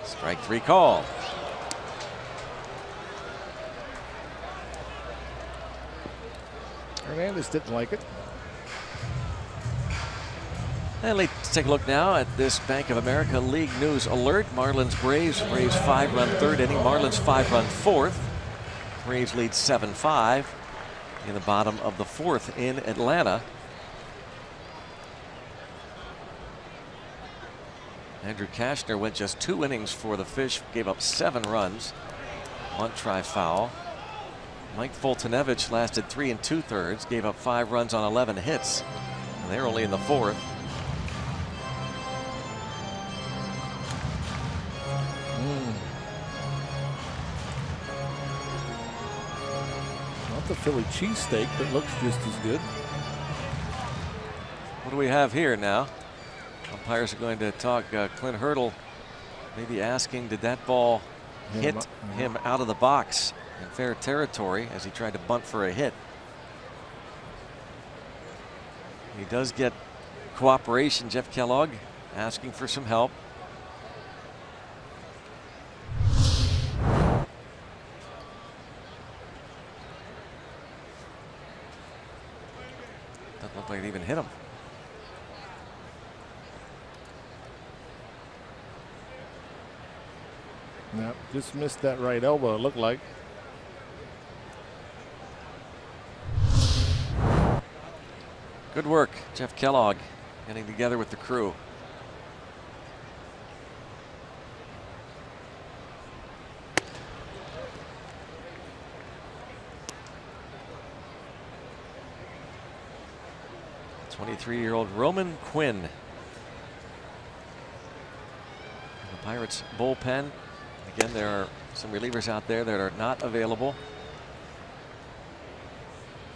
Strike 3 call. Hernandez didn't like it. And let's take a look now at this Bank of America League News alert. Marlins Braves. Braves 5-run third inning. Marlins 5-run fourth. Braves lead 7-5 in the bottom of the fourth in Atlanta. Andrew Kashner went just 2 innings for the Fish, gave up 7 runs. Bunt try foul. Mike Fultonevich lasted 3 2/3, gave up 5 runs on 11 hits. And they're only in the fourth. Not the Philly cheesesteak, but looks just as good. What do we have here now? Umpires are going to talk. Clint Hurdle maybe asking, did that ball hit him out of the box in fair territory as he tried to bunt for a hit? He does get cooperation. Jeff Kellogg asking for some help. Doesn't look like it even hit him. No, just missed that right elbow, it looked like. Good work, Jeff Kellogg, getting together with the crew. '23-year-old Roman Quinn. The Pirates bullpen. Again, there are some relievers out there that are not available.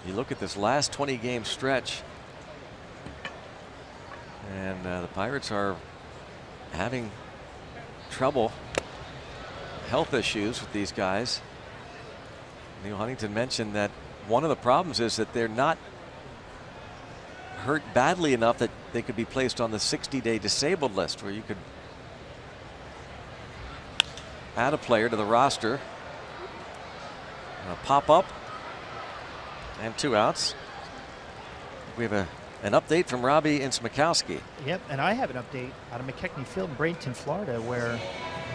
You look at this last 20-game stretch, and the Pirates are having trouble, health issues with these guys. Neil Huntington mentioned that one of the problems is that they're not hurt badly enough that they could be placed on the 60-day disabled list, where you could add a player to the roster. Pop up and 2 outs. We have a An update from Robbie and Smikowski. Yep, and I have an update out of McKechnie Field in Bradenton, Florida, where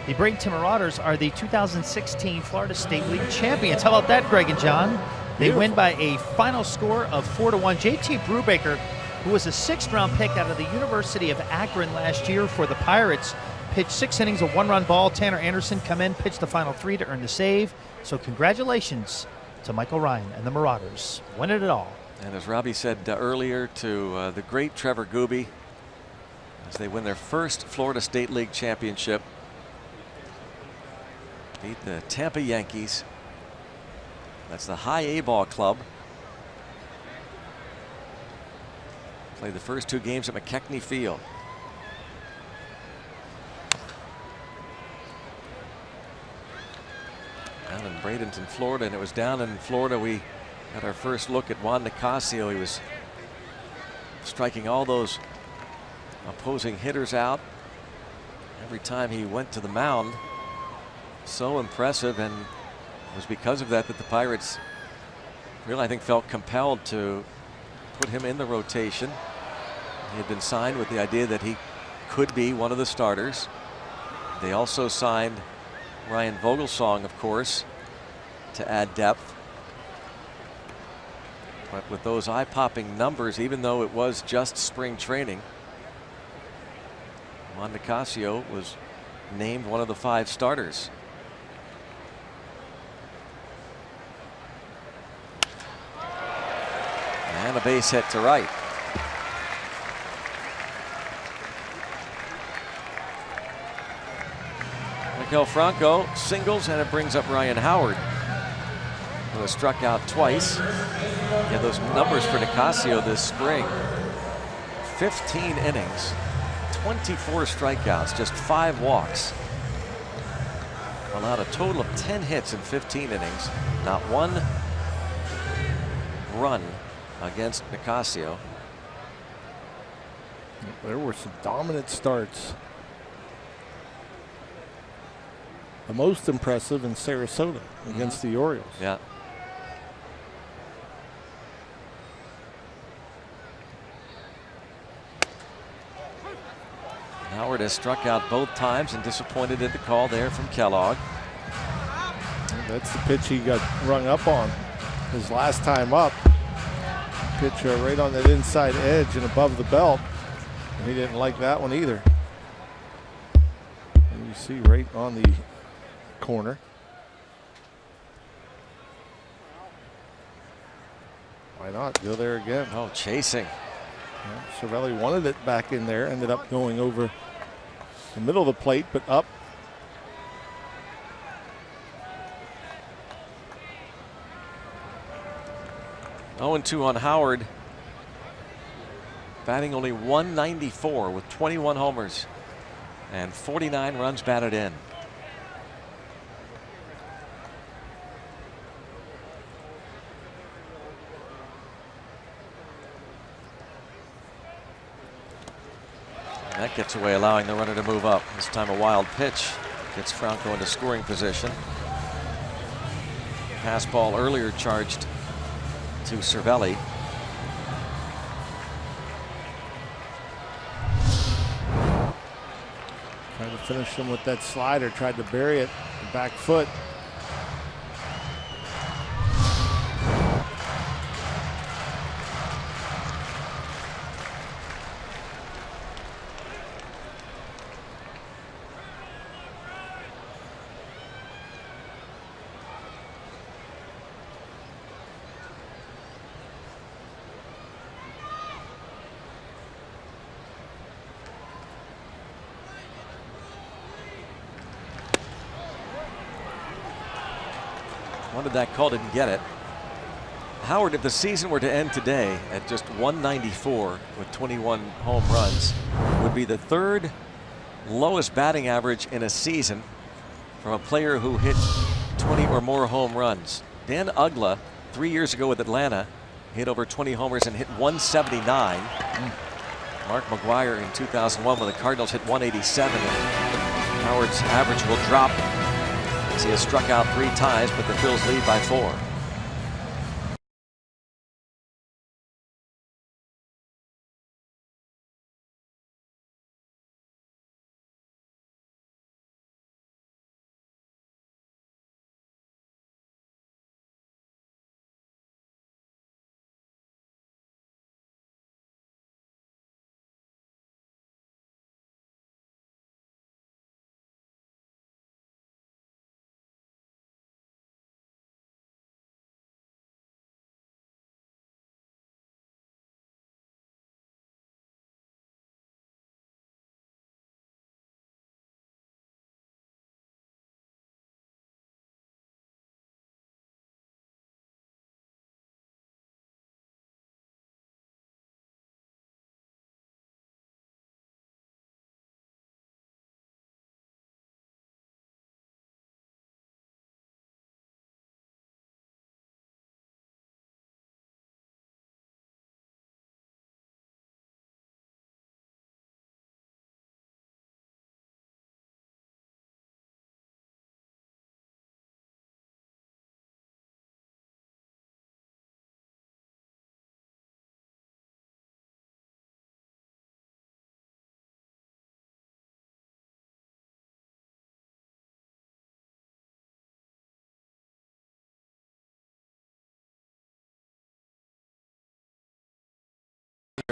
the Bradenton Marauders are the 2016 Florida State League champions. How about that, Greg and John? They win by a final score of 4-1. JT Brubaker, who was a 6th-round pick out of the University of Akron last year for the Pirates, pitched 6 innings, a 1-run ball. Tanner Anderson come in, pitched the final 3 to earn the save. So congratulations to Michael Ryan and the Marauders. Winning it all. And as Robbie said earlier, to the great Trevor Gooby, as they win their first Florida State League championship. Beat the Tampa Yankees. That's the high A ball club. Played the first 2 games at McKechnie Field. Down in Bradenton, Florida, and it was down in Florida we got our first look at Juan Nicasio. He was striking all those opposing hitters out every time he went to the mound. So impressive, and it was because of that that the Pirates really, I think, felt compelled to put him in the rotation. He had been signed with the idea that he could be one of the starters. They also signed Ryan Vogelsong, of course, to add depth. But with those eye-popping numbers, even though it was just spring training, Juan Nicasio was named one of the 5 starters. And a base hit to right. Miguel Franco singles, and it brings up Ryan Howard, who has struck out twice. Yeah, those numbers for Nicasio this spring: 15 innings, 24 strikeouts, just 5 walks. Allowed a total of 10 hits in 15 innings, not 1 run against Nicasio. There were some dominant starts. The most impressive in Sarasota against the Orioles. Yeah. Howard has struck out both times and disappointed at the call there from Kellogg. That's the pitch he got rung up on his last time up. Pitch right on that inside edge and above the belt. And he didn't like that one either. And you see right on the corner. Why not go there again? Oh, chasing. Yeah, Cervelli wanted it back in there, ended up going over the middle of the plate, but up. Oh, and 2 on Howard. Batting only .194 with 21 homers and 49 runs batted in. And that gets away, allowing the runner to move up. This time a wild pitch gets Franco into scoring position. Pass ball earlier charged to Cervelli. Trying to finish him with that slider, tried to bury it, back foot. Wanted that call, didn't get it. Howard, if the season were to end today at just .194 with 21 home runs, would be the 3rd lowest batting average in a season from a player who hit 20 or more home runs. Dan Uggla, 3 years ago with Atlanta, hit over 20 homers and hit .179. Mark McGwire in 2001 when the Cardinals hit .187. And Howard's average will drop as he has struck out 3 times, but the Phillies lead by 4.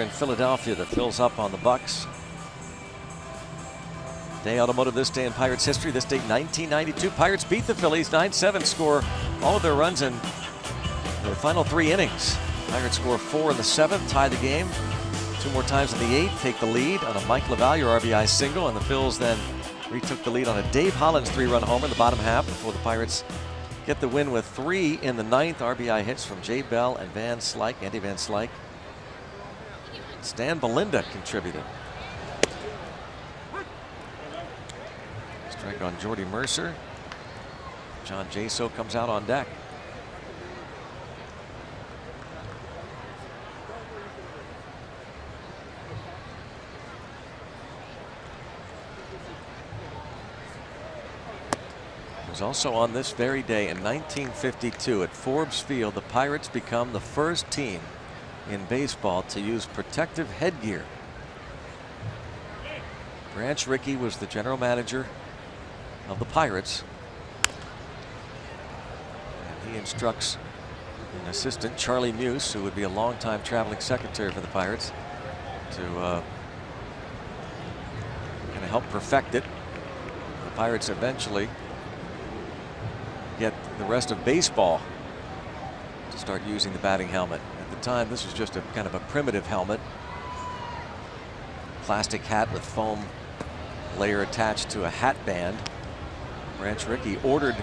in Philadelphia that fills up on the Bucks. Day automotive this day in Pirates history. This date 1992. Pirates beat the Phillies 9-7, score all of their runs in the final 3 innings. Pirates score 4 in the 7th, tie the game 2 more times in the 8th, take the lead on a Mike LaValliere RBI single, and the Phils then retook the lead on a Dave Hollins 3-run homer in the bottom half before the Pirates get the win with 3 in the 9th. RBI hits from Jay Bell and Andy Van Slyke. Stan Belinda contributed. Strike on Jordy Mercer. John Jaso comes out on deck. It was also on this very day in 1952 at Forbes Field, the Pirates become the first team in baseball to use protective headgear. Branch Rickey was the general manager of the Pirates, and he instructs an assistant, Charlie Muse, who would be a longtime traveling secretary for the Pirates, to kind of help perfect it. The Pirates eventually get the rest of baseball to start using the batting helmet. At the time, this was just a kind of a primitive helmet. Plastic hat with foam layer attached to a hat band. Branch Rickey ordered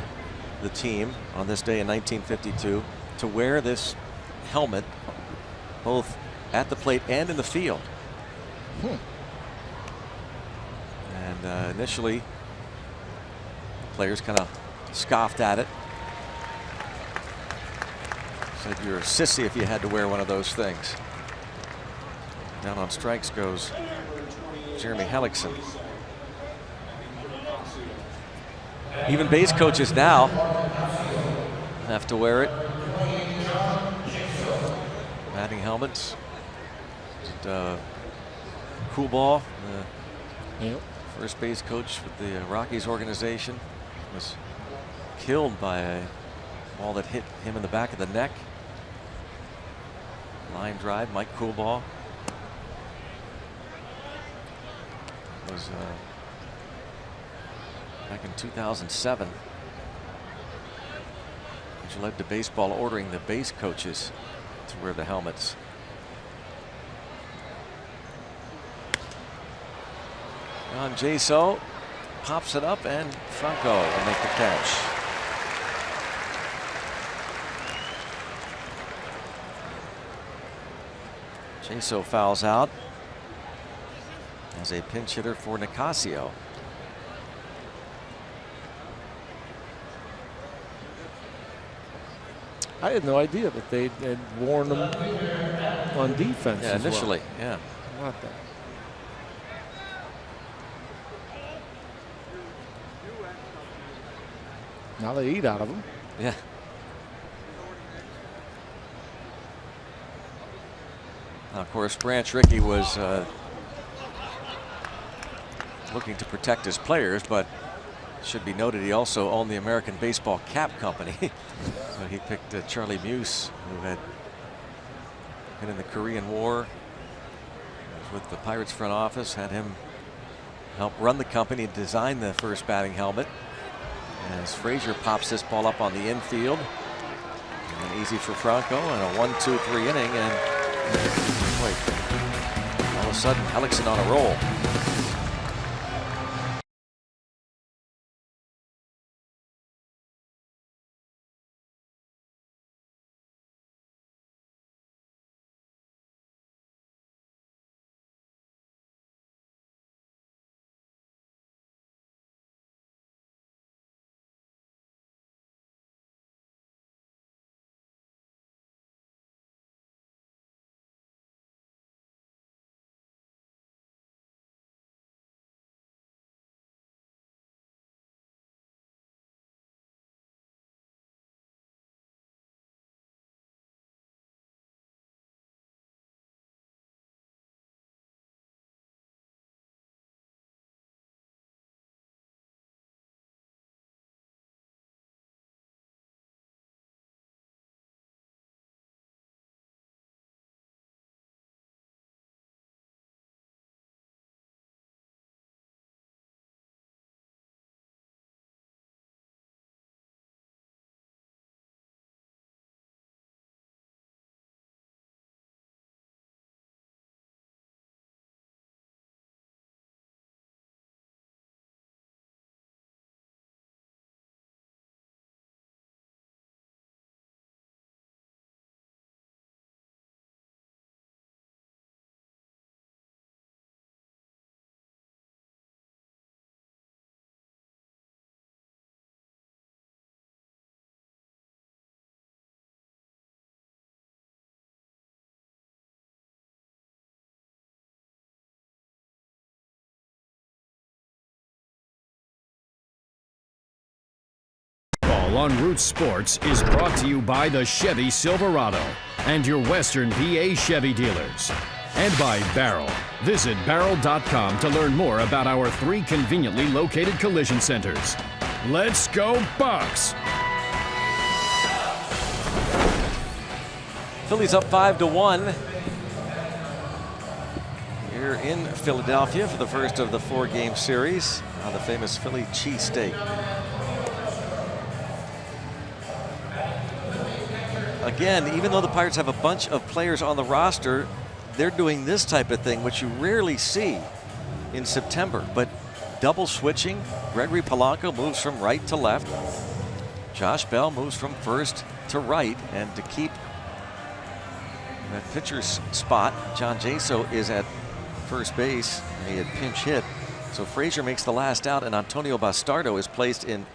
the team on this day in 1952 to wear this helmet both at the plate and in the field. And initially, players kind of scoffed at it. Said you're a sissy if you had to wear one of those things. Down on strikes goes Jeremy Hellickson. Even base coaches now have to wear it. Batting helmets. Cool Ball, the first base coach with the Rockies organization, was killed by a ball that hit him in the back of the neck. Line drive, Mike Coolball. It was back in 2007, which led to baseball ordering the base coaches to wear the helmets. John Jaso pops it up, and Franco will make the catch. Jaso fouls out as a pinch hitter for Nicasio. I had no idea that they had worn them on defense. Yeah, initially, well. yeah. How about that? Now they eat out of them. Yeah. Now, of course, Branch Rickey was looking to protect his players, but it should be noted he also owned the American Baseball Cap Company. So he picked Charlie Muse, who had been in the Korean War, was with the Pirates front office, had him help run the company, design the first batting helmet. As Frazier pops this ball up on the infield, and easy for Franco, and a 1-2-3 inning, and wait, all of a sudden Hellickson on a roll. Barrel on Roots Sports is brought to you by the Chevy Silverado and your Western PA Chevy dealers. And by Barrel. Visit Barrel.com to learn more about our 3 conveniently located collision centers. Let's go Bucks! Phillies up 5-1 here in Philadelphia for the first of the 4-game series on the famous Philly cheesesteak. Again, even though the Pirates have a bunch of players on the roster, they're doing this type of thing, which you rarely see in September. But double switching, Gregory Polanco moves from right to left. Josh Bell moves from first to right. And to keep that pitcher's spot, John Jaso is at first base. He had pinch hit. So Frazier makes the last out, and Antonio Bastardo is placed in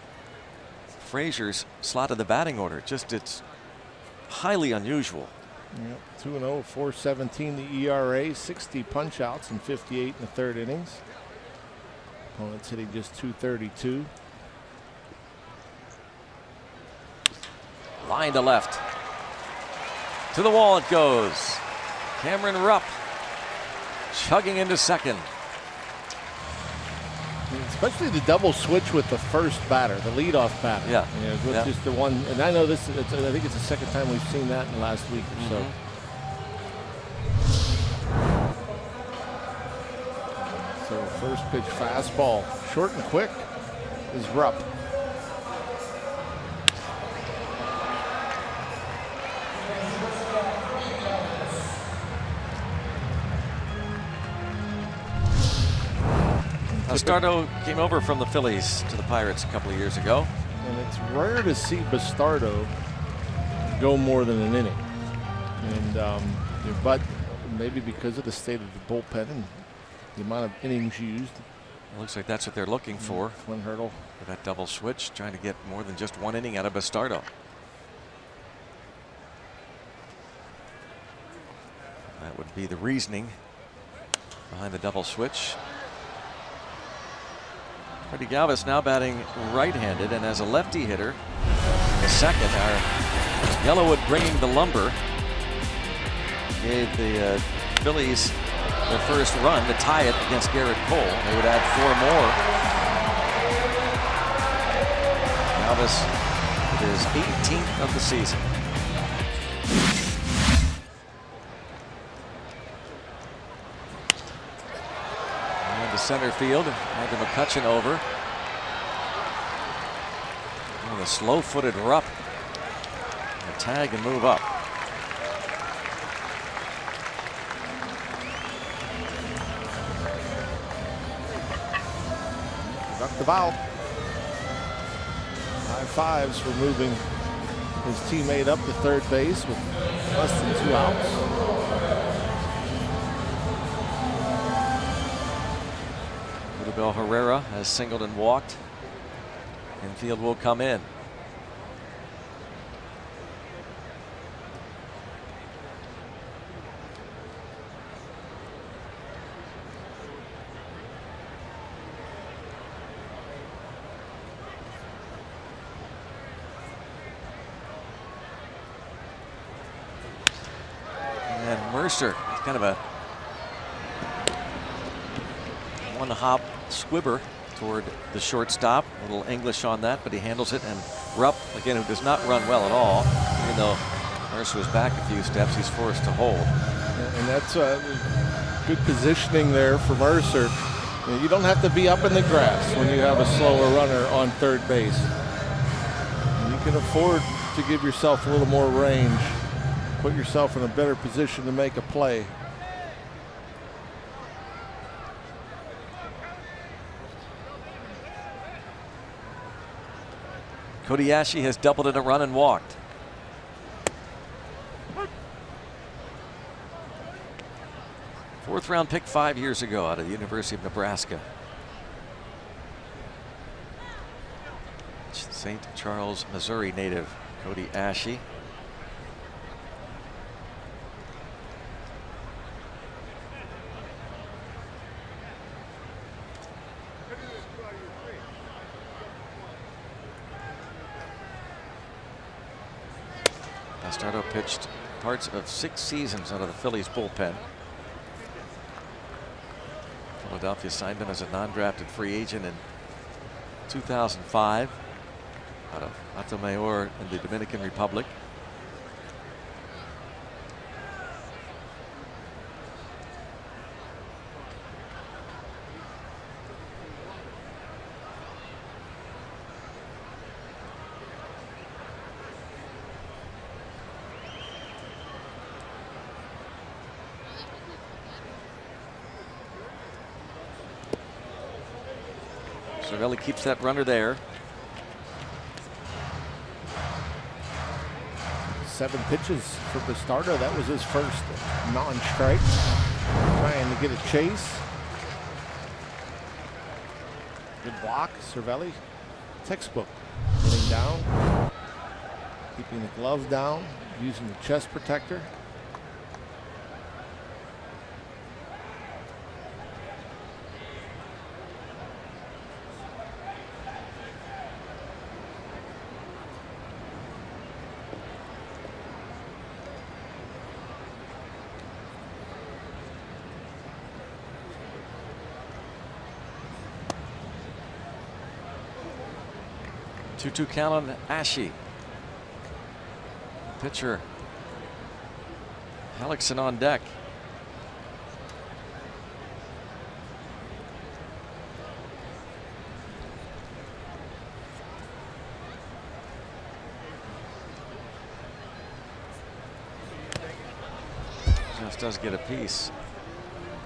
Frazier's slot of the batting order. Just, it's highly unusual. Yep, 2-0, 4.17 the ERA, 60 punch outs and 58 in the 3rd innings. Opponents hitting just .232. Line to left. To the wall it goes. Cameron Rupp chugging into second. Especially the double switch with the first batter, the leadoff batter. Yeah. With just the one, and I know this. I think it's the second time we've seen that in the last week or so. So first pitch fastball, short and quick, is Rupp. Bastardo came over from the Phillies to the Pirates a couple of years ago. And it's rare to see Bastardo go more than an inning. And but maybe because of the state of the bullpen and the amount of innings used. It looks like that's what they're looking for. One hurdle. For that double switch, trying to get more than just 1 inning out of Bastardo. That would be the reasoning behind the double switch. Freddie Galvis now batting right-handed, and as a lefty hitter in the second, our Yellowwood bringing the lumber gave the Phillies their first run to tie it against Garrett Cole. They would add 4 more. Galvis with his 18th of the season. Center field, Andrew McCutcheon over. Oh, the slow-footed Rupp. A tag and move up. Duck the valve. High fives for moving his teammate up to third base with less than 2 outs. Bell Herrera has singled and walked. Infield will come in. And Mercer, kind of a one-hop squibber toward the shortstop. A little English on that, but he handles it. And Rupp, again, who does not run well at all, even though Mercer was back a few steps, he's forced to hold. And that's good positioning there for Mercer. You don't have to be up in the grass when you have a slower runner on third base. You can afford to give yourself a little more range, put yourself in a better position to make a play. Cody Ashe has doubled in a run and walked. Fourth-round pick 5 years ago out of the University of Nebraska. St. Charles, Missouri native Cody Ashe. Bastardo pitched parts of 6 seasons out of the Phillies bullpen. Philadelphia signed him as a non-drafted free agent in 2005 out of Atamayor in the Dominican Republic. Cervelli keeps that runner there. 7 pitches for Bastardo. That was his first non-strike. Trying to get a chase. Good block. Cervelli, textbook. Getting down. Keeping the glove down. Using the chest protector. Two count on Ashe. Pitcher Hellickson on deck. Just does get a piece.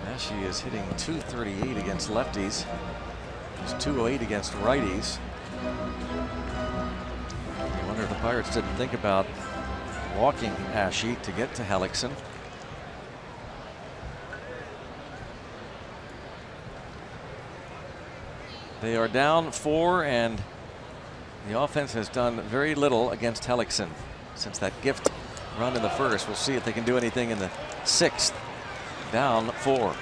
Ashe is hitting .238 against lefties. He's .208 against righties. I wonder if the Pirates didn't think about walking Ashe to get to Hellickson. They are down 4, and the offense has done very little against Hellickson since that gift run in the first. We'll see if they can do anything in the 6th. Down 4.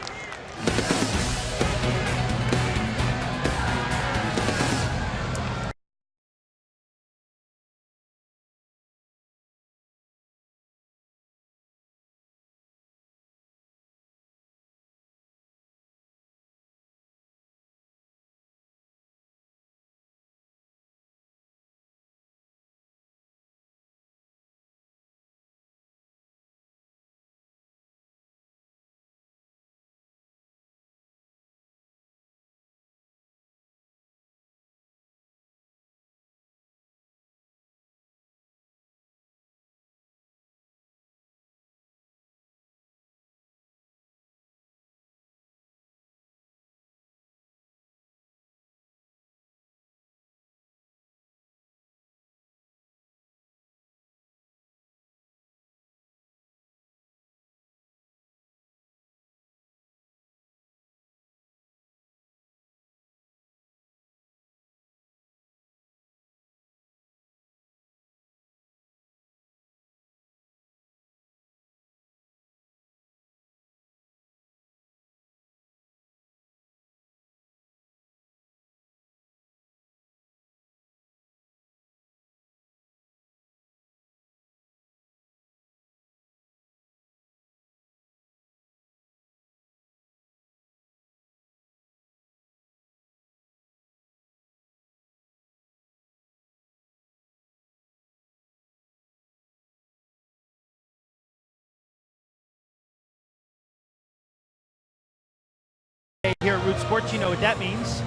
Here at Root Sports, you know what that means.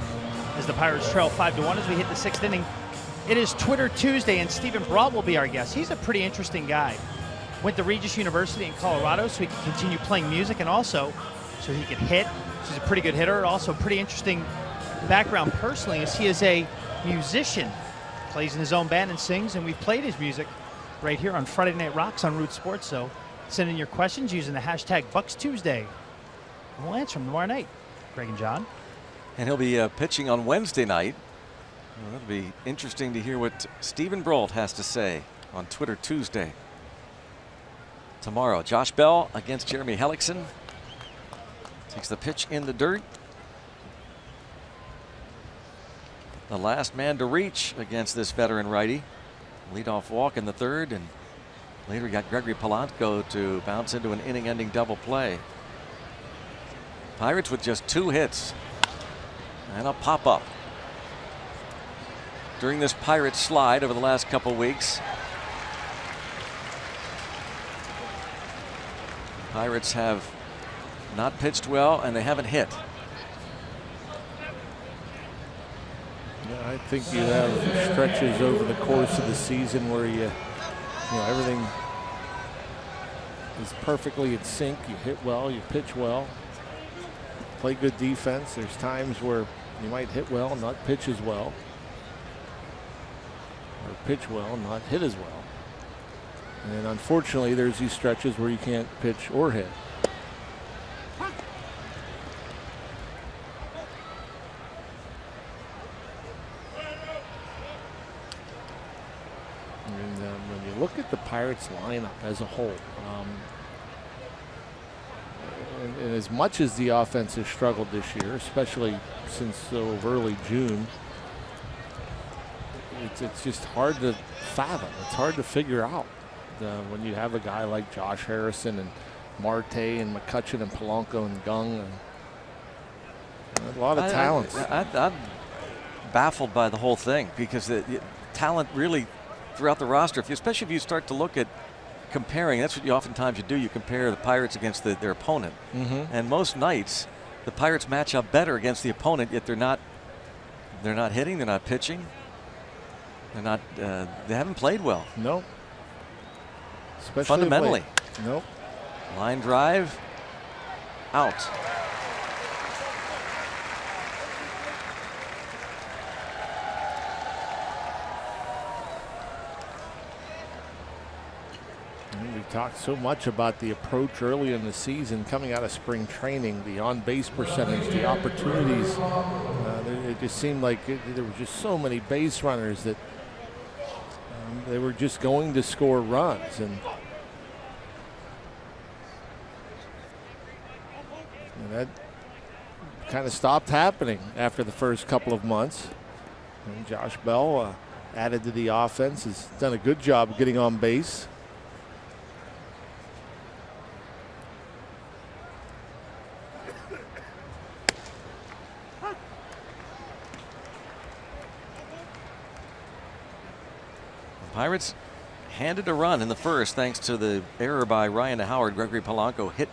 As the Pirates trail 5-1 as we hit the 6th inning. It is Twitter Tuesday, and Stephen Brault will be our guest. He's a pretty interesting guy. Went to Regis University in Colorado so he could continue playing music, and also so he could hit. He's a pretty good hitter. Also pretty interesting background personally, as he is a musician. Plays in his own band and sings, and we've played his music right here on Friday Night Rocks on Root Sports. So send in your questions using the hashtag Bucks Tuesday, and we'll answer them tomorrow night. Greg and John. And he'll be pitching on Wednesday night. Well, it'll be interesting to hear what Stephen Brault has to say on Twitter Tuesday. Tomorrow, Josh Bell against Jeremy Hellickson. Takes the pitch in the dirt. The last man to reach against this veteran righty. Leadoff walk in the 3rd, and Later got Gregory Polanco to bounce into an inning-ending double play. Pirates with just 2 hits and a pop-up during this Pirates slide over the last couple weeks. Pirates have not pitched well and they haven't hit. Yeah, I think you have stretches over the course of the season where you know, everything is perfectly in sync. You hit well, you pitch well, play good defense. There's times where you might hit well, not pitch as well, or pitch well, not hit as well. And unfortunately, there's these stretches where you can't pitch or hit. And when you look at the Pirates lineup as a whole, and as much as the offense has struggled this year, especially since early June, it's just hard to fathom. It's hard to figure out when you have a guy like Josh Harrison and Marte and McCutchen and Polanco and Gung. And a lot of talent. I'm baffled by the whole thing because the talent really throughout the roster, especially if you start to look at comparing, that's what you oftentimes you do. You compare the Pirates against their opponent. And most nights, the Pirates match up better against the opponent, yet they're not hitting, they're not pitching. They're not. They haven't played well. No. Especially fundamentally. Nope. Line drive. Out. We talked so much about the approach early in the season, coming out of spring training, the on-base percentage, the opportunities. It just seemed like there were just so many base runners that they were just going to score runs. And that kind of stopped happening after the first couple of months. And Josh Bell added to the offense, has done a good job getting on base. Pirates handed a run in the first thanks to the error by Ryan Howard. Gregory Polanco hit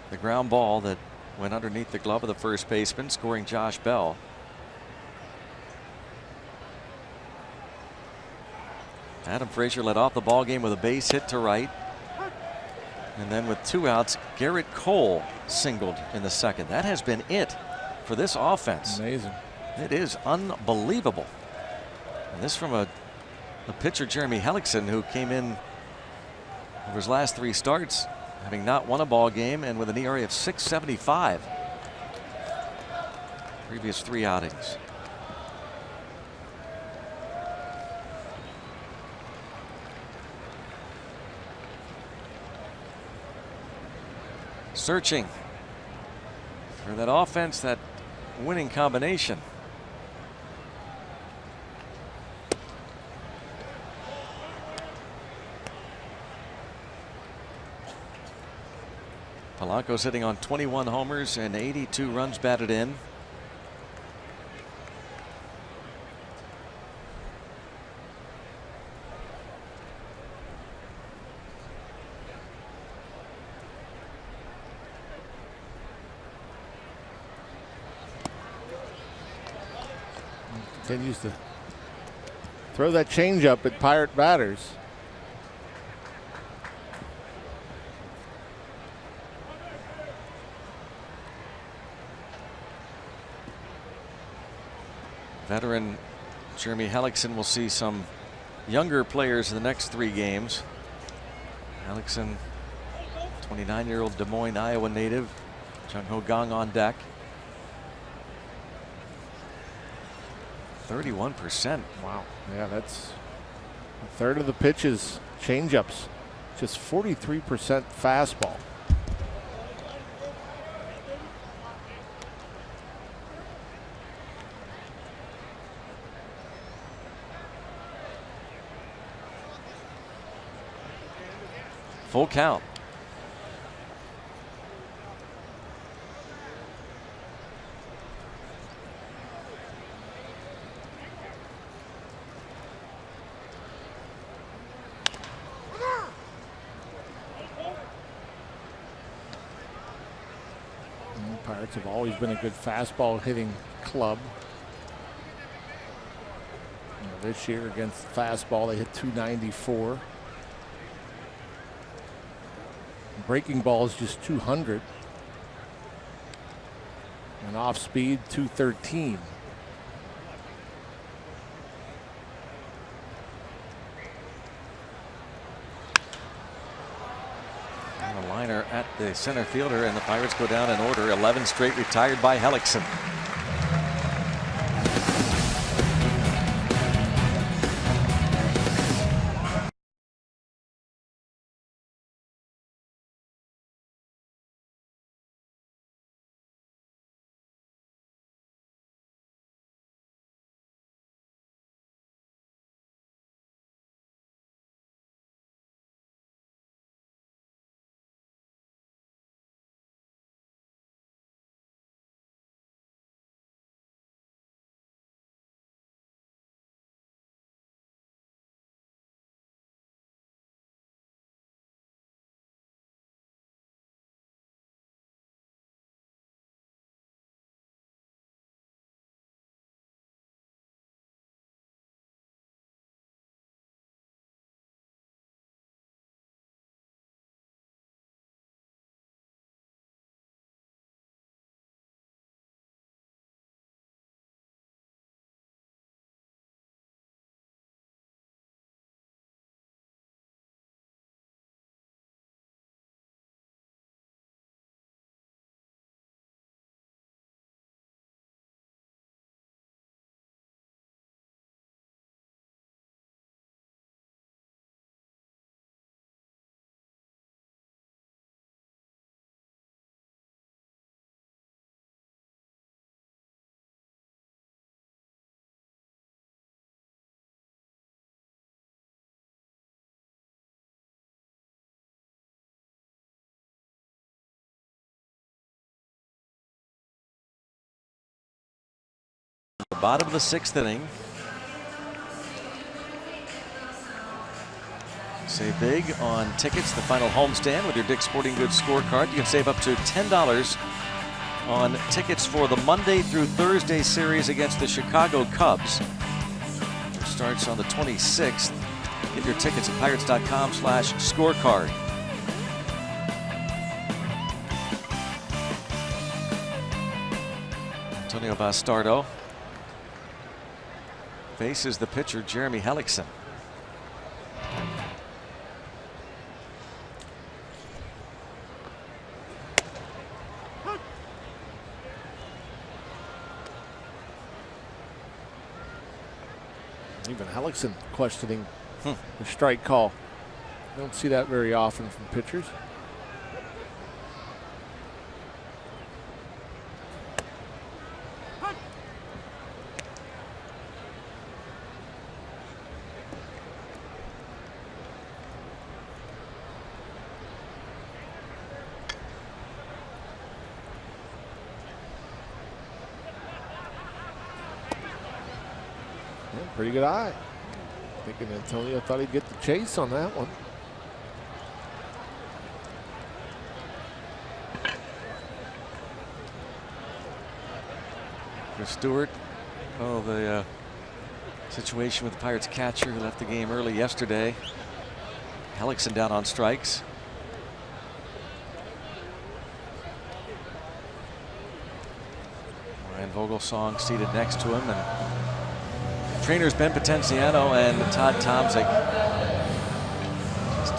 the ground ball that went underneath the glove of the first baseman, scoring Josh Bell. Adam Frazier led off the ball game with a base hit to right. And then with 2 outs, Garrett Cole singled in the second. That has been it for this offense. Amazing. It is unbelievable. And this from a pitcher, Jeremy Hellickson, who came in over his last 3 starts, having not won a ball game and with an ERA of .675. Previous 3 outings. Searching for that offense, that winning combination. Polanco sitting on 21 homers and 82 runs batted in. Continues to throw that changeup at Pirate batters. Veteran Jeremy Hellickson will see some younger players in the next 3 games. Hellickson, 29-year-old Des Moines, Iowa native. Jung Ho Gang on deck. 31%. Wow. Yeah, that's a third of the pitches, changeups. Just 43% fastball. Full count. Pirates have always been a good fastball hitting club. This year against the fastball, they hit .294. Breaking ball is just .200. And off speed, .213. And a liner at the center fielder, and the Pirates go down in order. 11 straight retired by Hellickson. The bottom of the 6th inning. Save big on tickets, the final homestand with your Dick's Sporting Goods scorecard. You can save up to $10 on tickets for the Monday through Thursday series against the Chicago Cubs, which starts on the 26th. Get your tickets at pirates.com/scorecard. Antonio Bastardo faces the pitcher, Jeremy Hellickson. Even Hellickson questioning the strike call. Don't see that very often from pitchers. Pretty good eye. Thinking Antonio thought he'd get the chase on that one. Chris Stewart. Oh, the situation with the Pirates catcher who left the game early yesterday. Hellickson down on strikes. Ryan Vogelsong seated next to him, and trainers Ben Potenziano and Todd Tomczyk. Just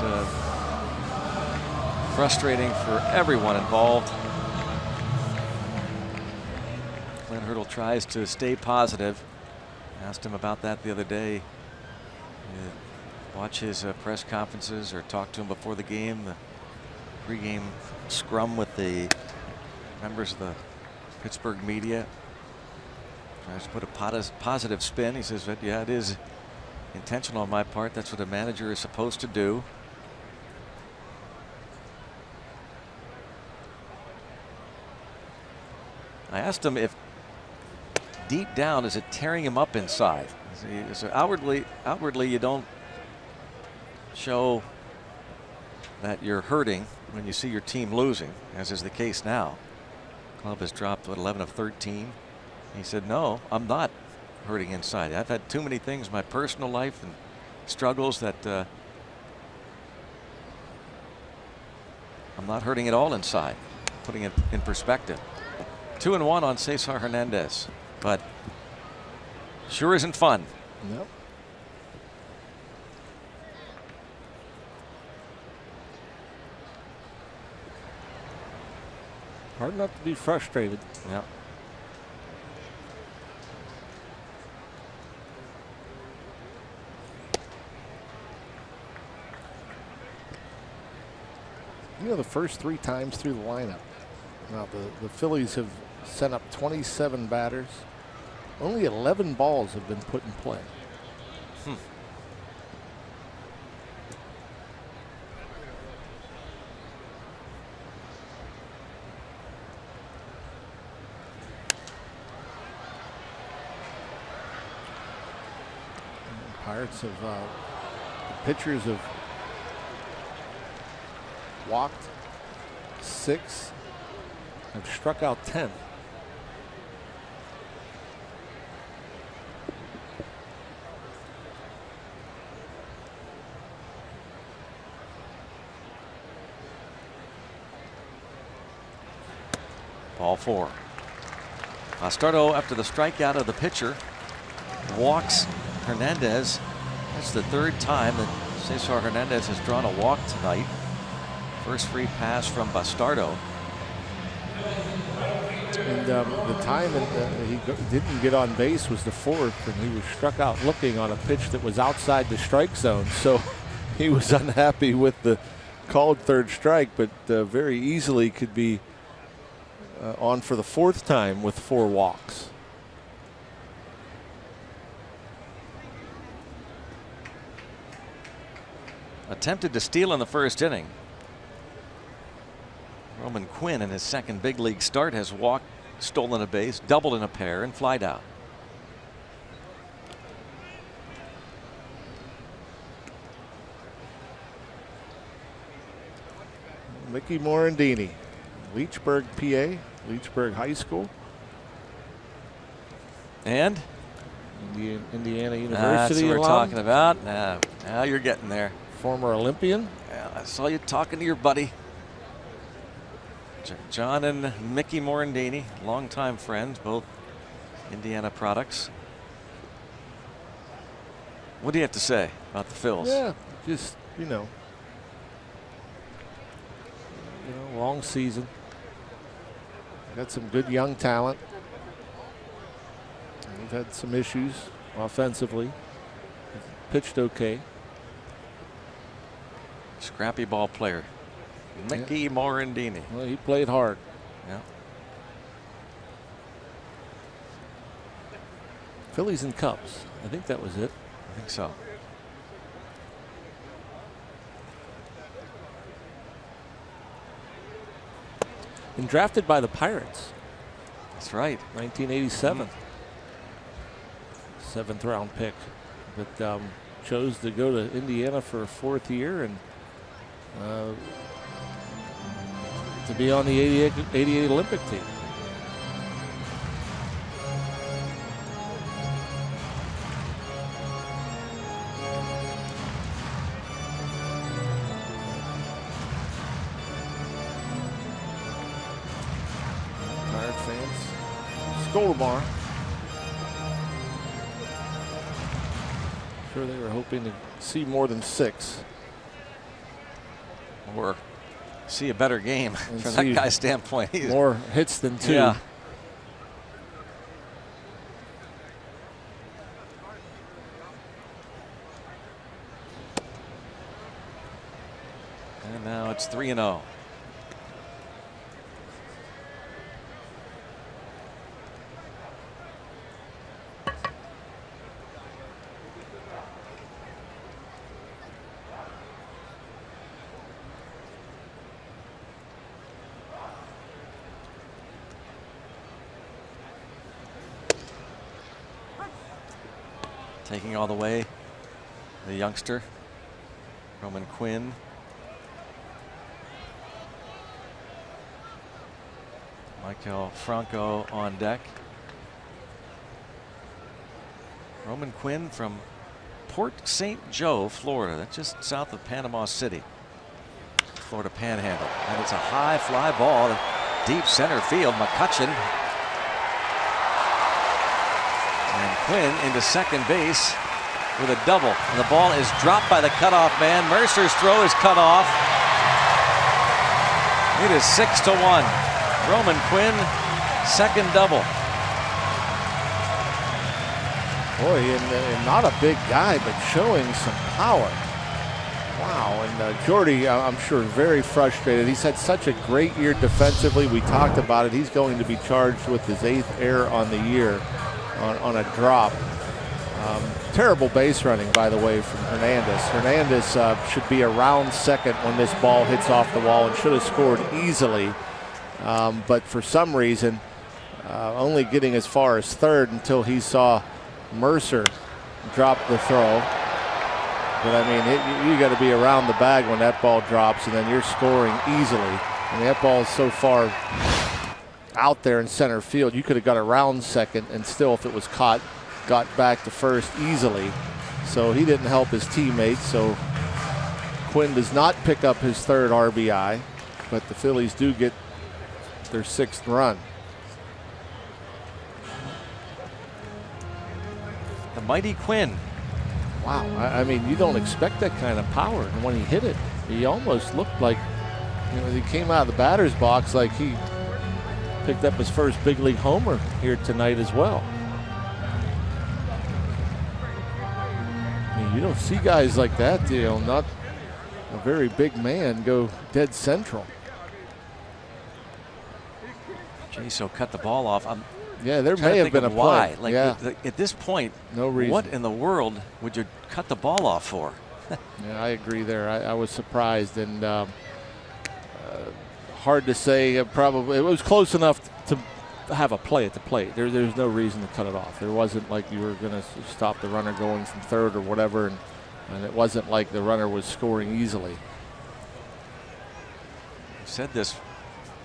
frustrating for everyone involved. Glenn Hurdle tries to stay positive. Asked him about that the other day. Watch his press conferences or talk to him before the game. The pregame scrum with the members of the Pittsburgh media. Tries to put a positive spin. He says that, yeah, it is intentional on my part. That's what a manager is supposed to do. I asked him if deep down, is it tearing him up inside? So outwardly you don't show that you're hurting when you see your team losing, as is the case now. Club has dropped, what, 11 of 13. He said, no, I'm not hurting inside. I've had too many things in my personal life and struggles that I'm not hurting at all inside. Putting it in perspective. 2-1 on Cesar Hernandez, but sure isn't fun. Nope. Hard not to be frustrated. Yeah. You know, the first 3 times through the lineup. Now the Phillies have sent up 27 batters. Only 11 balls have been put in play. Pirates have the pitchers have walked 6, have struck out 10. Ball 4. Bastardo, after the strikeout of the pitcher, walks Hernandez. That's the 3rd time that Cesar Hernandez has drawn a walk tonight. First free pass from Bastardo. And the time he didn't get on base was the 4th, and he was struck out looking on a pitch that was outside the strike zone. So he was unhappy with the called 3rd strike, but very easily could be on for the 4th time with 4 walks. Attempted to steal in the 1st inning. Roman Quinn in his 2nd big league start has walked, stolen a base, doubled in a pair, and flied out. Mickey Morandini, Leechburg, PA, Leechburg High School. And Indiana University. That's what we're alum. talking about. Now you're getting there. Former Olympian. Yeah, I saw you talking to your buddy. John and Mickey Morandini, longtime friends, both Indiana products. What do you have to say about the Phils? Yeah, just, you know, long season. Got some good young talent. We've had some issues offensively. Pitched okay. Scrappy ball player. Mickey Morandini. Well, he played hard. Yeah. Phillies and Cubs. I think that was it. I think so. And drafted by the Pirates. That's right. 1987. 7th round pick. But chose to go to Indiana for a 4th year and to be on the 88 Olympic team. Pirate fans stole tomorrow. Sure they were hoping to see more than 6. Or see a better game from that guy's standpoint. He's more hits than 2. Yeah. And now it's 3-0. taking all the way the youngster, Roman Quinn. Michael Franco on deck. Roman Quinn from Port St. Joe, Florida. That's just south of Panama City. Florida Panhandle. And it's a high fly ball to deep center field. McCutchen. And Quinn into second base with a double. And the ball is dropped by the cutoff man. Mercer's throw is cut off. It is 6-1. Roman Quinn, second double. Boy, and not a big guy, but showing some power. Wow, and Jordy, I'm sure, very frustrated. He's had such a great year defensively. We talked about it. He's going to be charged with his 8th error on the year on a drop. Terrible base running, by the way, from Hernandez. Hernandez should be around second when this ball hits off the wall and should have scored easily. But for some reason, only getting as far as third until he saw Mercer drop the throw. But I mean, you got to be around the bag when that ball drops, and then you're scoring easily. I mean, that ball is so far out there in center field. You could have got around second, and still, if it was caught, got back to first easily. So he didn't help his teammates. So Quinn does not pick up his 3rd RBI, but the Phillies do get their 6th run. The mighty Quinn. Wow, I mean, you don't expect that kind of power. And when he hit it, he almost looked like, you know, he came out of the batter's box like he picked up his first big league homer here tonight as well. I mean, you don't see guys like that, you know, not a very big man, go dead central. Jaso cut the ball off. Yeah, there may have been a why. play. Like yeah. At this point, no reason. What in the world would you cut the ball off for? Yeah, I agree there. I was surprised, and hard to say. Probably it was close enough to have a play at the plate. There's no reason to cut it off. There wasn't like you were going to stop the runner going from third or whatever, and it wasn't like the runner was scoring easily. I've said this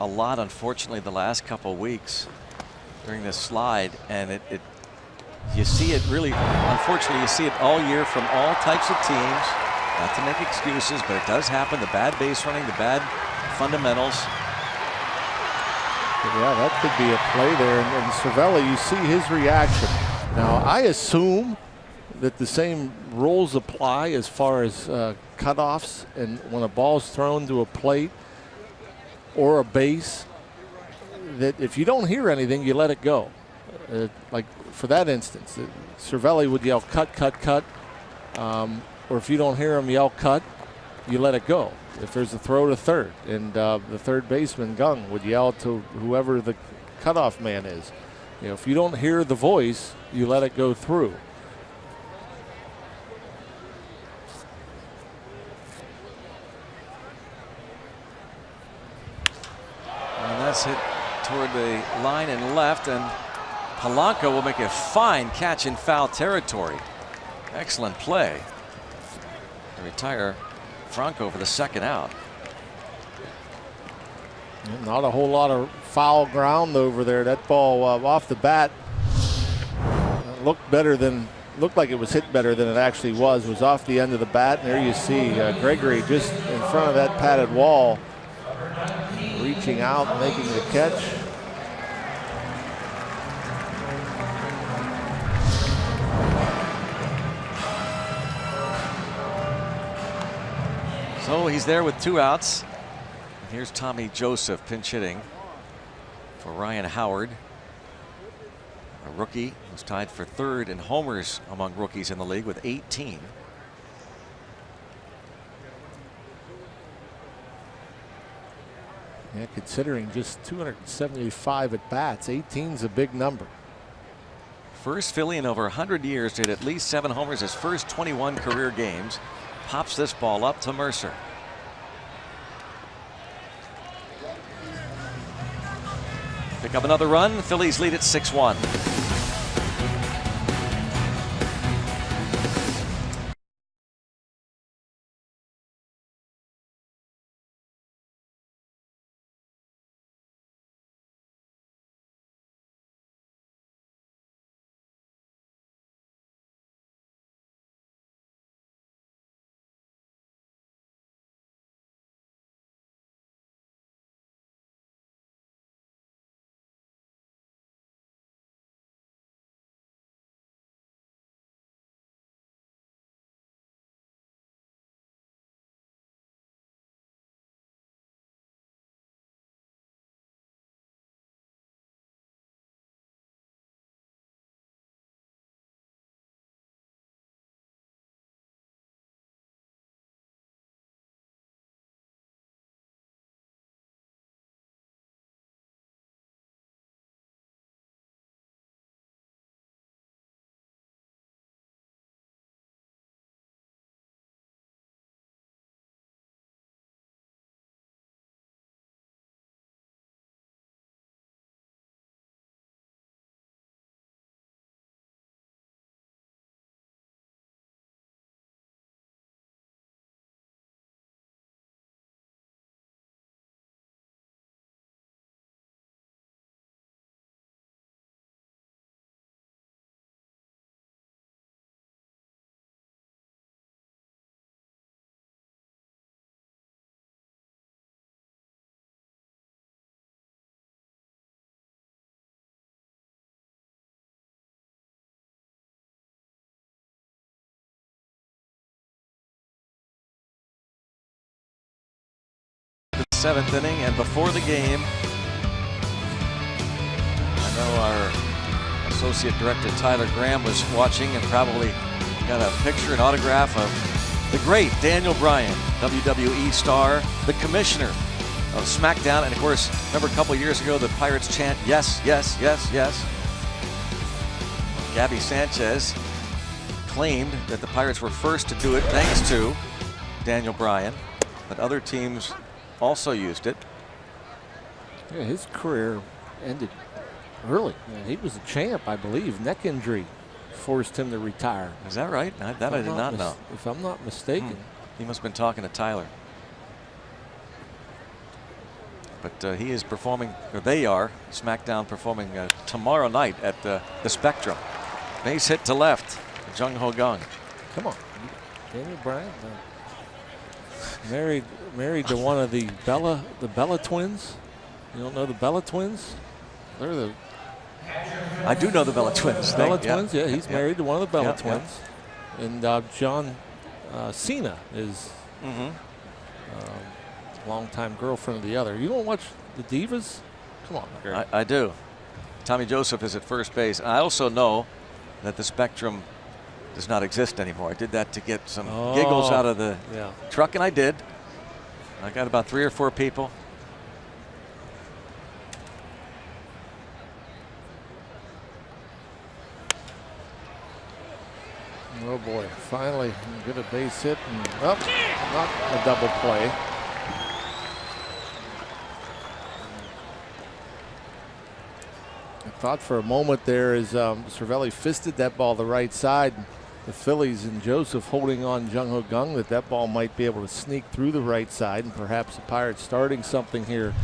a lot, unfortunately, the last couple of weeks during this slide, and you see it really, unfortunately, you see it all year from all types of teams. Not to make excuses, but it does happen. The bad base running, the bad fundamentals. Yeah, that could be a play there. And Cervelli, you see his reaction. Now, I assume that the same rules apply as far as cutoffs, and when a ball's thrown to a plate or a base, that if you don't hear anything, you let it go. Like for that instance, Cervelli would yell cut, cut, cut. Or if you don't hear him yell cut, you let it go. If there's a throw to third, and the third baseman, Gung, would yell to whoever the cutoff man is. You know, if you don't hear the voice, you let it go through. And that's hit toward the line and left, and Polanco will make a fine catch in foul territory. Excellent play to retire Franco for the second out. Not a whole lot of foul ground over there. That ball off the bat looked like it was hit better than it actually was. It was off the end of the bat, and there you see Gregory just in front of that padded wall, reaching out and making the catch. So he's there with 2 outs. And here's Tommy Joseph pinch hitting for Ryan Howard, a rookie who's tied for 3rd in homers among rookies in the league with 18. Yeah, considering just 275 at bats, 18's a big number. First Philly in over 100 years to hit at least 7 homers his first 21 career games. Pops this ball up to Mercer. Pick up another run. Phillies lead at 6-1. 7th inning, and before the game, I know our associate director Tyler Graham was watching and probably got a picture and autograph of the great Daniel Bryan, WWE star, the commissioner of SmackDown. And of course, remember a couple years ago, the Pirates chant, yes, yes, yes, yes. Gabby Sanchez claimed that the Pirates were first to do it thanks to Daniel Bryan, but other teams also used it. Yeah, his career ended early. He was a champ, I believe. Neck injury forced him to retire. Is that right? That I did not know. If I'm not mistaken. He must have been talking to Tyler. But he is performing, or they are, SmackDown performing tomorrow night at the Spectrum. Base hit to left, Jung Ho Gung. Come on, Daniel Bryan, married to one of the Bella twins. You don't know the Bella twins? They're the. I do know the Bella twins. Bella twins, yeah. He's married to one of the Bella twins, and John Cena is longtime girlfriend of the other. You don't watch the Divas? Come on, Gary. I do. Tommy Joseph is at first base. I also know that the Spectrum does not exist anymore. I did that to get some giggles out of the truck, and I did. I got about 3 or 4 people. Oh boy, finally get a base hit and not a double play. I thought for a moment there as Cervelli fisted that ball the right side, the Phillies and Joseph holding on Jung Ho Gung, that ball might be able to sneak through the right side, and perhaps the Pirates starting something here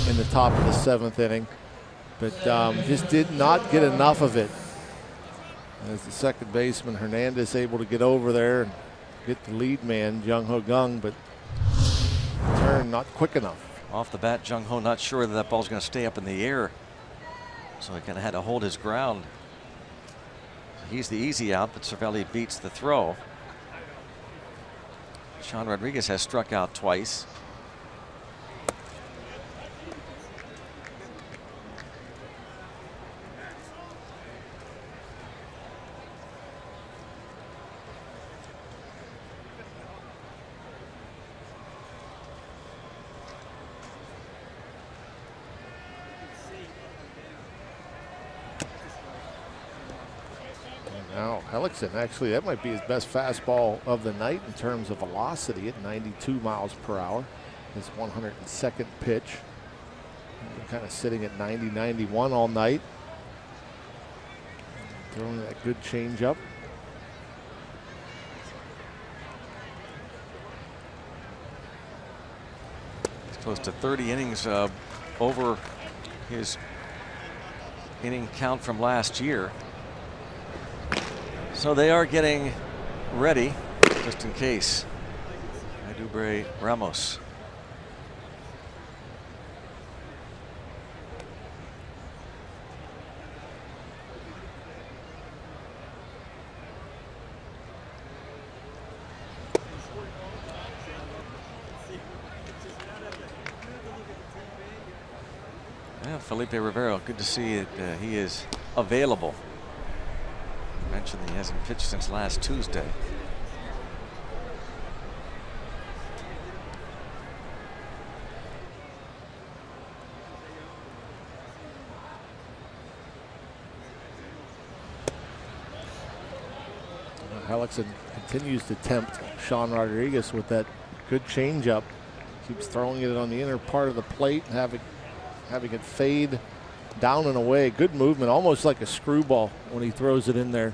in the top of the 7th inning. But just did not get enough of it. As the second baseman Hernandez able to get over there and get the lead man Jung Ho Gung, but turn not quick enough. Off the bat, Jung Ho not sure that ball's going to stay up in the air, so he kind of had to hold his ground. He's the easy out, but Cervelli beats the throw. Sean Rodriguez has struck out twice. Now Hellickson, actually that might be his best fastball of the night in terms of velocity at 92 miles per hour. His 102nd pitch. Kind of sitting at 90-91 all night. Throwing that good changeup. He's close to 30 innings over his inning count from last year. So they are getting ready just in case. Dubre Ramos. Yeah, Felipe Rivero, good to see that he is available. Mentioned that he hasn't pitched since last Tuesday. Hellickson continues to tempt Sean Rodriguez with that good changeup. Keeps throwing it on the inner part of the plate and having it fade down and away. Good movement, almost like a screwball when he throws it in there.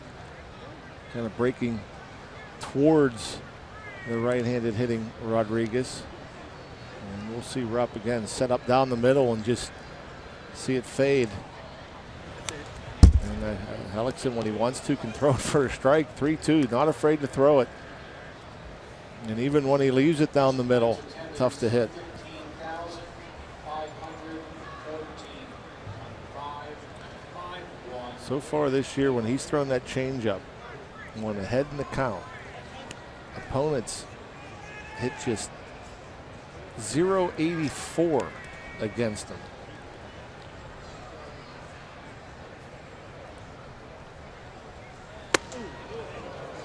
Kind of breaking towards the right-handed hitting Rodriguez. And we'll see Rupp again set up down the middle and just see it fade. And Hellickson, when he wants to, can throw it for a strike. 3-2, not afraid to throw it. And even when he leaves it down the middle, tough to hit. So far this year, when he's thrown that changeup, when ahead in the count, opponents hit just .084 against him.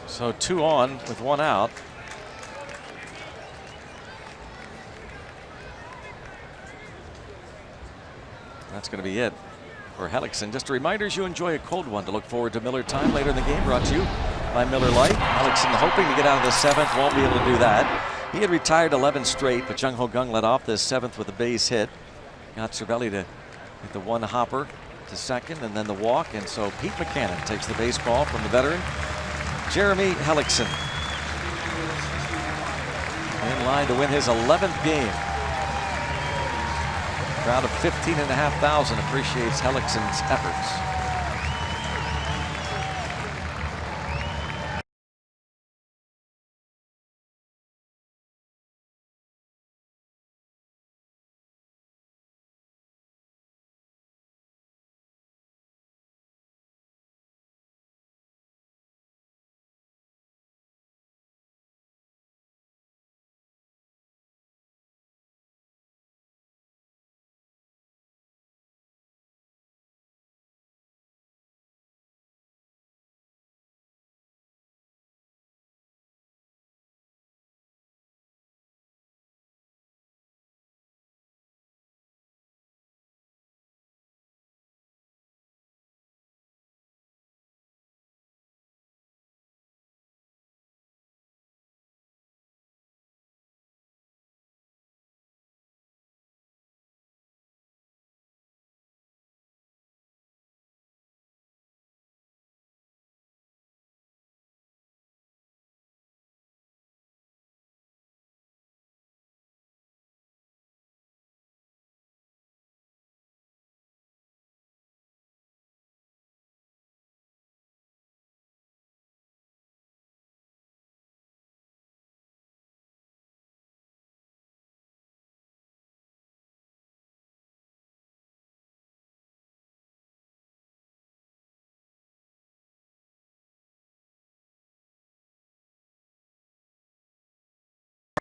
So 2 on with 1 out. That's going to be it for Hellickson. Just a reminder, as you enjoy a cold one, to look forward to Miller Time later in the game, brought to you by Miller Lite. Hellickson hoping to get out of the 7th, won't be able to do that. He had retired 11 straight, but Jung Ho Gung led off the 7th with a base hit. Got Cervelli to hit the 1 hopper to second, and then the walk. And so Pete McCannon takes the baseball from the veteran Jeremy Hellickson, in line to win his 11th game. A crowd of 15,500 appreciates Hellickson's efforts.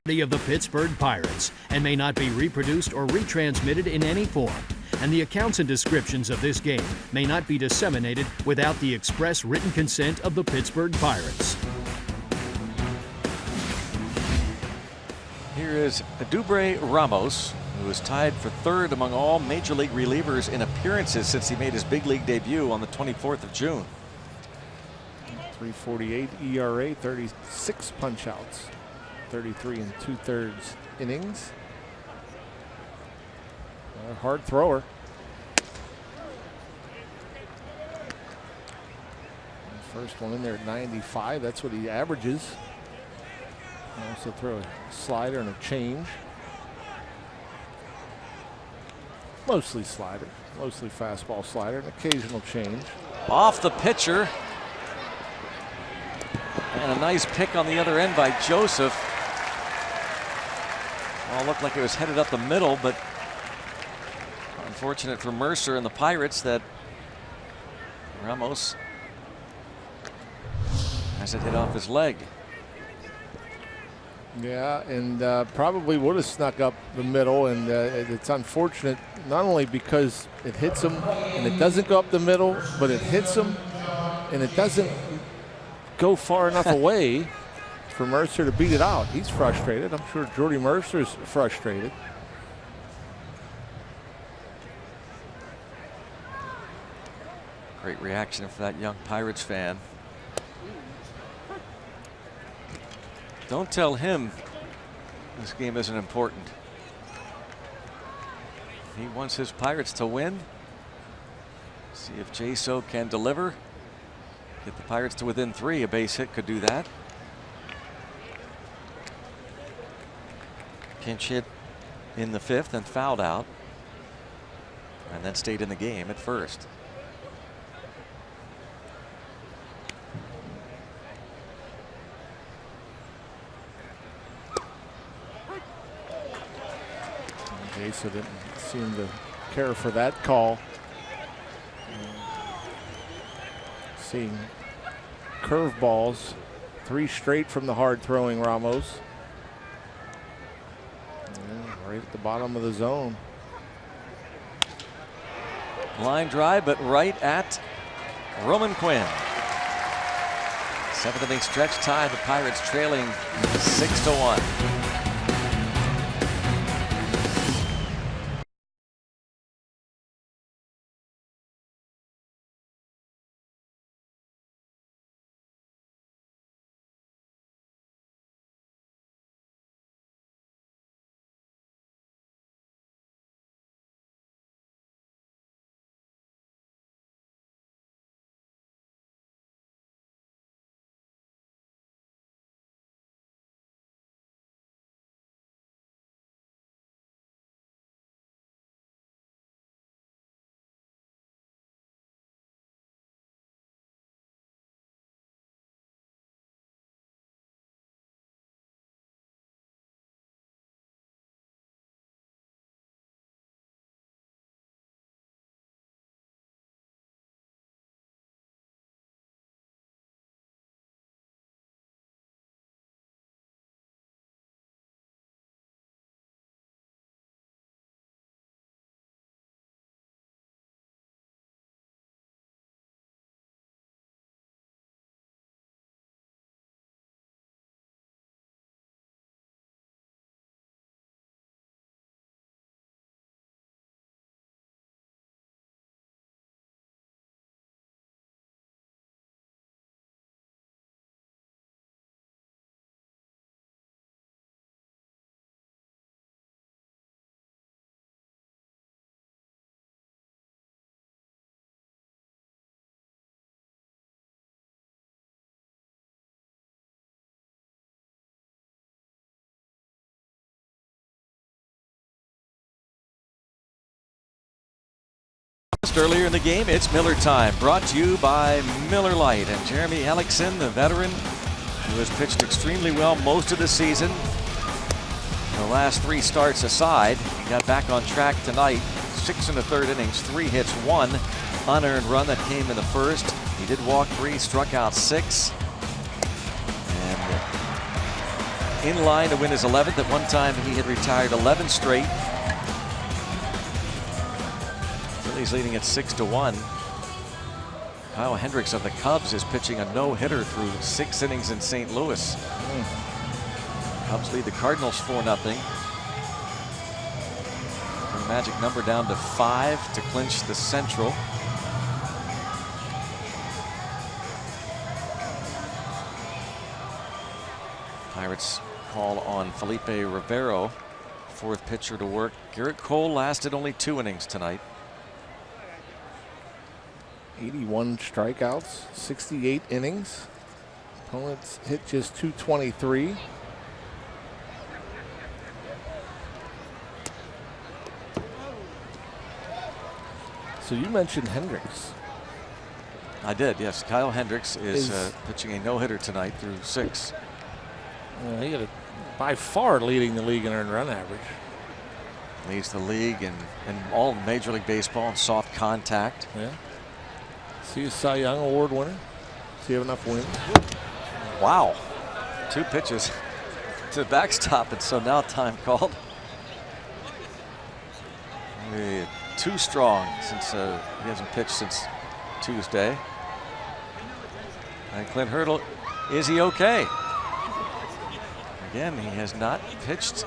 Of the Pittsburgh Pirates and may not be reproduced or retransmitted in any form, and the accounts and descriptions of this game may not be disseminated without the express written consent of the Pittsburgh Pirates. Here is Adubre Ramos, who is tied for 3rd among all Major League relievers in appearances since he made his big league debut on the 24th of June. 3.48 ERA, 36 punch-outs. 33 2/3 innings. A hard thrower. First one in there at 95. That's what he averages. Also throw a slider and a change. Mostly slider. Mostly fastball slider. An occasional change. Off the pitcher. And a nice pick on the other end by Joseph. Well, looked like it was headed up the middle, but unfortunate for Mercer and the Pirates that Ramos has it hit off his leg. Yeah, and probably would have snuck up the middle, and it's unfortunate not only because it hits him and it doesn't go up the middle, but it hits him and it doesn't go far enough away for Mercer to beat it out. He's frustrated. I'm sure Jordy Mercer's frustrated. Great reaction for that young Pirates fan. Don't tell him this game isn't important. He wants his Pirates to win. See if Jaso can deliver. Get the Pirates to within 3. A base hit could do that. Pinch hit in the 5th and fouled out, and then stayed in the game at first. Jason didn't seem to care for that call. Seeing curveballs, 3 straight from the hard throwing Ramos. at the bottom of the zone. Line drive, but right at Roman Quinn. 7th inning stretch tie. The Pirates trailing 6-1. Earlier in the game, it's Miller time, brought to you by Miller Lite. And Jeremy Hellickson, the veteran who has pitched extremely well most of the season, the last 3 starts aside, he got back on track tonight. 6 in the 3rd innings, 3 hits, 1 unearned run that came in the 1st. He did walk 3, struck out 6, and in line to win his 11th. At one time he had retired 11 straight. He's leading at 6-1. Kyle Hendricks of the Cubs is pitching a no-hitter through 6 innings in St. Louis. Cubs lead the Cardinals 4-0. The magic number down to 5 to clinch the Central. Pirates call on Felipe Rivero, 4th pitcher to work. Garrett Cole lasted only 2 innings tonight. 81 strikeouts, 68 innings. Opponents hit just 223. So you mentioned Hendricks. I did, yes. Kyle Hendricks is pitching a no-hitter tonight through 6. He got by far leading the league in earned run average. Leads the league in all Major League Baseball in soft contact. Yeah. See a Cy Young Award winner. Does he have enough wins? Wow. 2 pitches to backstop it, so now time called. Too strong since he hasn't pitched since Tuesday. And Clint Hurdle, is he okay? Again, he has not pitched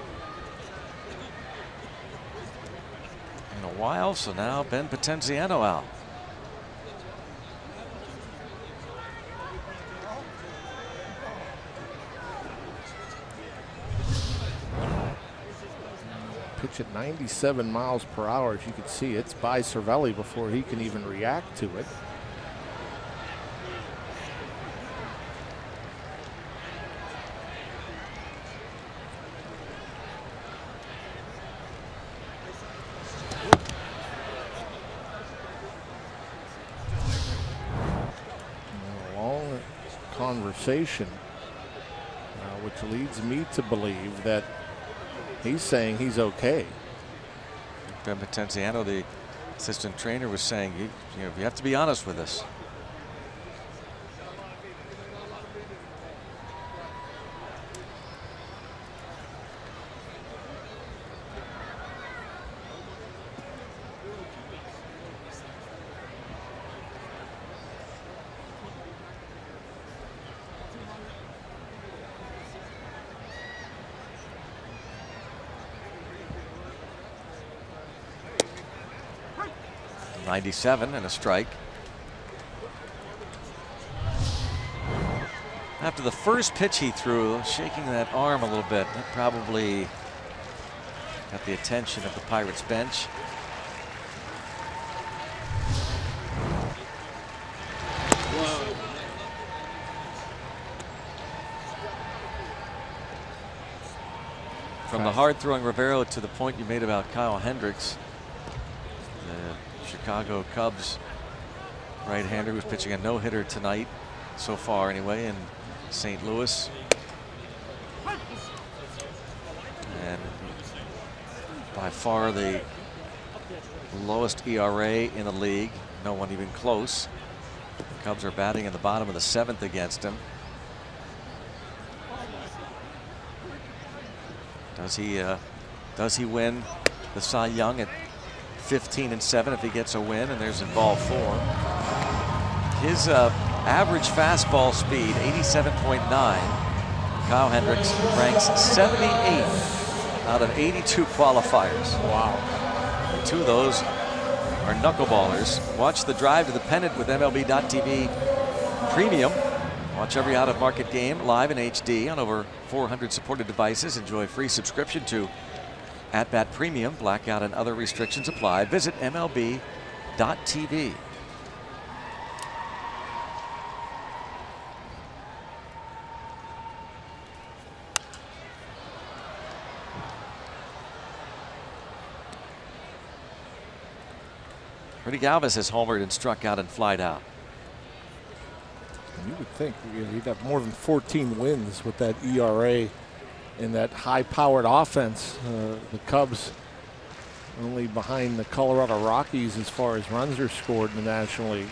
in a while, so now Ben Potenziano out. Pitch at 97 miles per hour. As you can see, it's by Cervelli before he can even react to it. A long conversation, which leads me to believe that he's saying he's okay. Ben Potenziano, the assistant trainer, was saying, you have to be honest with us. 97 and a strike. After the first pitch he threw, shaking that arm a little bit, that probably got the attention of the Pirates bench. From the hard-throwing Rivero to the point you made about Kyle Hendricks, the Chicago Cubs right-hander who's pitching a no-hitter tonight, so far anyway, in St. Louis. And by far the lowest ERA in the league. No one even close. The Cubs are batting in the bottom of the 7th against him. Does he win the Cy Young at 15-7 if he gets a win? And there's in ball 4. His average fastball speed 87.9. Kyle Hendricks ranks 78 out of 82 qualifiers. Wow. 2 of those are knuckleballers. Watch the drive to the pennant with MLB.tv Premium. Watch every out-of-market game live in HD on over 400 supported devices. Enjoy free subscription to At-Bat Premium. Blackout and other restrictions apply. Visit MLB.tv. Freddie Galvis has homered and struck out and flied out. You would think he'd have more than 14 wins with that ERA and that high-powered offense. The Cubs only behind the Colorado Rockies as far as runs are scored in the National League.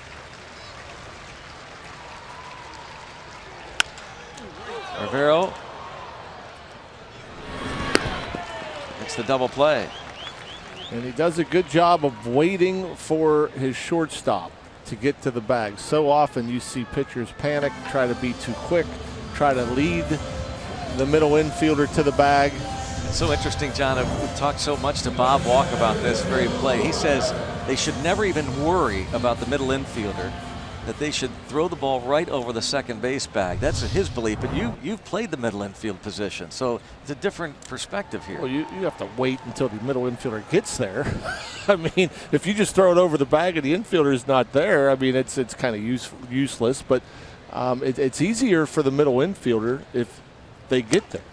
Rivero makes the double play. And he does a good job of waiting for his shortstop to get to the bag. So often you see pitchers panic, try to be too quick, try to lead the middle infielder to the bag. It's so interesting, John. We've talked so much to Bob Walk about this very play. He says they should never even worry about the middle infielder, that they should throw the ball right over the second base bag. That's his belief, but you've played the middle infield position, so it's a different perspective here. Well, you have to wait until the middle infielder gets there. I mean, if you just throw it over the bag and the infielder is not there, I mean, it's kind of useless, but it's easier for the middle infielder if they get there.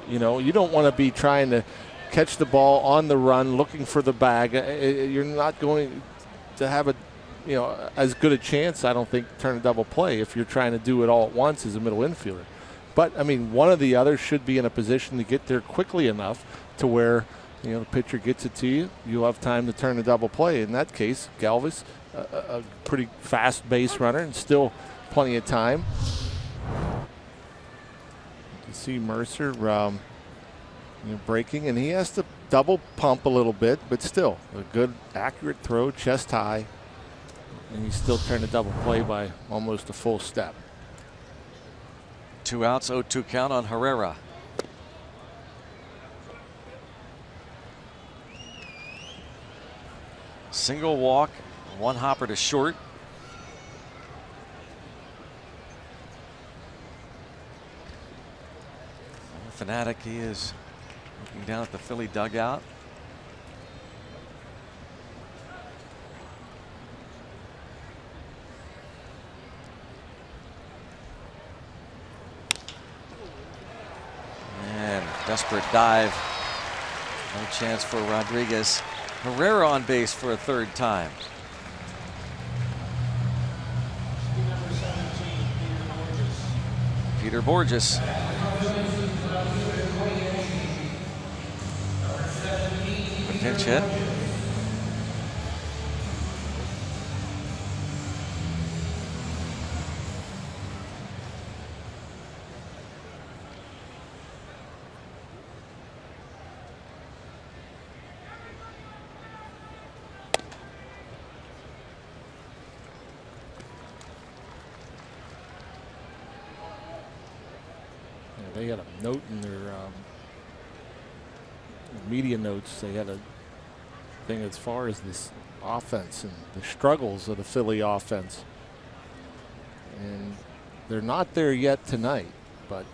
You know, you don't want to be trying to catch the ball on the run, looking for the bag. You're not going to have as good a chance, I don't think, turn a double play if you're trying to do it all at once as a middle infielder. But I mean, one of the others should be in a position to get there quickly enough to where, the pitcher gets it to you, you'll have time to turn a double play. In that case, Galvis, a pretty fast base runner and still plenty of time. You can see Mercer breaking, and he has to double pump a little bit, but still a good accurate throw, chest high. And he still turned a double play by almost a full step. 2 outs, 0-2 count on Herrera. Single walk, 1 hopper to short. Fanatic, he is looking down at the Philly dugout. Desperate dive. No chance for Rodriguez. Herrera on base for a 3rd time. Peter Borges. A pinch hit. They had a note in their media notes. They had a thing as far as this offense and the struggles of the Philly offense. And they're not there yet tonight, but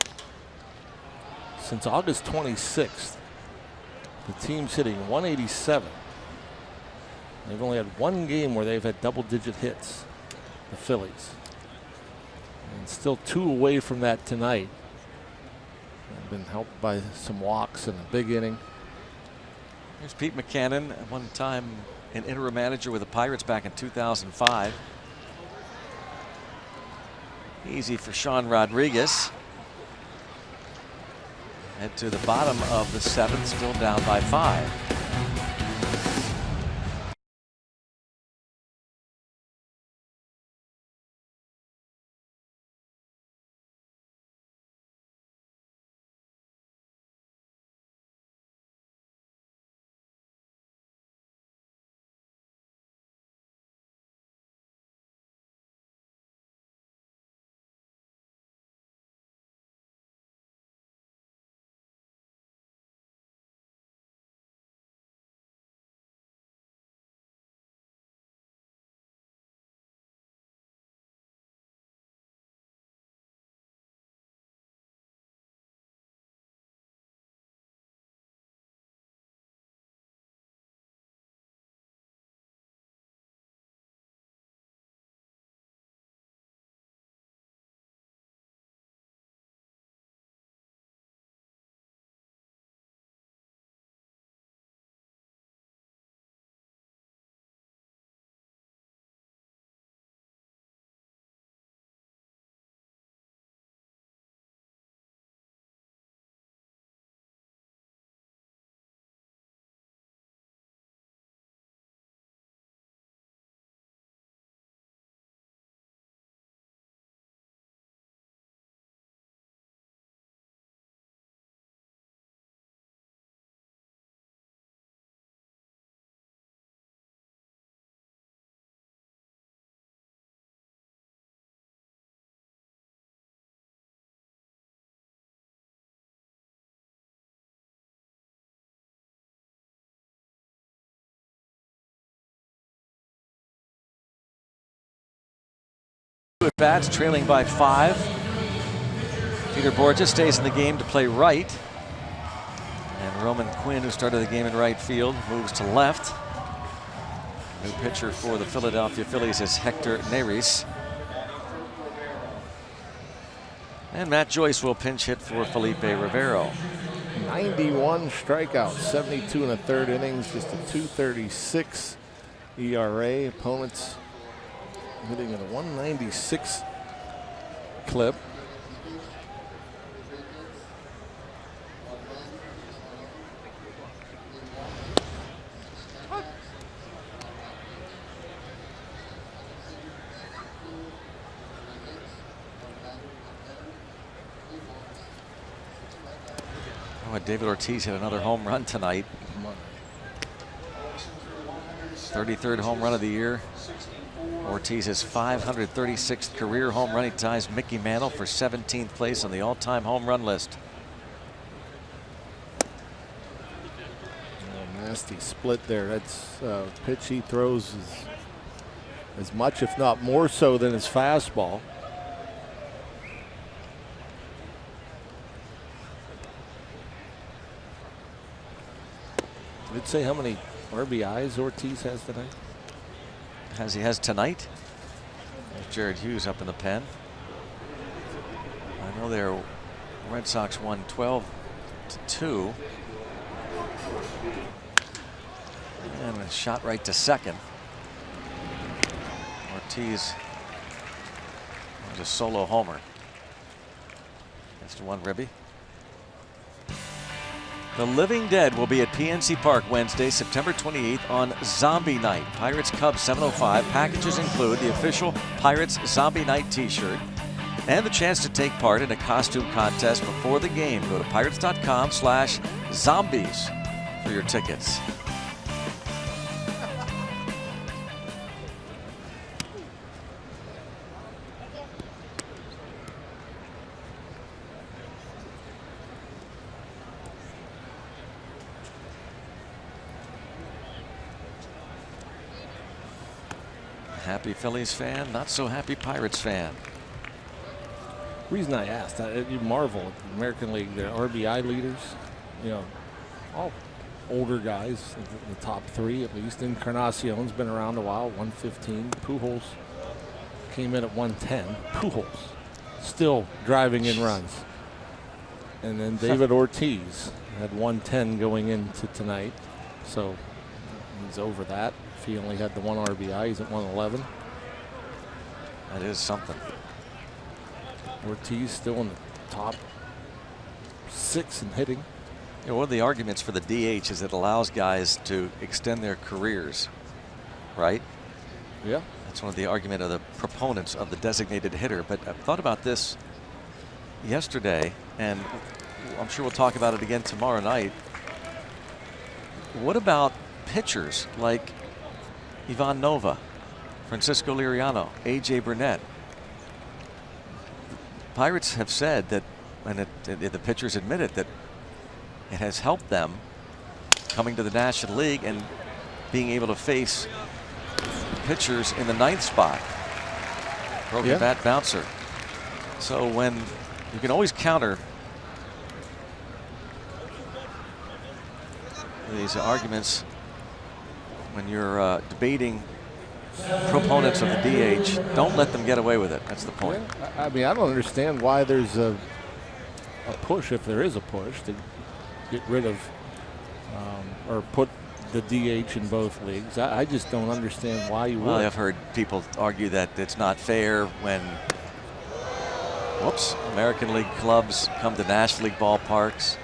since August 26th, the team's hitting 187. They've only had one game where they've had double-digit hits, the Phillies. And still 2 away from that tonight. They've been helped by some walks and a big inning. Here's Pete McCannon, at one time an interim manager with the Pirates back in 2005. Easy for Sean Rodriguez. Head to the bottom of the 7th, still down by 5. At bats, trailing by 5. Peter Borges stays in the game to play right. And Roman Quinn, who started the game in right field, moves to left. New pitcher for the Philadelphia Phillies is Hector Neris. And Matt Joyce will pinch hit for Felipe Rivero. 91 strikeouts, 72 1/3 innings, just a 2.36 ERA. Opponents hitting at a 196 clip. Oh, David Ortiz hit another home run tonight. 33rd home run of the year. Ortiz's 536th career home run. He ties Mickey Mantle for 17th place on the all-time home run list. Oh, nasty split there. That's pitch he throws as much, if not more so, than his fastball. Did it say how many RBIs Ortiz has tonight? As he has tonight. There's Jared Hughes up in the pen. I know their Red Sox won 12-2. And a shot right to second. Ortiz was a solo homer. That's one ribby. The Living Dead will be at PNC Park Wednesday, September 28th on Zombie Night. Pirates Cubs 7:05. Packages include the official Pirates Zombie Night t-shirt and the chance to take part in a costume contest before the game. Go to pirates.com/zombies for your tickets. Happy Phillies fan, not so happy Pirates fan. Reason I asked, you marvel at the American League, the RBI leaders, all older guys, the top three at least. Encarnacion's been around a while, 115. Pujols came in at 110. Pujols still driving in runs. And then David Ortiz had 110 going into tonight. So he's over that. If he only had the one RBI, he's at 111. That is something. Ortiz still in the top 6 in hitting. Yeah, one of the arguments for the DH is it allows guys to extend their careers, right? Yeah. That's one of the argument of the proponents of the designated hitter. But I thought about this yesterday, and I'm sure we'll talk about it again tomorrow night. What about pitchers like Ivan Nova, Francisco Liriano, A.J. Burnett? Pirates have said that, and the pitchers admit it, that it has helped them coming to the National League and being able to face pitchers in the 9th spot. Broken bat bouncer. So when you can always counter these arguments when you're debating proponents of the DH, don't let them get away with it. That's the point. I mean, I don't understand why there's a push, if there is a push, to get rid of or put the DH in both leagues. I just don't understand why you would. Well, I've heard people argue that it's not fair when American League clubs come to National League ballparks.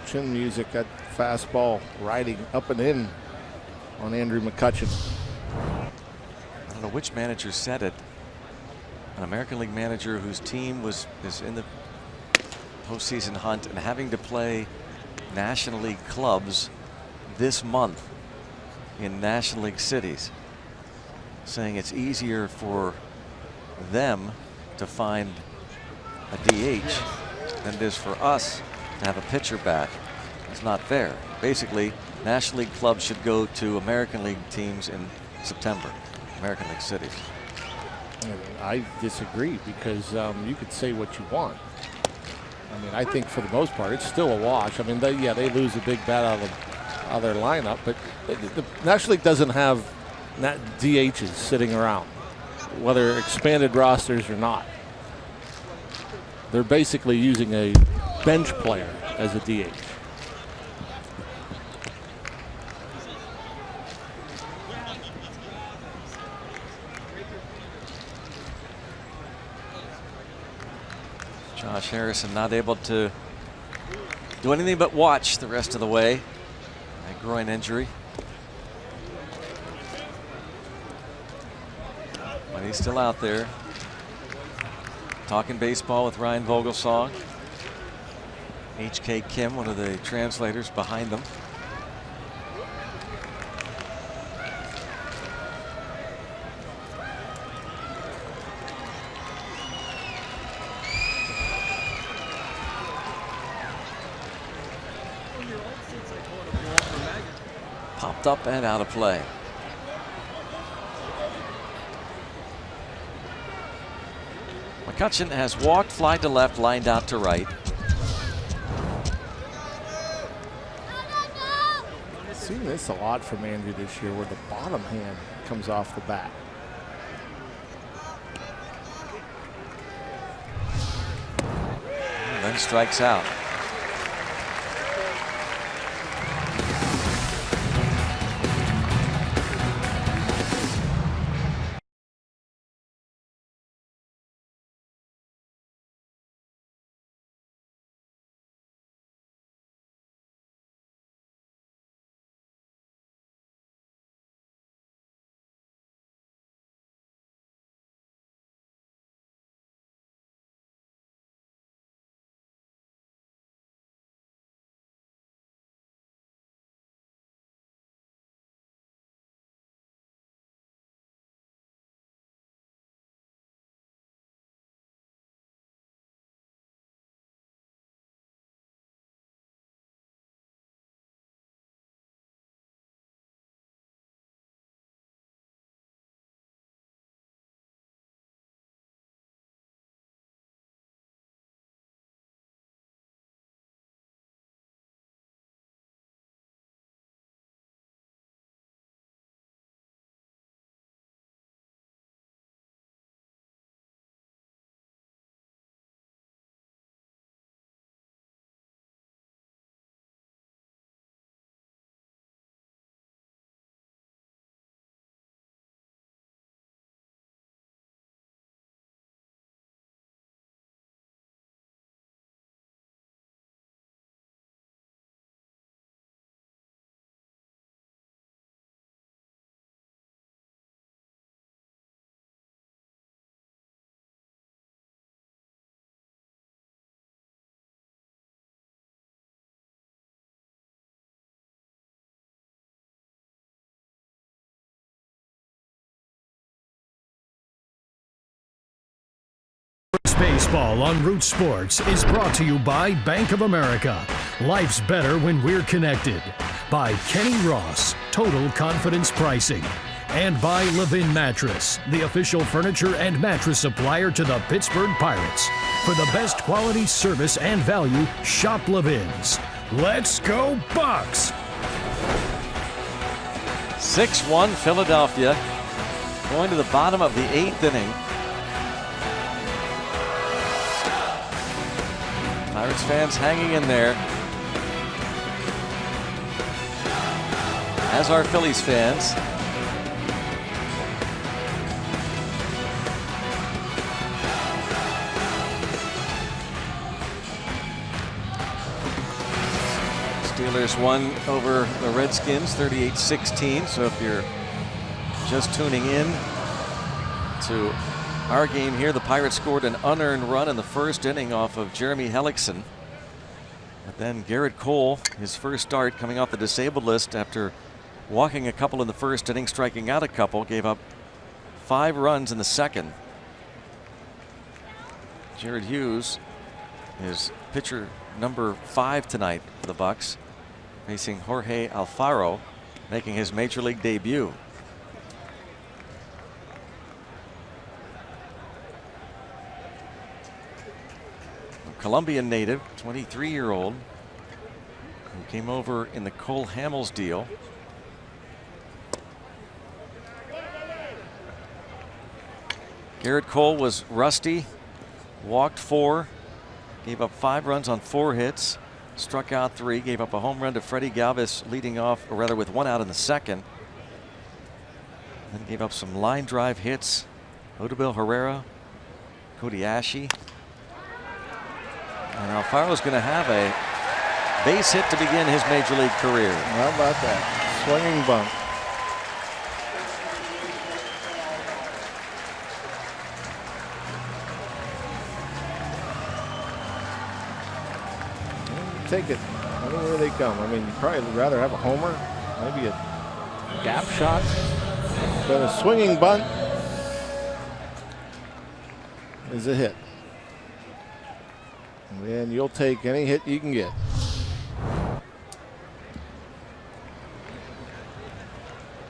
Chin music, that fastball riding up and in on Andrew McCutchen. I don't know which manager said it. An American League manager whose team is in the postseason hunt and having to play National League clubs this month in National League cities, saying it's easier for them to find a DH than it is for us to have a pitcher bat. It's not fair. Basically, National League clubs should go to American League teams in September, American League cities. I disagree, because you could say what you want. I mean, I think for the most part it's still a wash. I mean, they lose a big bat out of their lineup, but the National League doesn't have DHs sitting around, whether expanded rosters or not. They're basically using a bench player as a DH. Josh Harrison not able to do anything but watch the rest of the way. A groin injury. But he's still out there talking baseball with Ryan Vogelsong. H.K. Kim, one of the translators behind them. Popped up and out of play. McCutchen has walked, fly to left, lined out to right. I've seen this a lot from Andrew this year, where the bottom hand comes off the bat. And then strikes out. Baseball on Root Sports is brought to you by Bank of America. Life's better when we're connected. By Kenny Ross, Total Confidence Pricing. And by Levin Mattress, the official furniture and mattress supplier to the Pittsburgh Pirates. For the best quality, service, and value, shop Levin's. Let's go Bucks! 6-1 Philadelphia, going to the bottom of the 8th inning. Pirates fans hanging in there, as are Phillies fans. Steelers won over the Redskins 38-16. So if you're just tuning in to our game here, the Pirates scored an unearned run in the first inning off of Jeremy Hellickson. But then Garrett Cole, his first start coming off the disabled list after walking a couple in the first inning, striking out a couple, gave up 5 runs in the second. Jared Hughes is pitcher number 5 tonight for the Bucks, facing Jorge Alfaro, making his major league debut. A Colombian native, 23-year-old, who came over in the Cole Hamels deal. Garrett Cole was rusty, walked 4, gave up 5 runs on 4 hits, struck out 3, gave up a home run to Freddie Galvis leading off, or rather with 1 out in the second. Then gave up some line drive hits. Odubel Herrera, Cody Ashe. And Alfaro's going to have a base hit to begin his major league career. How about that? Swinging bunt. Take it anywhere they come. I mean, you'd probably rather have a homer, maybe a gap shot, but a swinging bunt is a hit. And you'll take any hit you can get.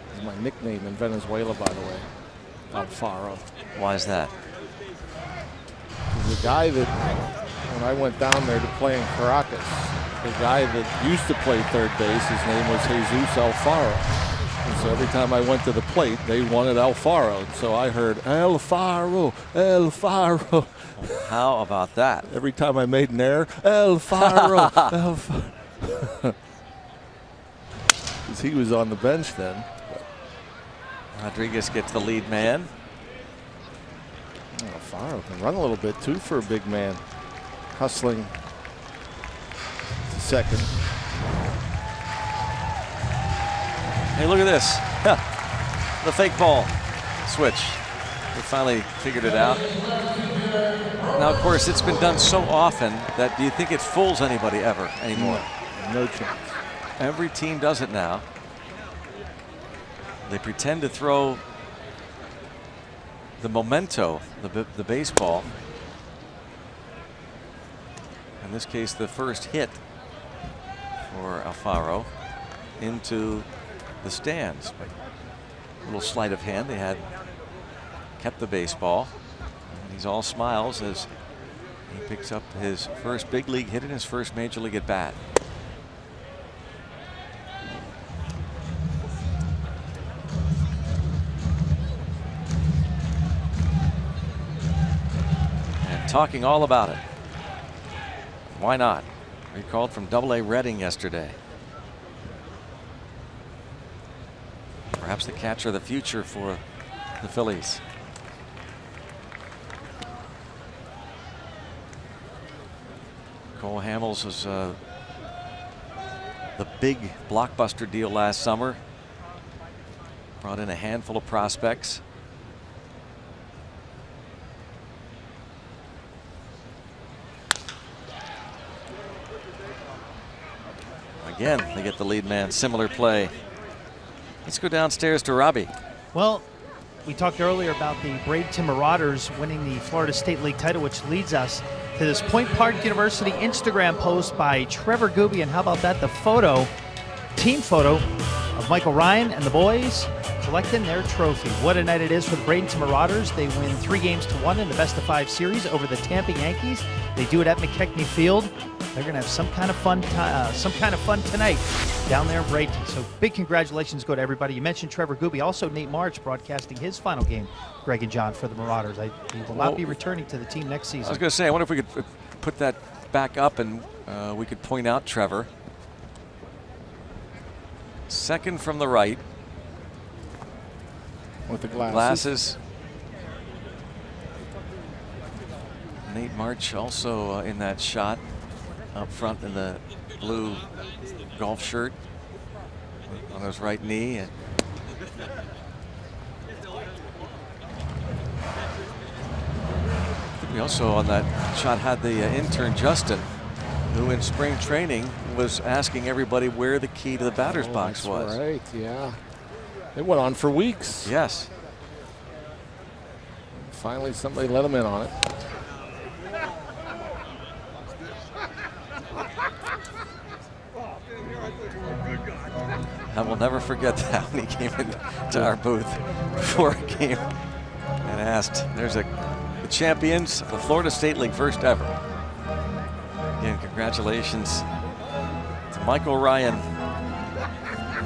This is my nickname in Venezuela, by the way, Alfaro. Why is that? He's a guy that, when I went down there to play in Caracas, the guy that used to play third base, his name was Jesus Alfaro. And so every time I went to the plate, they wanted Alfaro. So I heard Alfaro, Alfaro. How about that? Every time I made an error, Alfaro, Alfaro. Because he was on the bench then. Rodriguez gets the lead man. Alfaro can run a little bit too for a big man. Hustling to second. Hey, look at this. The fake ball switch. They finally figured it out. Now, of course, it's been done so often that do you think it fools anybody ever anymore? No chance. Every team does it now. They pretend to throw the memento, the baseball. In this case, the first hit for Alfaro into the stands. But a little sleight of hand. They had kept the baseball. And he's all smiles as he picks up his first big league hit in his first major league at bat. And talking all about it. Why not? Recalled from Double-A Reading yesterday. Perhaps the catcher of the future for the Phillies. Cole Hamels was the big blockbuster deal last summer. Brought in a handful of prospects. Again, they get the lead man. Similar play. Let's go downstairs to Robbie. Well, we talked earlier about the Bradenton Marauders winning the Florida State League title, which leads us to this Point Park University Instagram post by Trevor Gooby. And how about that? The photo, team photo of Michael Ryan and the boys collecting their trophy. What a night it is for the Bradenton Marauders. They win 3-1 in the best-of-5 series over the Tampa Yankees. They do it at McKechnie Field. They're going to have some kind of fun tonight down there in Bradenton. So big congratulations go to everybody. You mentioned Trevor Gooby, also Nate March broadcasting his final game, Greg and John, for the Marauders. He will not be returning to the team next season. I was going to say, I wonder if we could put that back up and we could point out Trevor. Second from the right. With the glasses. Glasses. Nate March also in that shot up front in the blue golf shirt on his right knee. And I think we also on that shot had the intern Justin, who in spring training was asking everybody where the key to the batter's box was. Right, yeah. It went on for weeks. Yes. Finally, somebody let him in on it. I will never forget that when he came into our booth before a game and asked, there's the champions of the Florida State League, first ever. Again, congratulations to Michael Ryan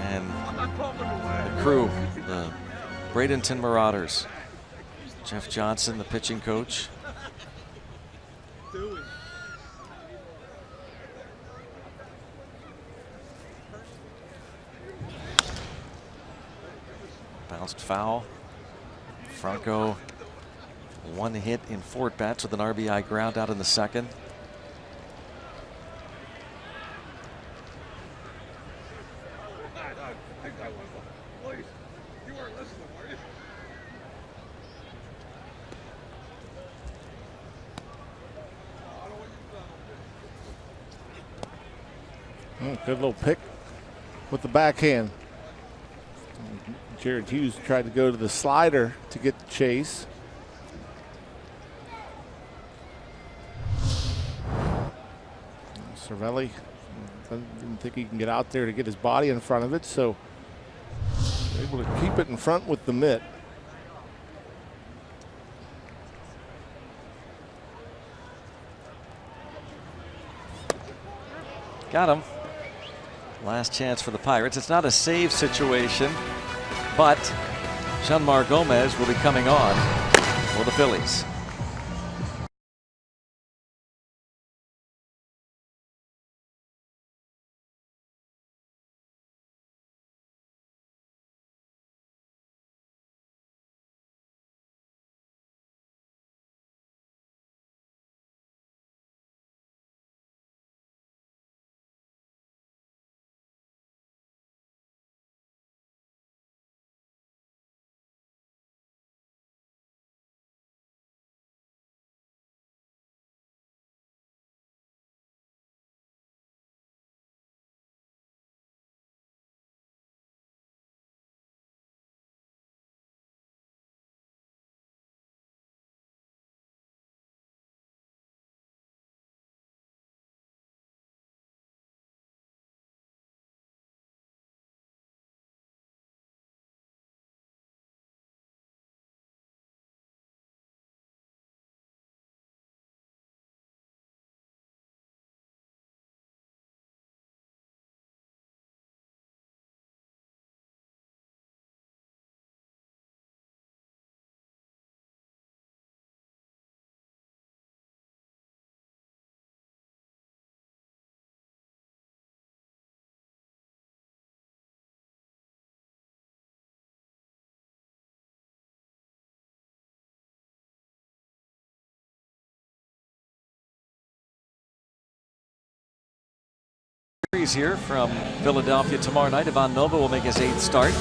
and the crew, the Bradenton Marauders. Jeff Johnson, the pitching coach. Bounced foul. Franco, one hit in 4 at-bats with an RBI ground out in the second. Good little pick with the backhand. Jared Hughes tried to go to the slider to get the chase. Cervelli didn't think he can get out there to get his body in front of it, so able to keep it in front with the mitt. Got him. Last chance for the Pirates. It's not a save situation, but Jeanmar Gomez will be coming on for the Phillies. Here from Philadelphia tomorrow night. Ivan Nova will make his 8th start.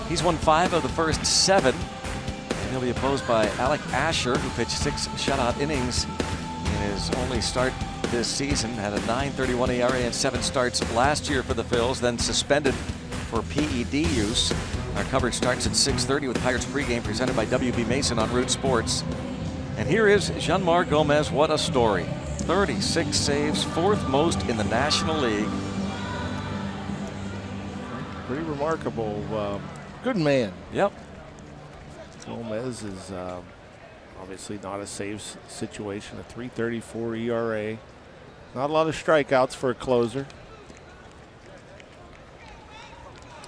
He's won 5 of the first 7. And he'll be opposed by Alec Asher, who pitched 6 shutout innings in his only start this season. Had a .931 ERA and 7 starts last year for the Phils, then suspended for PED use. Our coverage starts at 6:30 with Pirates pregame presented by WB Mason on Root Sports. And here is Jeanmar Gomez. What a story. 36 saves, 4th most in the National League. Pretty remarkable. Good man. Yep. Gomez is obviously not a saves situation. A 3.34 ERA. Not a lot of strikeouts for a closer.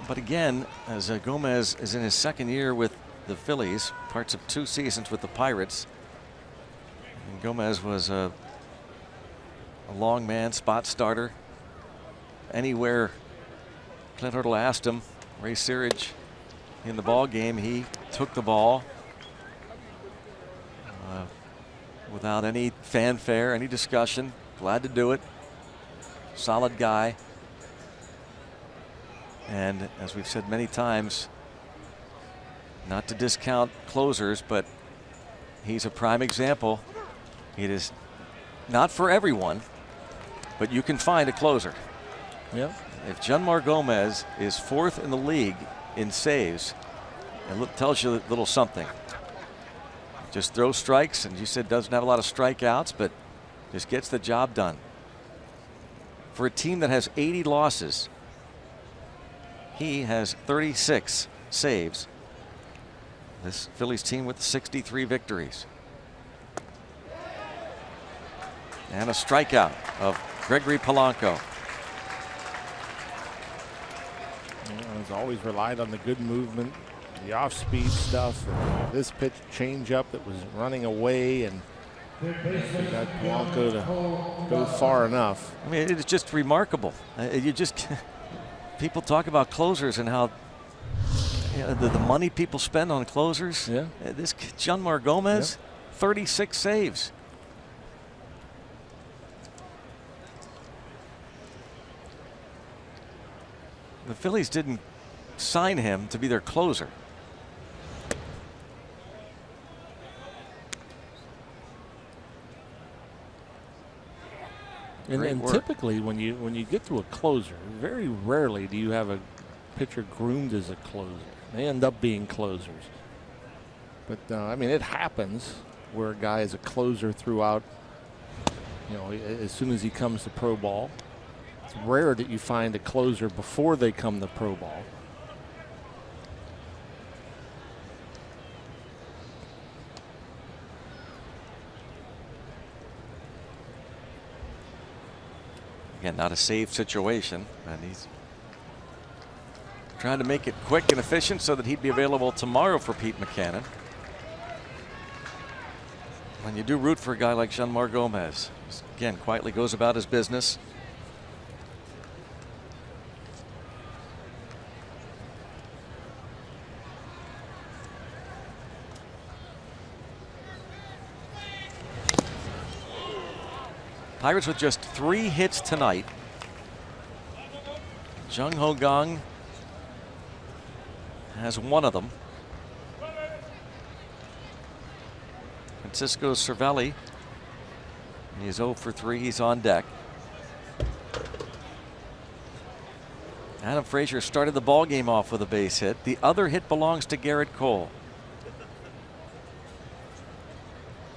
But again, as Gomez is in his 2nd year with the Phillies, parts of 2 seasons with the Pirates. And Gomez was a long man, spot starter. Anywhere Clint Hurdle asked him, Ray Searage in the ball game, he took the ball without any fanfare, any discussion. Glad to do it. Solid guy. And as we've said many times, not to discount closers, but he's a prime example. It is not for everyone, but you can find a closer. Yep. If Jeanmar Gomez is 4th in the league in saves, it tells you a little something. Just throws strikes, and you said doesn't have a lot of strikeouts, but just gets the job done. For a team that has 80 losses, he has 36 saves. This Phillies team with 63 victories. And a strikeout of Gregory Polanco. He's always relied on the good movement, the off-speed stuff. And this pitch changeup that was running away, and got Polanco to go far enough. I mean, it's just remarkable. People talk about closers and how the money people spend on closers. Yeah. This Jeanmar Gomez, 36 saves. The Phillies didn't sign him to be their closer. And typically, when you get to a closer, very rarely do you have a pitcher groomed as a closer. They end up being closers. But I mean, it happens where a guy is a closer throughout. You know, as soon as he comes to pro ball, it's rare that you find a closer before they come to pro ball. Again, not a save situation, and he's trying to make it quick and efficient so that he'd be available tomorrow for Pete Mackanin. When you do root for a guy like Jeanmar Gomez, again, quietly goes about his business. Pirates with just 3 hits tonight. Jung Ho Kang has 1 of them. Francisco Cervelli, he's 0 for 3. He's on deck. Adam Frazier started the ball game off with a base hit. The other hit belongs to Garrett Cole.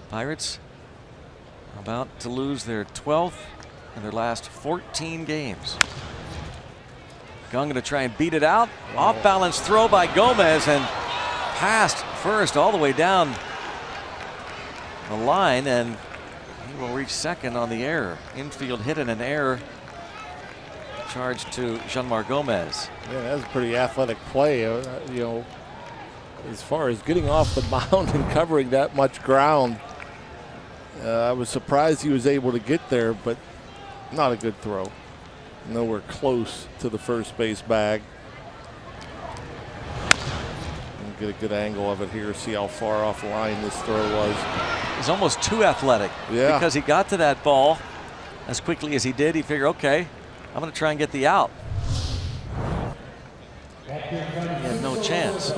Pirates about to lose their 12th in their last 14 games. Kang going to try and beat it out. Off balance throw by Gomez and passed first all the way down the line, and he will reach second on the error. Infield hit and an error charged to Jeanmar Gomez. Yeah, that was a pretty athletic play. You know, as far as getting off the mound and covering that much ground, I was surprised he was able to get there, but not a good throw. Nowhere close to the first base bag. Get a good angle of it here, see how far off line this throw was. He's almost too athletic. Yeah. Because he got to that ball as quickly as he did. He figured, okay, I'm going to try and get the out. He had no chance.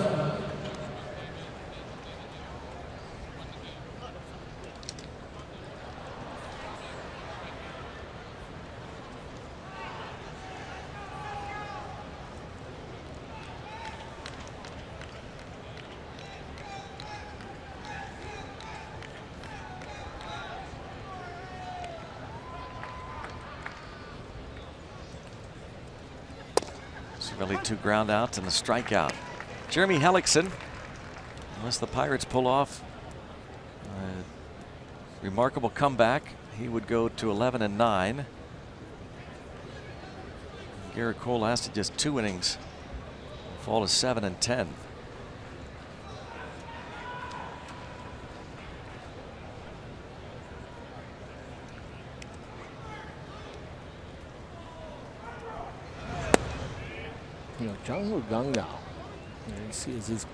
Cervelli 2 ground outs and a strikeout. Jeremy Hellickson, unless the Pirates pull off a remarkable comeback, he would go to 11-9. Garrett Cole lasted just 2 innings, fall to 7-10. You know, Jung Woo Gung now, you see as his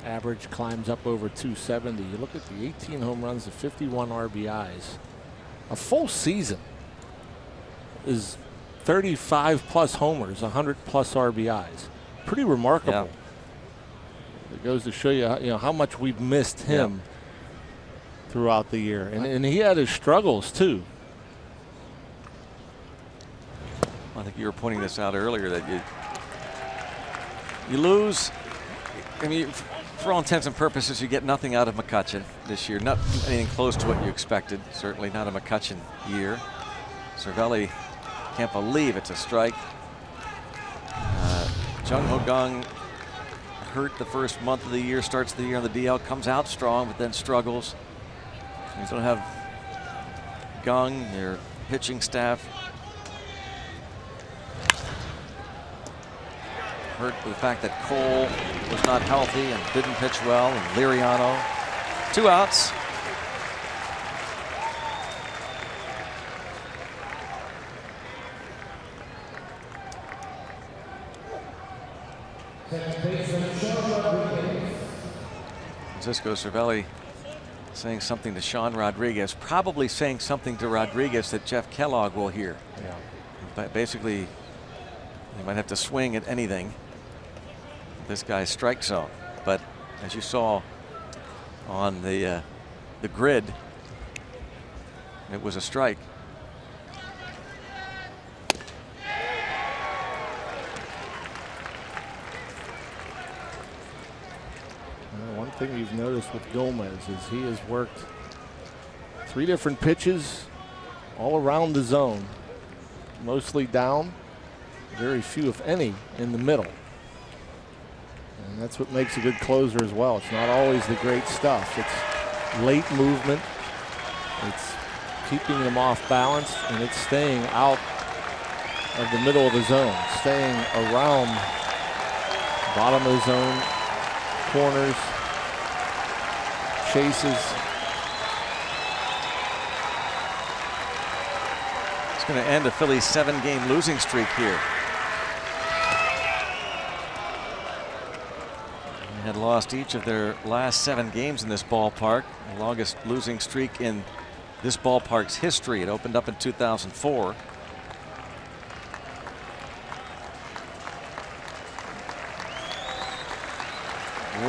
average climbs up over 270. You look at the 18 home runs, the 51 RBIs. A full season is 35 plus homers, 100 plus RBIs. Pretty remarkable. Yeah. It goes to show you, how much we've missed him throughout the year, and he had his struggles too. I think you were pointing this out earlier that you lose. I mean, for all intents and purposes, you get nothing out of McCutchen this year. Not anything close to what you expected. Certainly not a McCutchen year. Cervelli can't believe it's a strike. Jung Ho Gung hurt the first month of the year, starts the year on the DL, comes out strong, but then struggles. You don't have Gung, your pitching staff. Hurt by the fact that Cole was not healthy and didn't pitch well, and Liriano. 2 outs. Francisco Cervelli saying something to Sean Rodriguez, probably saying something to Rodriguez that Jeff Kellogg will hear. Yeah. But basically, you might have to swing at anything. This guy's strike zone, but as you saw on the grid, it was a strike. One thing you've noticed with Gomez is he has worked 3 different pitches all around the zone, mostly down, very few, if any, in the middle. And that's what makes a good closer as well. It's not always the great stuff. It's late movement. It's keeping them off balance, and it's staying out of the middle of the zone, staying around bottom of the zone, corners, chases. It's going to end a Phillies 7-game losing streak here. Had lost each of their last 7 games in this ballpark. The longest losing streak in this ballpark's history. It opened up in 2004.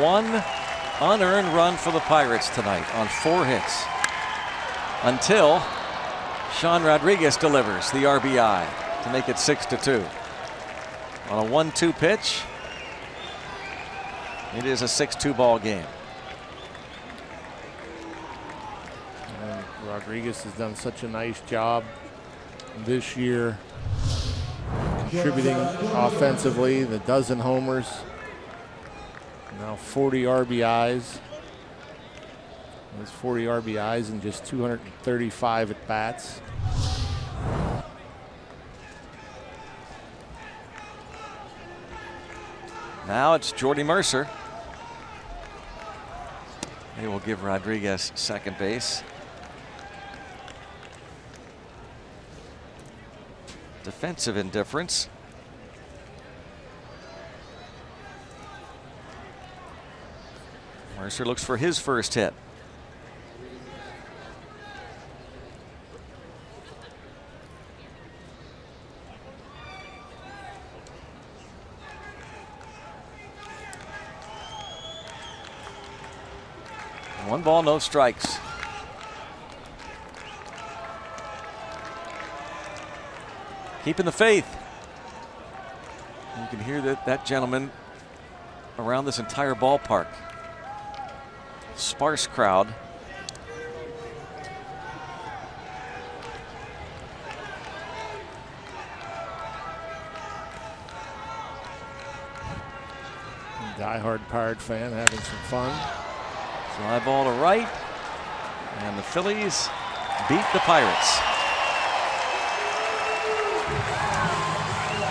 One unearned run for the Pirates tonight on 4 hits until Sean Rodriguez delivers the RBI to make it 6-2. On a 1-2 pitch, it is a 6-2 ball game. And Rodriguez has done such a nice job this year contributing offensively. The dozen homers, now 40 RBIs. Those 40 RBIs in just 235 at bats. Now it's Jordy Mercer. They will give Rodriguez second base. Defensive indifference. Mercer looks for his first hit. One ball, no strikes. Keeping the faith. You can hear that gentleman around this entire ballpark. Sparse crowd. diehard Pirate fan having some fun. Fly ball to right, and the Phillies beat the Pirates.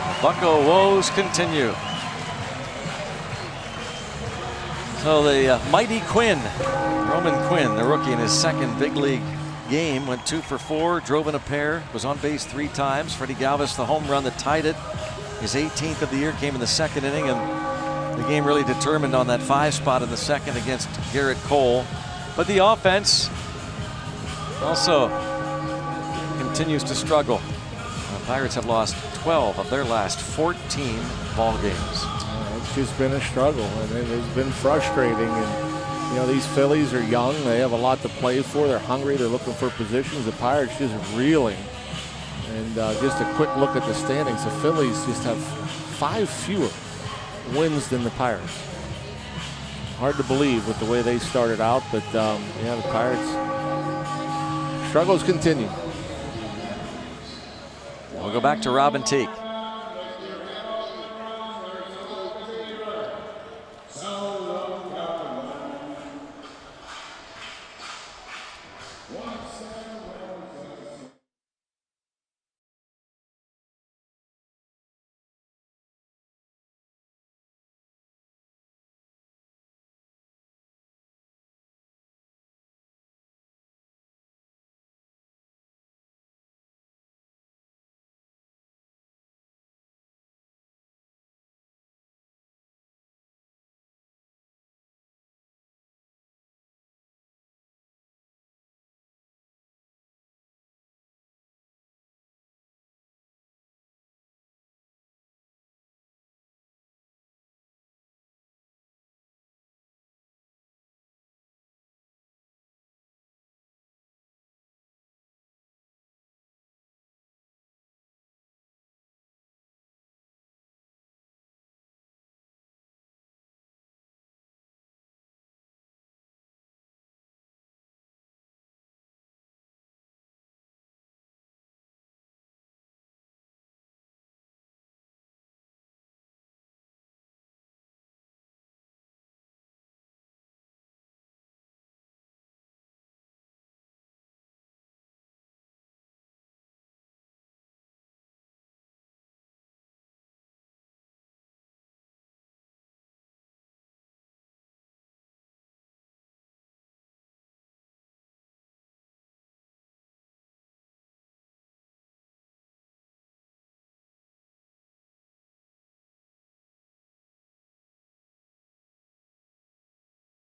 The Bucco woes continue. So the mighty Quinn, Roman Quinn, the rookie in his second big league game, went 2 for 4, drove in a pair, was on base 3 times. Freddie Galvis, the home run that tied it, his 18th of the year, came in the second inning, and the game really determined on that 5 spot in the second against Garrett Cole. But the offense also continues to struggle. The Pirates have lost 12 of their last 14 ball games. It's just been a struggle, and it's been frustrating. And you know, these Phillies are young; they have a lot to play for. They're hungry. They're looking for positions. The Pirates just reeling. And just a quick look at the standings: the Phillies just have 5 fewer wins than the Pirates. Hard to believe with the way they started out, but yeah, the Pirates struggles continue. We'll go back to Robin Teak.